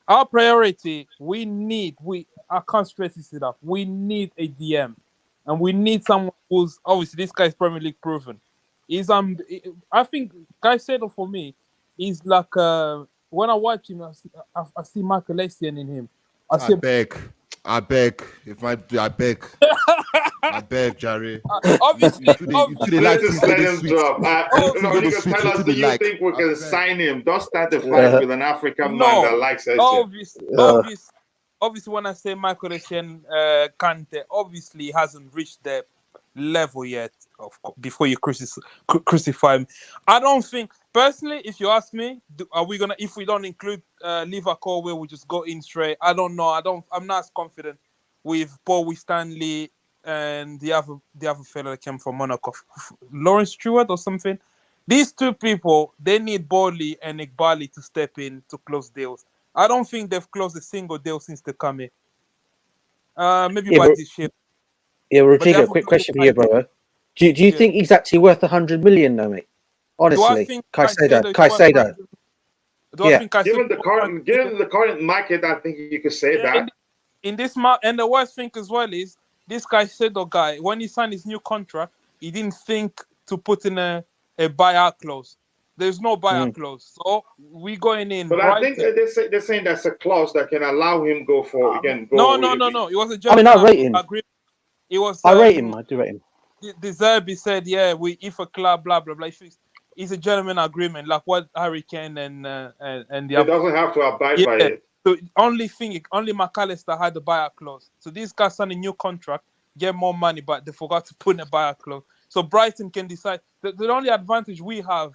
Our priority, I can't stress this enough. We need a DM, and we need someone who's obviously this guy's Premier League proven. I think Caicedo for me is like when I watch him, I see Michael Essien in him. I beg, Jerry. Obviously. Let him drop. Tell us, do you think we can sign him? Don't start the fight with an African man that likes Essien. obviously when I say Michael Essien, Kante, obviously he hasn't reached the level yet. Of course, before you crucify him, I don't think personally. If you ask me, are we gonna? If we don't include Liverpool, we just go in straight. I don't know. I'm not as confident with Paul Stanley and the other fellow that came from Monaco, Lawrence Stewart or something. These two people, they need Bowley and Iqbali to step in to close deals. I don't think they've closed a single deal since they come in. Maybe by this year. Yeah, Rodrigo, quick question for you, brother. Do you think he's actually worth 100 million, though, mate? Honestly, Caicedo. Do I think Caicedo? Given the current market, I think you could say that. In this market, and the worst thing as well is this Caicedo guy. When he signed his new contract, he didn't think to put in a buyout clause. There's no buyout clause, so we going in. But I think they're saying that's a clause that can allow him go for again. No. It was a I rate him. Agreement. It was. I rate him. I do rate him. The Zerbi said, "Yeah, if a club, blah blah blah." It's a gentleman agreement, like what Harry Kane and the. It doesn't have to abide by it. So only McAllister had the buyout clause. So these guys signed a new contract, get more money, but they forgot to put in a buyout clause. So Brighton can decide. The only advantage we have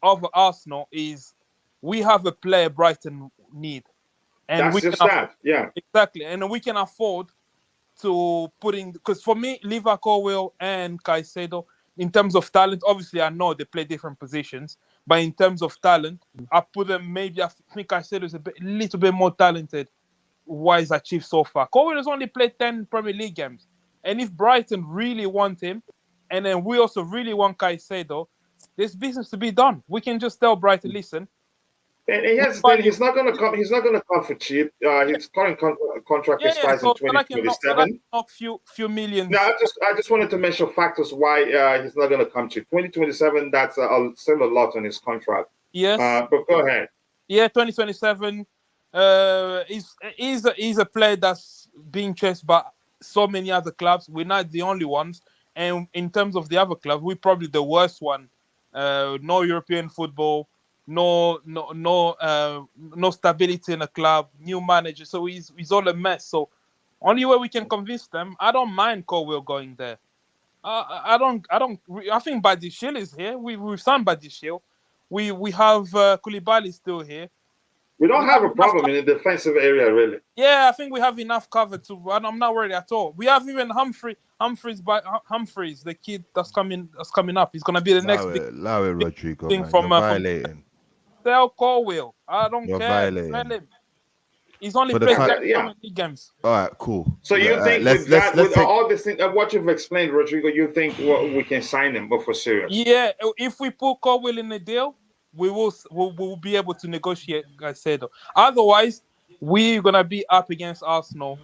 over Arsenal is we have a player Brighton need, and that's just that. Yeah, exactly, and we can afford to put in, because for me, Liverpool and Caicedo, in terms of talent, obviously I know they play different positions, but in terms of talent, I put them I think Caicedo is a little bit more talented what he's achieved so far. Colwill has only played 10 Premier League games, and if Brighton really want him, and then we also really want Caicedo, there's business to be done. We can just tell Brighton, listen. And here's the thing, he's not going to come. He's not going to come for cheap. His current contract expires in 2027. Few millions. No, I just wanted to mention factors why he's not going to come cheap. 2027. That's still a lot on his contract. Yes. But go ahead. Yeah, 2027. He's a player that's being chased by so many other clubs. We're not the only ones, and in terms of the other clubs, we're probably the worst one. No European football. No stability in the club, new manager, so he's all a mess. So only way we can convince them. I don't mind Colwill going there. I think Badiashile is here. We've signed Badiashile. We have Koulibaly still here. We don't have a problem in the defensive area, really. Yeah, I think we have enough cover to. I'm not worried at all. We have even Humphreys, the kid that's coming up. He's gonna be the next big Rodrigo, thing from violating. Sell Colwill. I don't care. Violating. Sell him. He's only played 10 games. All right, cool. So you think with all this thing, what you've explained, Rodrigo, you think we can sign him, but for serious? Yeah, if we put Colwill in the deal, we'll be able to negotiate Caicedo. Otherwise, we're gonna be up against Arsenal.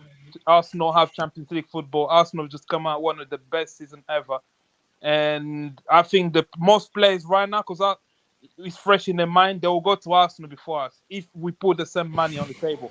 Arsenal have Champions League football. Arsenal just come out one of the best season ever, and I think the most players right now, because it's fresh in their mind, they will go to Arsenal before us if we put the same money on the table.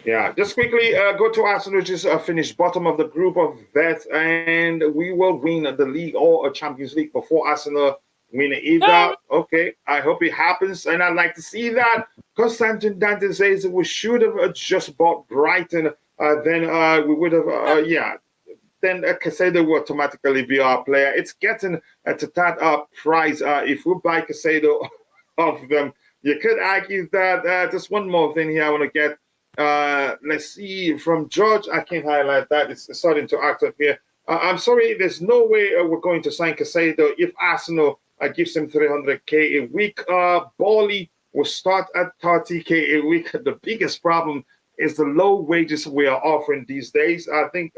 Yeah, just quickly go to Arsenal, just finish bottom of the group of that, and we will win the league or a Champions League before Arsenal win either. Okay, I hope it happens, and I'd like to see that. Constantine Dante says we should have just bought Brighton, then we would have, then Caicedo will automatically be our player. It's getting to that price. If we buy Caicedo of them, you could argue that. Just one more thing here I want to get. Let's see, from George, I can't highlight that. It's starting to act up here. I'm sorry, there's no way we're going to sign Caicedo if Arsenal gives him 300k a week. Bowley will start at 30k a week. The biggest problem is the low wages we are offering these days. I think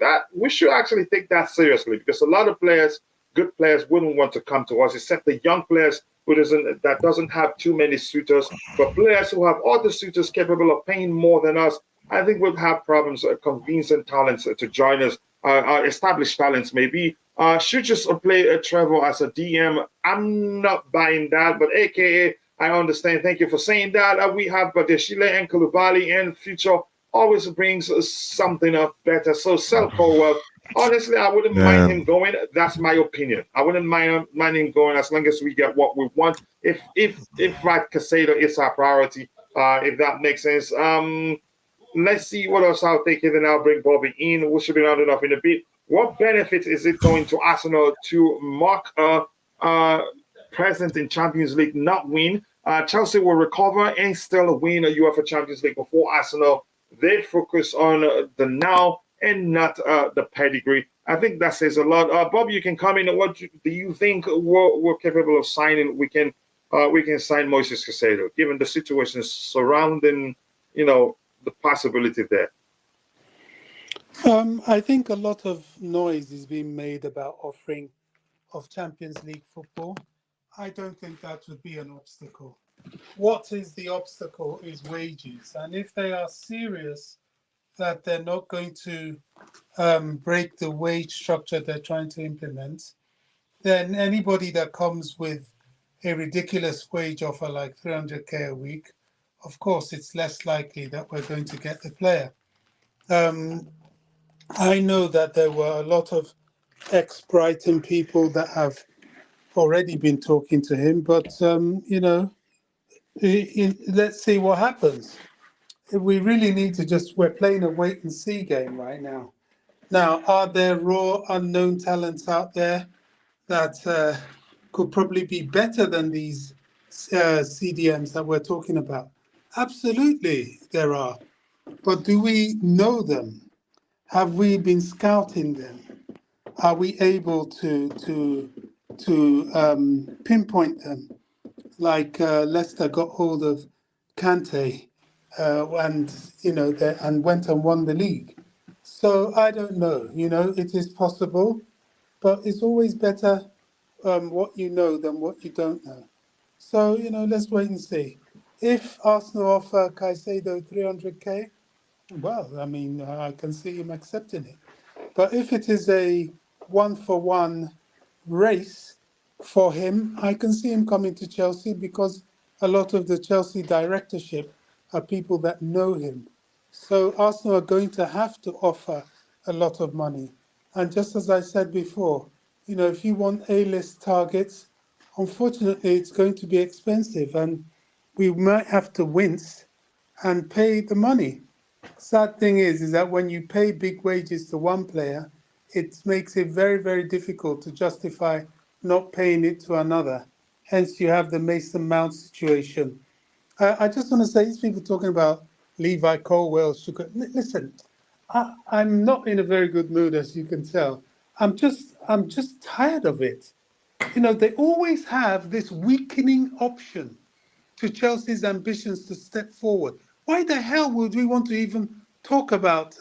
that we should actually take that seriously, because a lot of players, good players, wouldn't want to come to us, except the young players that doesn't have too many suitors. But players who have other suitors capable of paying more than us, I think we'll have problems convincing talents to join us. Established talents maybe should just play Trevor as a DM. I'm not buying that, but AKA, I understand. Thank you for saying that. We have Badiashile and Koulibaly, and future always brings something up better. So sell Colwill. Honestly, I wouldn't mind him going. That's my opinion. I wouldn't mind him going as long as we get what we want. If Caicedo is our priority, if that makes sense. let's see what else I'll take it, and I'll bring Bobby in. We should be rounding up in a bit. What benefit is it going to Arsenal to mark a present in Champions League, not win? Chelsea will recover and still win a UEFA Champions League before Arsenal. They focus on the now and not the pedigree. I think that says a lot. Bob, you can come in. What do you think we're capable of signing? We can sign Moises Caicedo, given the situation surrounding, the possibility there. I think a lot of noise is being made about offering of Champions League football. I don't think that would be an obstacle. What is the obstacle is wages. And if they are serious that they're not going to break the wage structure they're trying to implement, then anybody that comes with a ridiculous wage offer like 300k a week, of course, it's less likely that we're going to get the player. I know that there were a lot of ex-Brighton people that have already been talking to him, but, let's see what happens. We really need to we're playing a wait and see game right now. Now, are there raw, unknown talents out there that could probably be better than these CDMs that we're talking about? Absolutely, there are. But do we know them? Have we been scouting them? Are we able to pinpoint them? Like Leicester got hold of Kante and went and won the league. So I don't know. It is possible, but it's always better what you know than what you don't know. So let's wait and see. If Arsenal offer Caicedo 300k, well, I can see him accepting it. But if it is a one-for-one race for him, I can see him coming to Chelsea because a lot of the Chelsea directorship are people that know him. So Arsenal are going to have to offer a lot of money. And just as I said before, if you want A-list targets, unfortunately, it's going to be expensive and we might have to wince and pay the money. Sad thing is that when you pay big wages to one player, it makes it very, very difficult to justify not paying it to another. Hence, you have the Mason Mount situation. I just want to say, these people talking about Levi Colwell, listen, I'm not in a very good mood, as you can tell. I'm just tired of it. They always have this weakening option to Chelsea's ambitions to step forward. Why the hell would we want to even talk about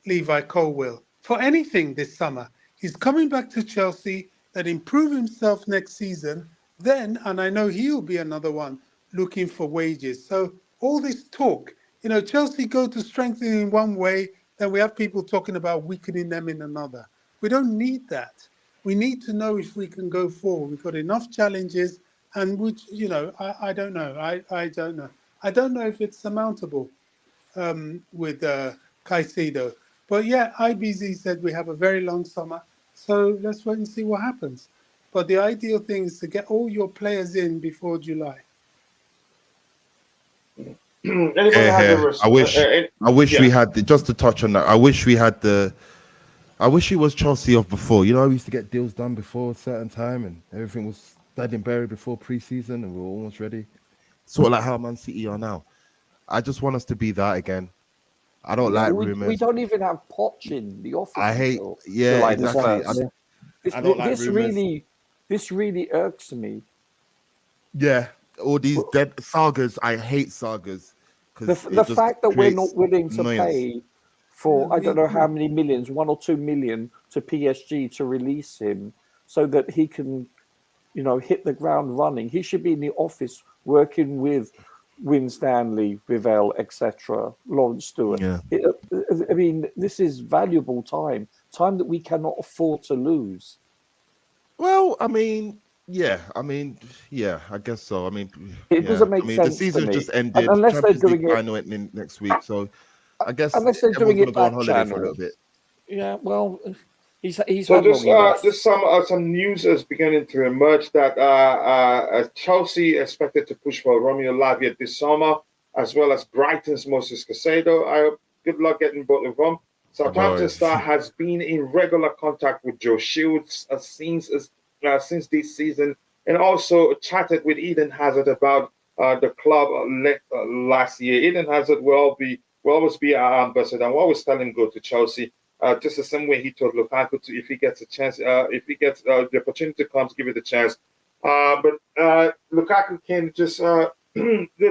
Levi Colwell for anything this summer? He's coming back to Chelsea, that improve himself next season, then, and I know he'll be another one looking for wages. So all this talk, Chelsea go to strengthening in one way, then we have people talking about weakening them in another. We don't need that. We need to know if we can go forward. We've got enough challenges, and which, I don't know. I don't know. I don't know if it's surmountable with Caicedo. But yeah, IBZ said we have a very long summer. So let's wait and see what happens. But the ideal thing is to get all your players in before July. I wish we had just to touch on that. I wish it was Chelsea of before. I used to get deals done before a certain time, and everything was dead and buried before pre-season, and we were almost ready. Sort of like how Man City are now. I just want us to be that again. I don't like rumors. We don't even have Poch in the office. I hate, July exactly. I don't like rumors. This really irks me. Yeah, all these dead sagas. I hate sagas. The fact that we're not willing to pay for I don't know how many millions, 1 or 2 million to PSG to release him so that he can, hit the ground running. He should be in the office working with Winstanley, Vivell, etc., Lawrence Stewart. Yeah. This is valuable time that we cannot afford to lose. Well, I guess so. It doesn't make sense. The season just ended. Unless they're doing it final next week, so I guess unless they're doing it go on holiday for a little bit. Yeah, well, he's so just some news is beginning to emerge that Chelsea expected to push for Romeo Lavia this summer. as well as Brighton's Moises Caicedo. Good luck getting both of them. Southampton star has been in regular contact with Joe Shields since this season, and also chatted with Eden Hazard about the club last year. Eden Hazard will always be our ambassador, and we always tell him go to Chelsea. Just the same way he told Lukaku to, if he gets a chance, if he gets the opportunity comes, give it a chance. But Lukaku can just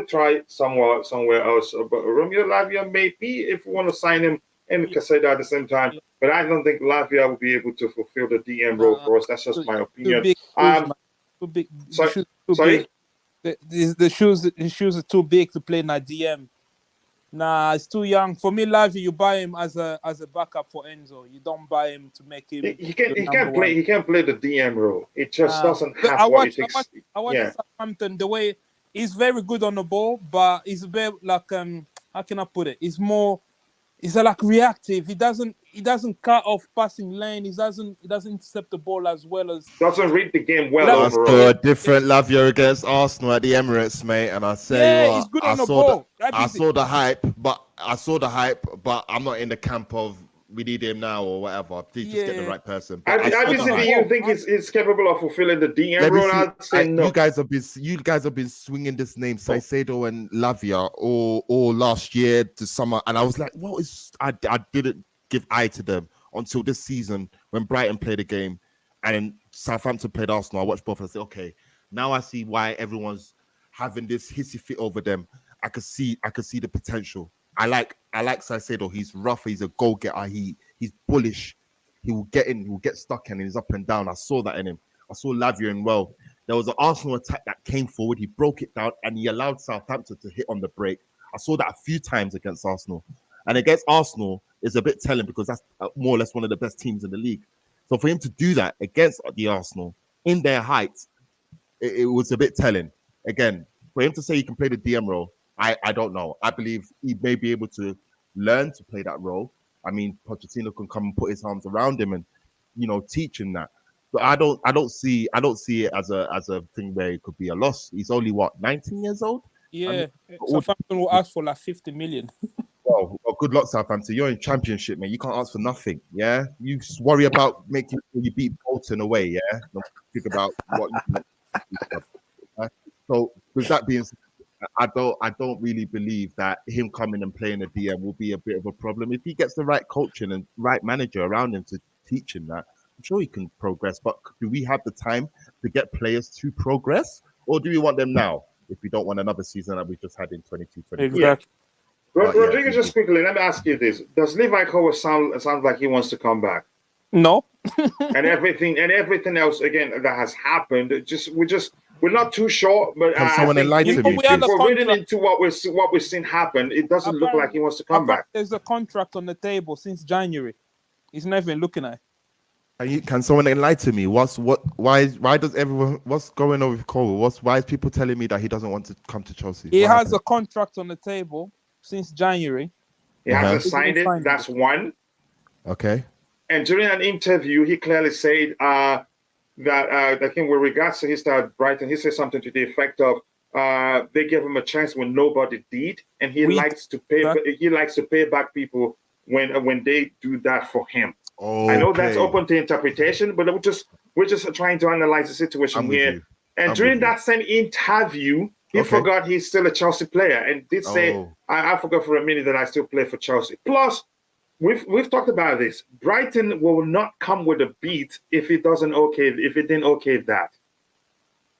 try somewhere else. But Romeo Lavia maybe, if we want to sign him and Caicedo at the same time. But I don't think Lavia will be able to fulfill the DM role for us. That's just my opinion. Too big. Sorry? The shoes are too big to play in a DM. Nah, it's too young. For me, Lavia, you buy him as a backup for Enzo. You don't buy him to make him. He can't play the DM role. It just doesn't have what it takes. I watch Southampton. The way he's very good on the ball, but he's very like how can I put it? He's like reactive. He doesn't cut off passing lane. He doesn't intercept the ball as well as. Doesn't read the game well overall. So a different Lavia against Arsenal at the Emirates, mate. And I say, he's good on the ball. I saw the hype, but I'm not in the camp of we need him now or whatever. Please just get the right person. Do you think he's capable of fulfilling the DM role? I'd say no. You guys have been swinging this name, Caicedo and Lavia, all last year to summer, and I was like, what is? I didn't give eye to them until this season when Brighton played a game and Southampton played Arsenal. I watched both and I said, okay, now I see why everyone's having this hissy fit over them. I could see the potential. I like Caicedo. He's rough. He's a goal getter. He's bullish. He will get in. He will get stuck in. He's up and down. I saw that in him. I saw Lavia in well. There was an Arsenal attack that came forward. He broke it down and he allowed Southampton to hit on the break. I saw that a few times against Arsenal. And against Arsenal is a bit telling because that's more or less one of the best teams in the league. So for him to do that against the Arsenal in their height, it was a bit telling. Again, for him to say he can play the DM role, I don't know. I believe he may be able to learn to play that role. I mean, Pochettino can come and put his arms around him and, teach him that. But I don't see it as a thing where it could be a loss. He's only 19 years old. Yeah, Southampton will ask for like 50 million. Well, good luck, Southampton. You're in Championship, man. You can't ask for nothing. Yeah, you just worry about making sure you beat Bolton away. Yeah, don't think about what. So with that being said, I don't really believe that him coming and playing a DM will be a bit of a problem. If he gets the right coaching and right manager around him to teach him that, I'm sure he can progress. But do we have the time to get players to progress, or do we want them now? If we don't want another season that we just had in 22-23. Exactly. Rodrigo, just quickly, let me ask you this: does Levi Cole sound like he wants to come back? No. and everything else again that has happened, we're not too sure, but can someone enlighten me? If we're reading into what we're seeing happen, it doesn't look like he wants to come back. There's a contract on the table since January. He's never looking at it. Can someone enlighten me? Why does everyone? What's going on with Cole? Why is people telling me that he doesn't want to come to Chelsea? He has a contract on the table since January. He hasn't signed it. That's one. Okay. And during an interview, he clearly said that I think with regards to his start at Brighton, he said something to the effect of they gave him a chance when nobody did, and he likes to pay back people when they do that for him. Okay. I know that's open to interpretation, but we're just trying to analyze the situation here. And during that same interview, he forgot he's still a Chelsea player and did say, I forgot for a minute that I still play for Chelsea. Plus, we've talked about this. Brighton will not come with a beat if it didn't okay that.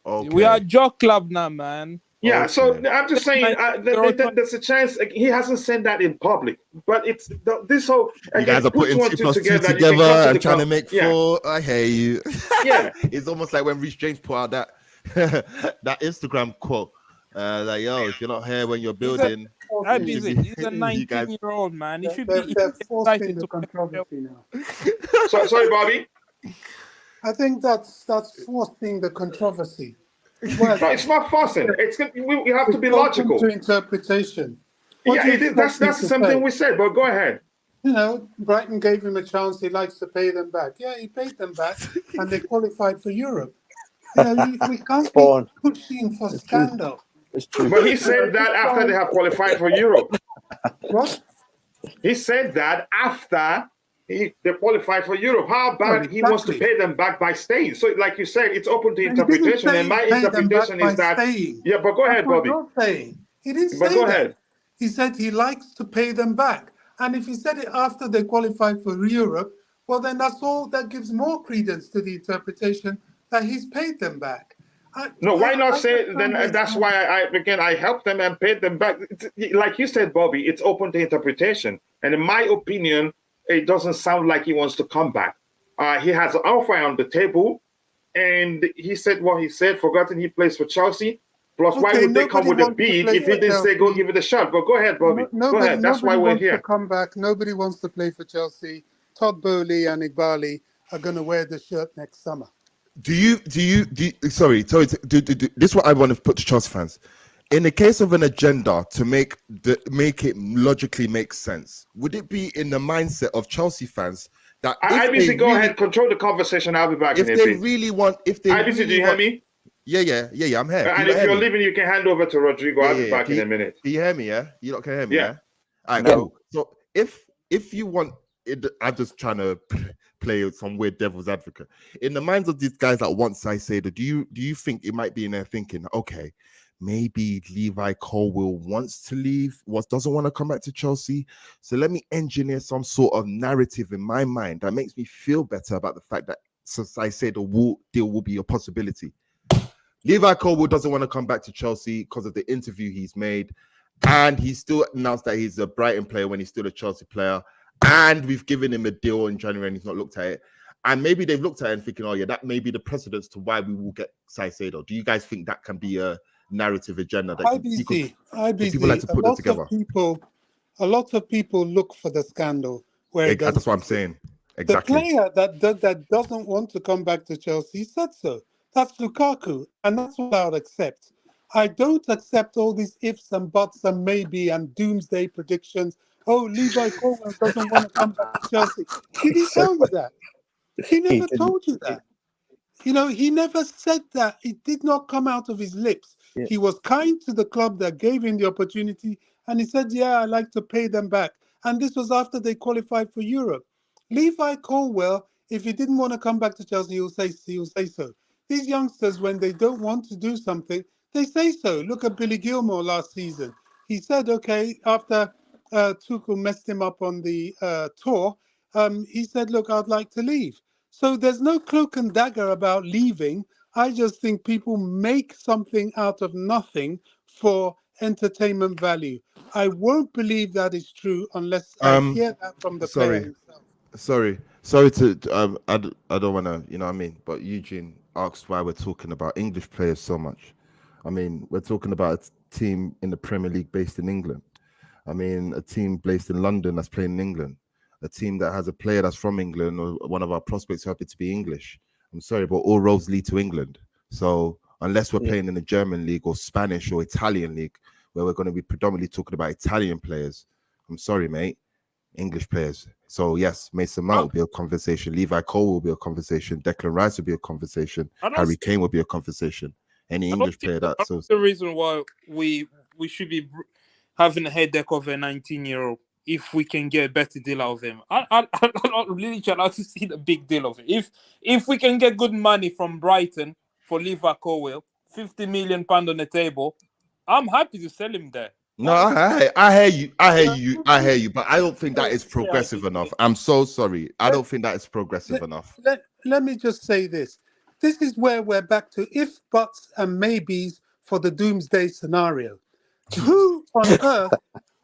Okay. We are a joke club now, man. Yeah, so I'm just saying there's a chance he hasn't said that in public, but it's this whole you guys are putting 2+2 together and trying to make 4. I hear you. Yeah, it's almost like when Reece James put out that that Instagram quote, like, yo, if you're not here when you're building, he's a 19-year-old man. He should be forcing the controversy now. Sorry, Bobby. I think that's forcing the controversy. Well, no, it's not forcing. We have to be logical. To interpretation. That's something we said. But go ahead. Brighton gave him a chance. He likes to pay them back. Yeah, he paid them back, and they qualified for Europe. We can't be pushing for scandal. It's true. But he said that after they have qualified for Europe. What? He said that after they qualified for Europe. How about he wants to pay them back by staying? So, like you said, it's open to interpretation. And my interpretation is that. Staying. Yeah, but go ahead, Bobby. He didn't But say go that. ahead. He said he likes to pay them back. And if he said it after they qualified for Europe, well, then that's all that gives more credence to the interpretation that he's paid them back. No, why not say then? That's why I helped them and paid them back. Like you said, Bobby, it's open to interpretation. And in my opinion, it doesn't sound like he wants to come back. He has an offer on the table, and he said what he said. Forgotten he plays for Chelsea. Plus, why would they come with a bid if he didn't say go give it a shot? But go ahead, Bobby. Go ahead. That's why we're here. To come back. Nobody wants to play for Chelsea. Todd Bowley and Igbali are going to wear the shirt next summer. Sorry, this is what I want to put to Chelsea fans. In the case of an agenda to make it logically make sense, would it be in the mindset of Chelsea fans that IBC, go ahead, control the conversation. I'll be back in a bit. If they IBC, do you hear me? Yeah, I'm here. And if you're leaving, you can hand over to Rodrigo. I'll be back in a minute. Do you hear me? Yeah, you lot can hear me. Yeah. All right, cool. So if you want, I'm just trying to play some weird devil's advocate. In the minds of these guys that want Caicedo, do you think it might be in their thinking? Okay, maybe Levi Colwill wants to leave, doesn't want to come back to Chelsea. So let me engineer some sort of narrative in my mind that makes me feel better about the fact that Caicedo deal will be a possibility. Levi Colwill doesn't want to come back to Chelsea because of the interview he's made. And he still announced that he's a Brighton player when he's still a Chelsea player. And we've given him a deal in January and he's not looked at it. And maybe they've looked at it and thinking, oh yeah, that may be the precedence to why we will get Caicedo. Do you guys think that can be a narrative agenda that people like to put it together? A lot of people look for the scandal. That's what I'm saying. Exactly. The player that doesn't want to come back to Chelsea said so. That's Lukaku, and that's what I would accept. I don't accept all these ifs and buts and maybe and doomsday predictions. Oh, Levi Colwill doesn't want to come back to Chelsea. Did he tell you that? He never told you that. You know, he never said that. It did not come out of his lips. Yeah. He was kind to the club that gave him the opportunity, and he said, yeah, I like to pay them back. And this was after they qualified for Europe. Levi Colwill, if he didn't want to come back to Chelsea, he'll say so. These youngsters, when they don't want to do something, they say so. Look at Billy Gilmore last season. He said, okay, after Tuchel messed him up on the tour, he said, look, I'd like to leave. So there's no cloak and dagger about leaving. I just think people make something out of nothing for entertainment value. I won't believe that is true unless I hear that from the player himself. Sorry to I don't want to, you know what I mean, but Eugene asked why we're talking about English players so much. I mean, we're talking about a team in the Premier League based in England. I mean, a team based in London that's playing in England. A team that has a player that's from England, or one of our prospects happen to be English. I'm sorry, but all roads lead to England. So unless we're playing in the German league or Spanish or Italian league, where we're going to be predominantly talking about Italian players, I'm sorry, mate, English players. So yes, Mason Mount will be a conversation. Levi Cole will be a conversation. Declan Rice will be a conversation. Harry Kane will be a conversation. Any English player that's the reason why we should be having a headache of a 19-year-old if we can get a better deal out of him. I'm not really allowed to see the big deal of it. If we can get good money from Brighton for Levi Colwill, £50 million on the table, I'm happy to sell him there. No, I hear you, but I don't think that is progressive enough. I'm so sorry. I don't think that is progressive enough. Let me just say this. This is where we're back to if, buts, and maybes for the doomsday scenario. Who on earth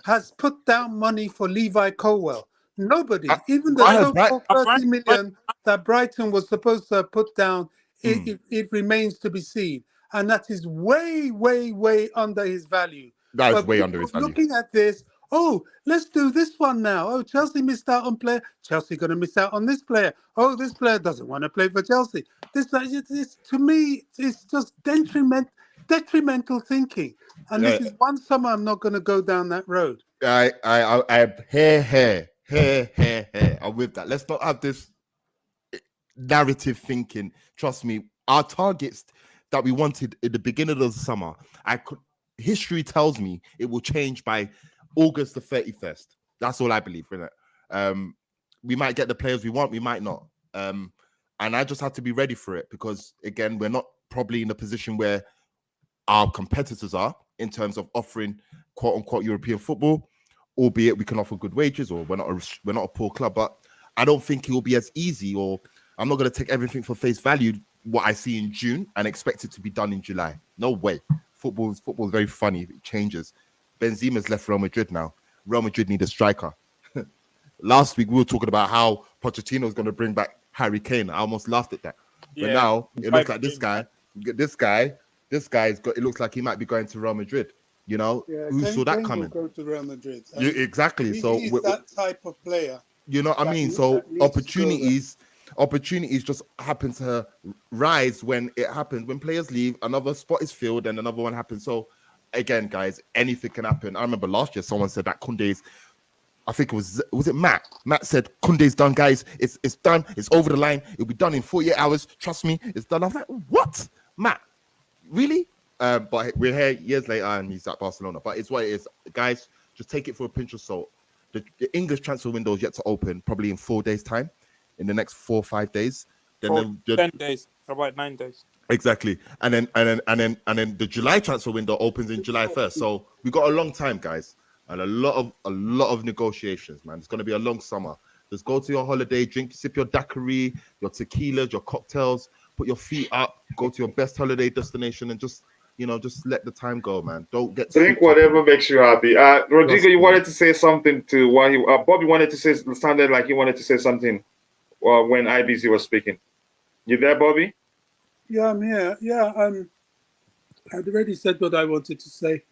has put down money for Levi Colwill? Nobody. Even the so-called 30 million that Brighton was supposed to have put down, it remains to be seen. And that is way, way, way under his value. That is way under his value. Looking at this, let's do this one now. Oh, Chelsea missed out on player. Chelsea going to miss out on this player. Oh, this player doesn't want to play for Chelsea. This to me, it's just detrimental thinking. And this is one summer I'm not going to go down that road. I I'm with that. Let's not have this narrative thinking. Trust me, our targets that we wanted at the beginning of the summer, history tells me it will change by August the 31st. That's all I believe, isn't it? We might get the players we want, we might not. And I just have to be ready for it because, again, we're not probably in a position where our competitors are in terms of offering quote unquote European football, albeit we can offer good wages or we're not a poor club. But I don't think it will be as easy, or I'm not going to take everything for face value what I see in June and expect it to be done in July. No way. Football is very funny. It changes. Benzema's left Real Madrid now. Real Madrid need a striker. Last week we were talking about how Pochettino is going to bring back Harry Kane. I almost laughed at that. But now it looks like this guy is got. It looks like he might be going to Real Madrid. You know, who saw that coming? Will go to Real Madrid. Exactly. So he's that type of player. You know what I mean? So opportunities just happen to rise when it happens. When players leave, another spot is filled and another one happens. So again, guys, anything can happen. I remember last year someone said that Kunde's, I think was it Matt? Matt said Kunde's done, guys. It's done. It's over the line. It'll be done in 48 hours. Trust me, it's done. I was like, what? Matt, really? But we're here years later and he's at Barcelona. But it's what it is. Guys, just take it for a pinch of salt. The English transfer window is yet to open, probably in 4 days' time, in the next 4 or 5 days. Then 10 days, about 9 days. Exactly. And then the July transfer window opens in July 1st. So we got a long time, guys. And a lot of negotiations, man. It's gonna be a long summer. Just go to your holiday, sip your daiquiri, your tequilas, your cocktails, put your feet up, go to your best holiday destination and just let the time go, man. Don't get drink whatever makes you happy. Rodrigo, you wanted to say something to Bobby wanted to say, sounded like he wanted to say something when IBC was speaking. You there, Bobby? Yeah, I'm here. Yeah, I'd already said what I wanted to say.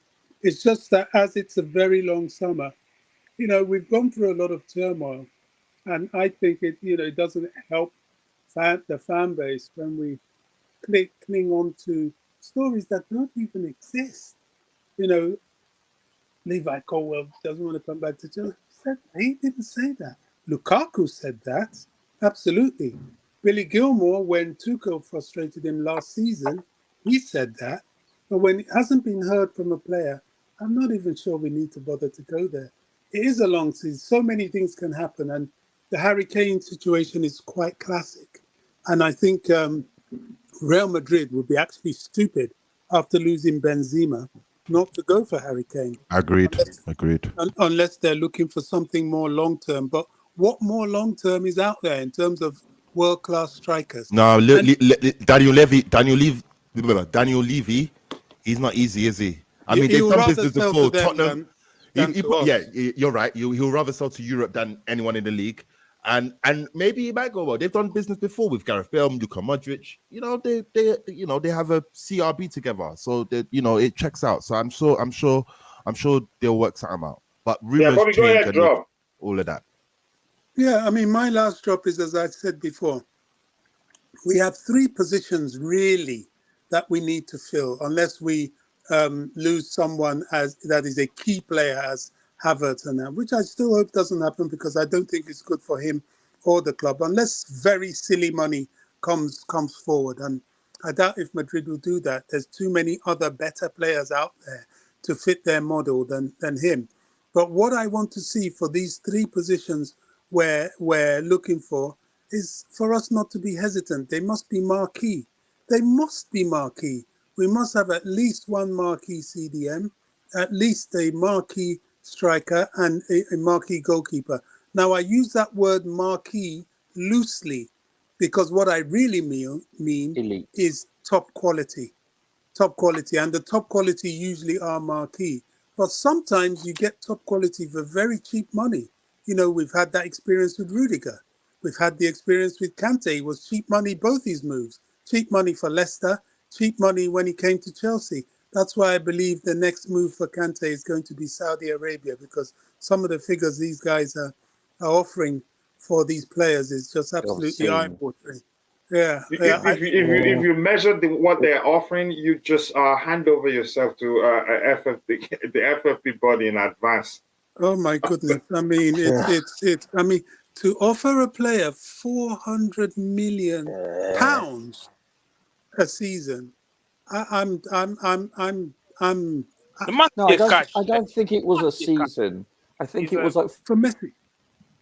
It's just that as it's a very long summer, we've gone through a lot of turmoil, and I think it doesn't help the fan base when we cling on to stories that don't even exist. Levi Colwell doesn't want to come back to Chelsea. He didn't say that. Lukaku said that. Absolutely. Billy Gilmore, when Tuchel frustrated him last season, he said that. But when it hasn't been heard from a player, I'm not even sure we need to bother to go there. It is a long season. So many things can happen. And the Harry Kane situation is quite classic. And I think Real Madrid would be actually stupid after losing Benzema not to go for Harry Kane. Agreed. Unless they're looking for something more long-term. But what more long-term is out there in terms of world-class strikers? No, Daniel Levy, he's not easy, is he? I mean, they've done business before. Tottenham. You're right. He'll rather sell to Europe than anyone in the league. And maybe he might go well. They've done business before with Gareth Bale, Luka Modric. They have a CRB together, so it checks out. So I'm sure they'll work something out. But rumors Bobby, go ahead, drop all of that. Yeah, I mean, my last drop is, as I said before, we have 3 positions really that we need to fill, unless we lose someone that is a key player as Havertz and that, which I still hope doesn't happen because I don't think it's good for him or the club, unless very silly money comes forward. And I doubt if Madrid will do that. There's too many other better players out there to fit their model than him. But what I want to see for these 3 positions where we're looking for is for us not to be hesitant. They must be marquee. They must be marquee. We must have at least one marquee CDM, at least a marquee striker and a marquee goalkeeper. Now, I use that word marquee loosely because what I really mean Elite. is top quality. Top quality. And the top quality usually are marquee. But sometimes you get top quality for very cheap money. We've had that experience with Rudiger. We've had the experience with Kante. It was cheap money, both his moves. Cheap money for Leicester, cheap money when he came to Chelsea. That's why I believe the next move for Kante is going to be Saudi Arabia, because some of the figures these guys are offering for these players is just absolutely eye-watering. Yeah. If you measure what they're offering, you just hand over yourself to the FFP body in advance. Oh my goodness! I mean, it's. I mean, to offer a player £400 million a season, I'm The man No, is cash. I don't think it was a season. I think it was like For Messi.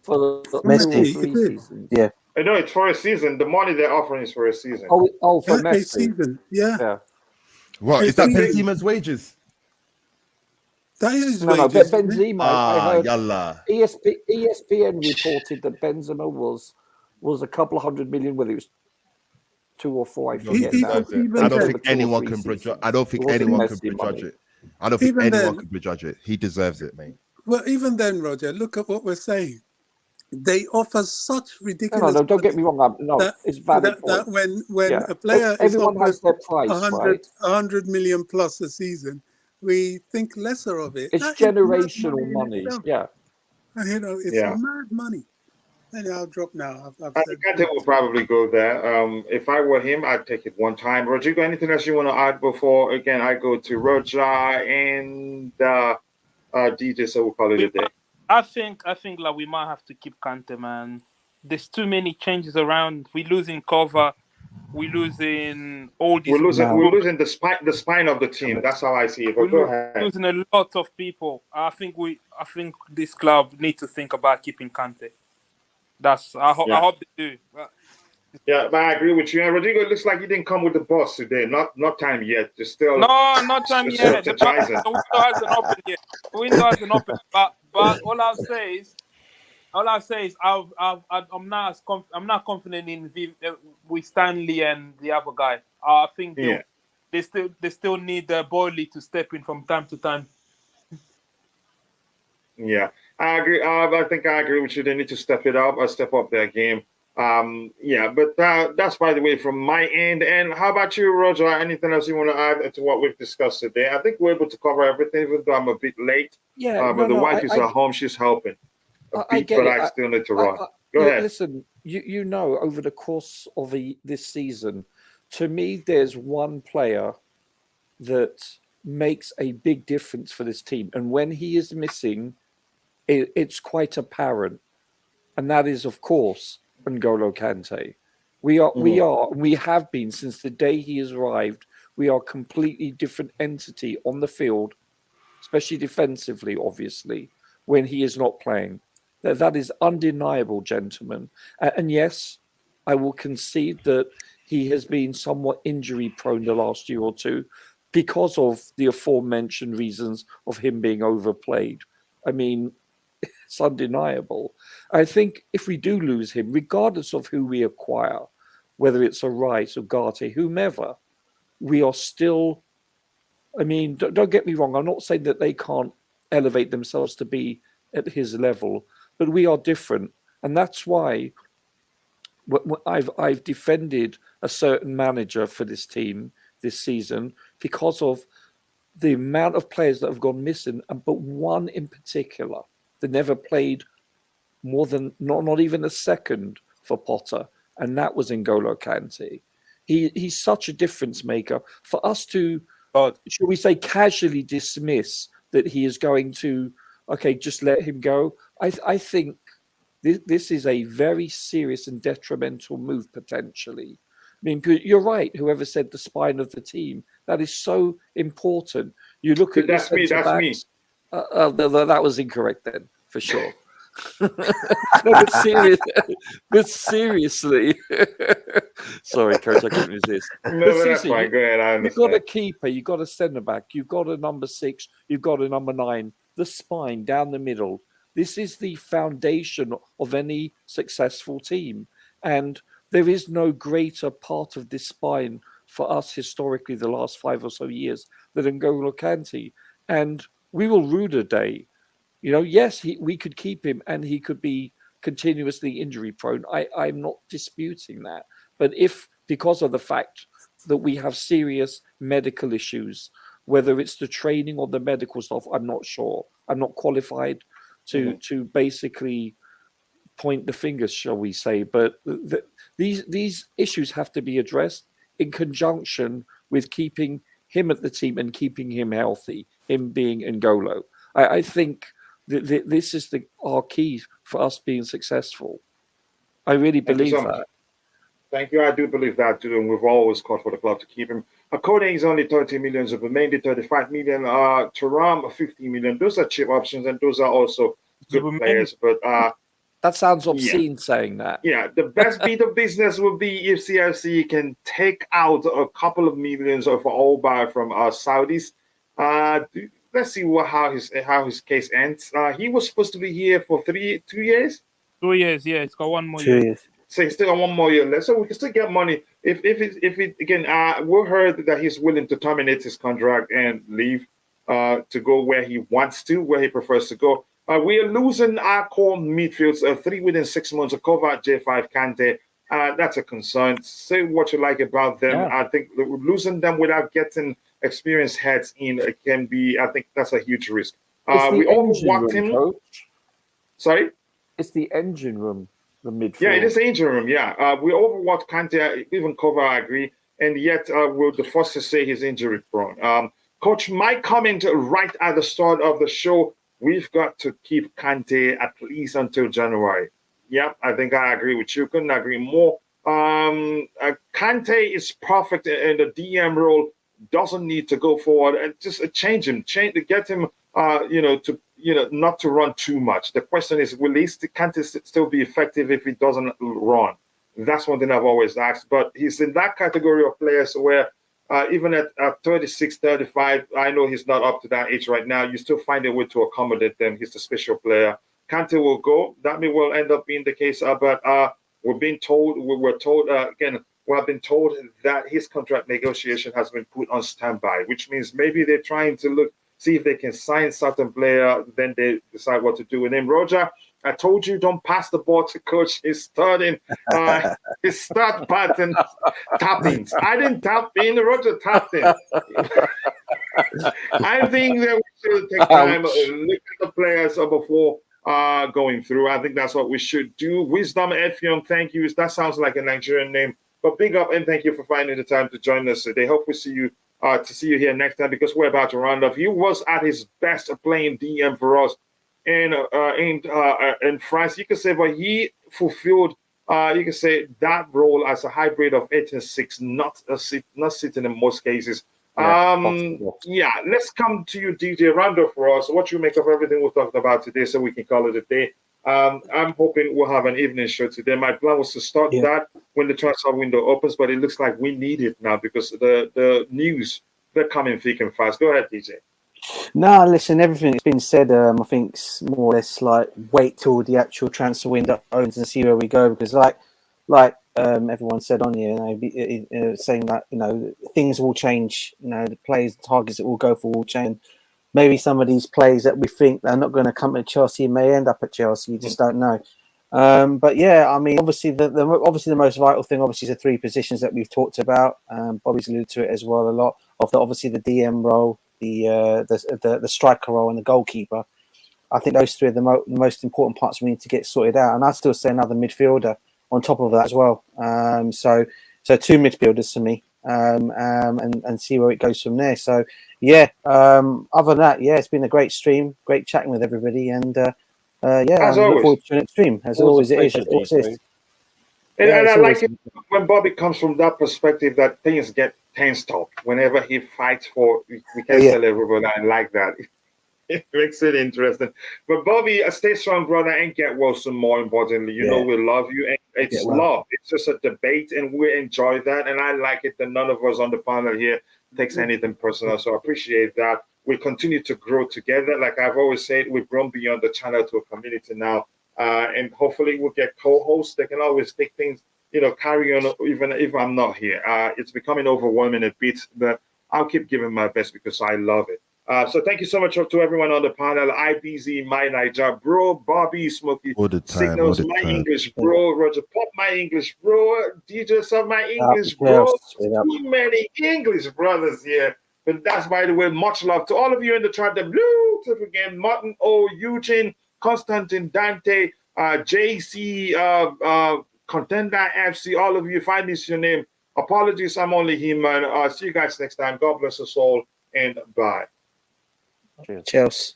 for the For 2 or Messi, 3 it is. seasons. Yeah. No, it's for a season. The money they're offering is for a season. Oh, for A Messi. season. Yeah. Yeah. What Hey, is that? Steve. Benzema's wages? That is No, wages. isn't it? Benzema. I heard Yalla. ESPN reported that Benzema was a couple of 100 million, whether it was 2 or 4. I No, forget he now. deserves it. even I don't then- think Over 2 or anyone 3 can prejudge. seasons. I don't It think wasn't anyone can Messi prejudge money. it. I don't think Even anyone then- can prejudge it. He deserves it, mate. Well, even then, Roger, look at what we're saying. They offer such ridiculous. No, don't get me money wrong. No, that, it's valid that point. when Yeah. a player is Everyone offered has their price, 100, right? 100 million plus a season, we think lesser of it. It's That is mad generational in money. itself. Yeah. And, it's Yeah. mad money. And I'll drop now. I've I said think Kante will probably go there. If I were him, I'd take it one time. Rodrigo, anything else you want to add before, again, I go to Roger and DJ, so we'll call it a day. I think like we might have to keep Kante, man. There's too many changes around. We're losing cover. We're losing all these. We're losing the spine of the team. That's how I see it. But go ahead. Losing a lot of people. I think this club need to think about keeping Kante. I hope they do. Yeah, but I agree with you. And Rodrigo, it looks like you didn't come with the boss today. Not time yet. Just still. No, not time yet. The window hasn't opened yet. The window hasn't opened. But all I'll say is, I'm not confident in with Stanley and the other guy. I think they still need Boyle to step in from time to time. Yeah, I agree. I think I agree with you. They need to step up their game. But that's, by the way, from my end. And how about you, Roger? Anything else you want to add to what we've discussed today? I think we're able to cover everything, even though I'm a bit late. Yeah, but the wife is at home; she's helping. I get but it. I still need to run. Go ahead. Listen, you know, over the course of this season, to me, there's one player that makes a big difference for this team, and when he is missing, it's quite apparent, and that is, of course, N'Golo Kante. We have been since the day he has arrived. We are a completely different entity on the field, especially defensively, obviously, when he is not playing. That is undeniable, gentlemen. And yes, I will concede that he has been somewhat injury prone the last year or two because of the aforementioned reasons of him being overplayed. I mean, it's undeniable. I think if we do lose him, regardless of who we acquire, whether it's a Rice or Ugarte, whomever, we are still. I mean, don't get me wrong. I'm not saying that they can't elevate themselves to be at his level, but we are different, and that's why I've defended a certain manager for this team this season because of the amount of players that have gone missing, but one in particular that never played more than not even a second for Potter, and that was N'Golo Kante. He's such a difference maker. For us to, shall we say, casually dismiss that he is going to, okay, just let him go. I think this is a very serious and detrimental move potentially. I mean, you're right. Whoever said the spine of the team, that is so important. You look at that's me. That's me. That was incorrect then, for sure. No, but seriously, sorry, coach, I couldn't resist. No, that's fine. Go ahead. I understand. You've got a keeper, you've got a centre back, you've got a number 6, you've got a number 9. The spine down the middle. This is the foundation of any successful team, and there is no greater part of this spine for us historically the last 5 or so years than N'Golo Kante. And we will rue a day. You know, yes, we could keep him and he could be continuously injury prone. I'm not disputing that. But if, because of the fact that we have serious medical issues, whether it's the training or the medical stuff, I'm not sure. I'm not qualified to basically point the fingers, shall we say. But these issues have to be addressed in conjunction with keeping him at the team and keeping him healthy, him being N'Golo. I think this is our key for us being successful. I really believe that. Thank you. I do believe that too, and we've always called for the club to keep him. Kone is only 30 million, Mendy 35 million, Thuram 50 million. Those are cheap options, and those are also good players. But that sounds obscene saying that. Yeah, the best bit of business would be if CLC can take out a couple of millions of Oba from Saudis. Let's see how his case ends. He was supposed to be here for 2 years. 2 years, yeah. It's got 1 more 2 year. years. So he's still got 1 more year left, so we can still get money. If it again, we heard that he's willing to terminate his contract and leave to go where he wants to, where he prefers to go. We are losing our core midfields 3 within 6 months of cover at J5 Kante. That's a concern. Say what you like about them. Yeah. I think losing them without getting experienced heads in can be. I think that's a huge risk. We overworked him. Coach. Sorry. It's the engine room, the midfield. Yeah, it is the engine room. Yeah, we overworked Kante, even cover. I agree, and yet we're the first to say he's injury prone. Coach, my comment right at the start of the show: we've got to keep Kante at least until January. Yeah, I think I agree with you. Couldn't agree more. Kante is perfect in the DM role. Doesn't need to go forward, and just change him, to get him, not to run too much. The question is, will Kante still be effective if he doesn't run? That's one thing I've always asked. But he's in that category of players where even at 36, 35, I know he's not up to that age right now. You still find a way to accommodate them. He's a special player. Kante will go. That may well end up being the case. But we're being told, we have been told that his contract negotiation has been put on standby, which means maybe they're trying to see if they can sign certain player, then they decide what to do with him. Roger, I told you don't pass the ball to coach. He's starting his start pattern tappings. I didn't tap in, Roger tapped in. I think that we should take time, look at the players before going through. I think that's what we should do. Wisdom Effiong, thank you. That sounds like a Nigerian name. But big up and thank you for finding the time to join us today. Hope we see you here next time, because we're about to round off. He was at his best playing DM for us in France. You could say, but he fulfilled you could say that role as a hybrid of 8 and 6, not sitting in most cases. Let's come to you, DJ. Round off for us. What you make of everything we talked about today, so we can call it a day. I'm hoping we'll have an evening show today. My plan was to start that when the transfer window opens, but it looks like we need it now because the news, they're coming thick and fast. Go ahead, DJ. No, listen, everything that's been said, I think it's more or less like wait till the actual transfer window opens and see where we go, because like everyone said on here, saying that, things will change, the players, the targets that we'll go for will change. Maybe some of these players that we think are not going to come to Chelsea may end up at Chelsea. You just don't know. But yeah, I mean, obviously the most vital thing, obviously, is the 3 positions that we've talked about. Bobby's alluded to it as well a lot. Obviously the DM role, the striker role, and the goalkeeper. I think those 3 are the most important parts we need to get sorted out. And I'd still say another midfielder on top of that as well. So 2 midfielders for me. And see where it goes from there. So yeah, other than that, it's been a great stream, great chatting with everybody, and I look forward to the next stream. As always, it is. And I like it when Bobby comes from that perspective, that things get tensed up whenever he fights for. We can't tell everybody. I like that. It makes it interesting. But Bobby, stay strong, brother, and get well soon. More importantly, you know we love you, and it's love. It's just a debate, and we enjoy that. And I like it that none of us on the panel here takes anything personal. So I appreciate that. We continue to grow together. Like I've always said, we've grown beyond the channel to a community now, and hopefully we'll get co-hosts. They can always take things, carry on even if I'm not here. It's becoming overwhelming a bit, but I'll keep giving my best because I love it. So thank you so much to everyone on the panel. IBZ, my Niger bro, Bobby, Smokey, Signals, my English bro, Roger Pop, my English bro, DJ Sub, my English bro. Too many English brothers here. But that's, by the way, much love to all of you in the chat. The blue tip again, Martin O, Eugene, Constantine, Dante, JC, Contender FC, all of you. If I miss your name, apologies, I'm only human. See you guys next time. God bless us all, and bye. Cheers.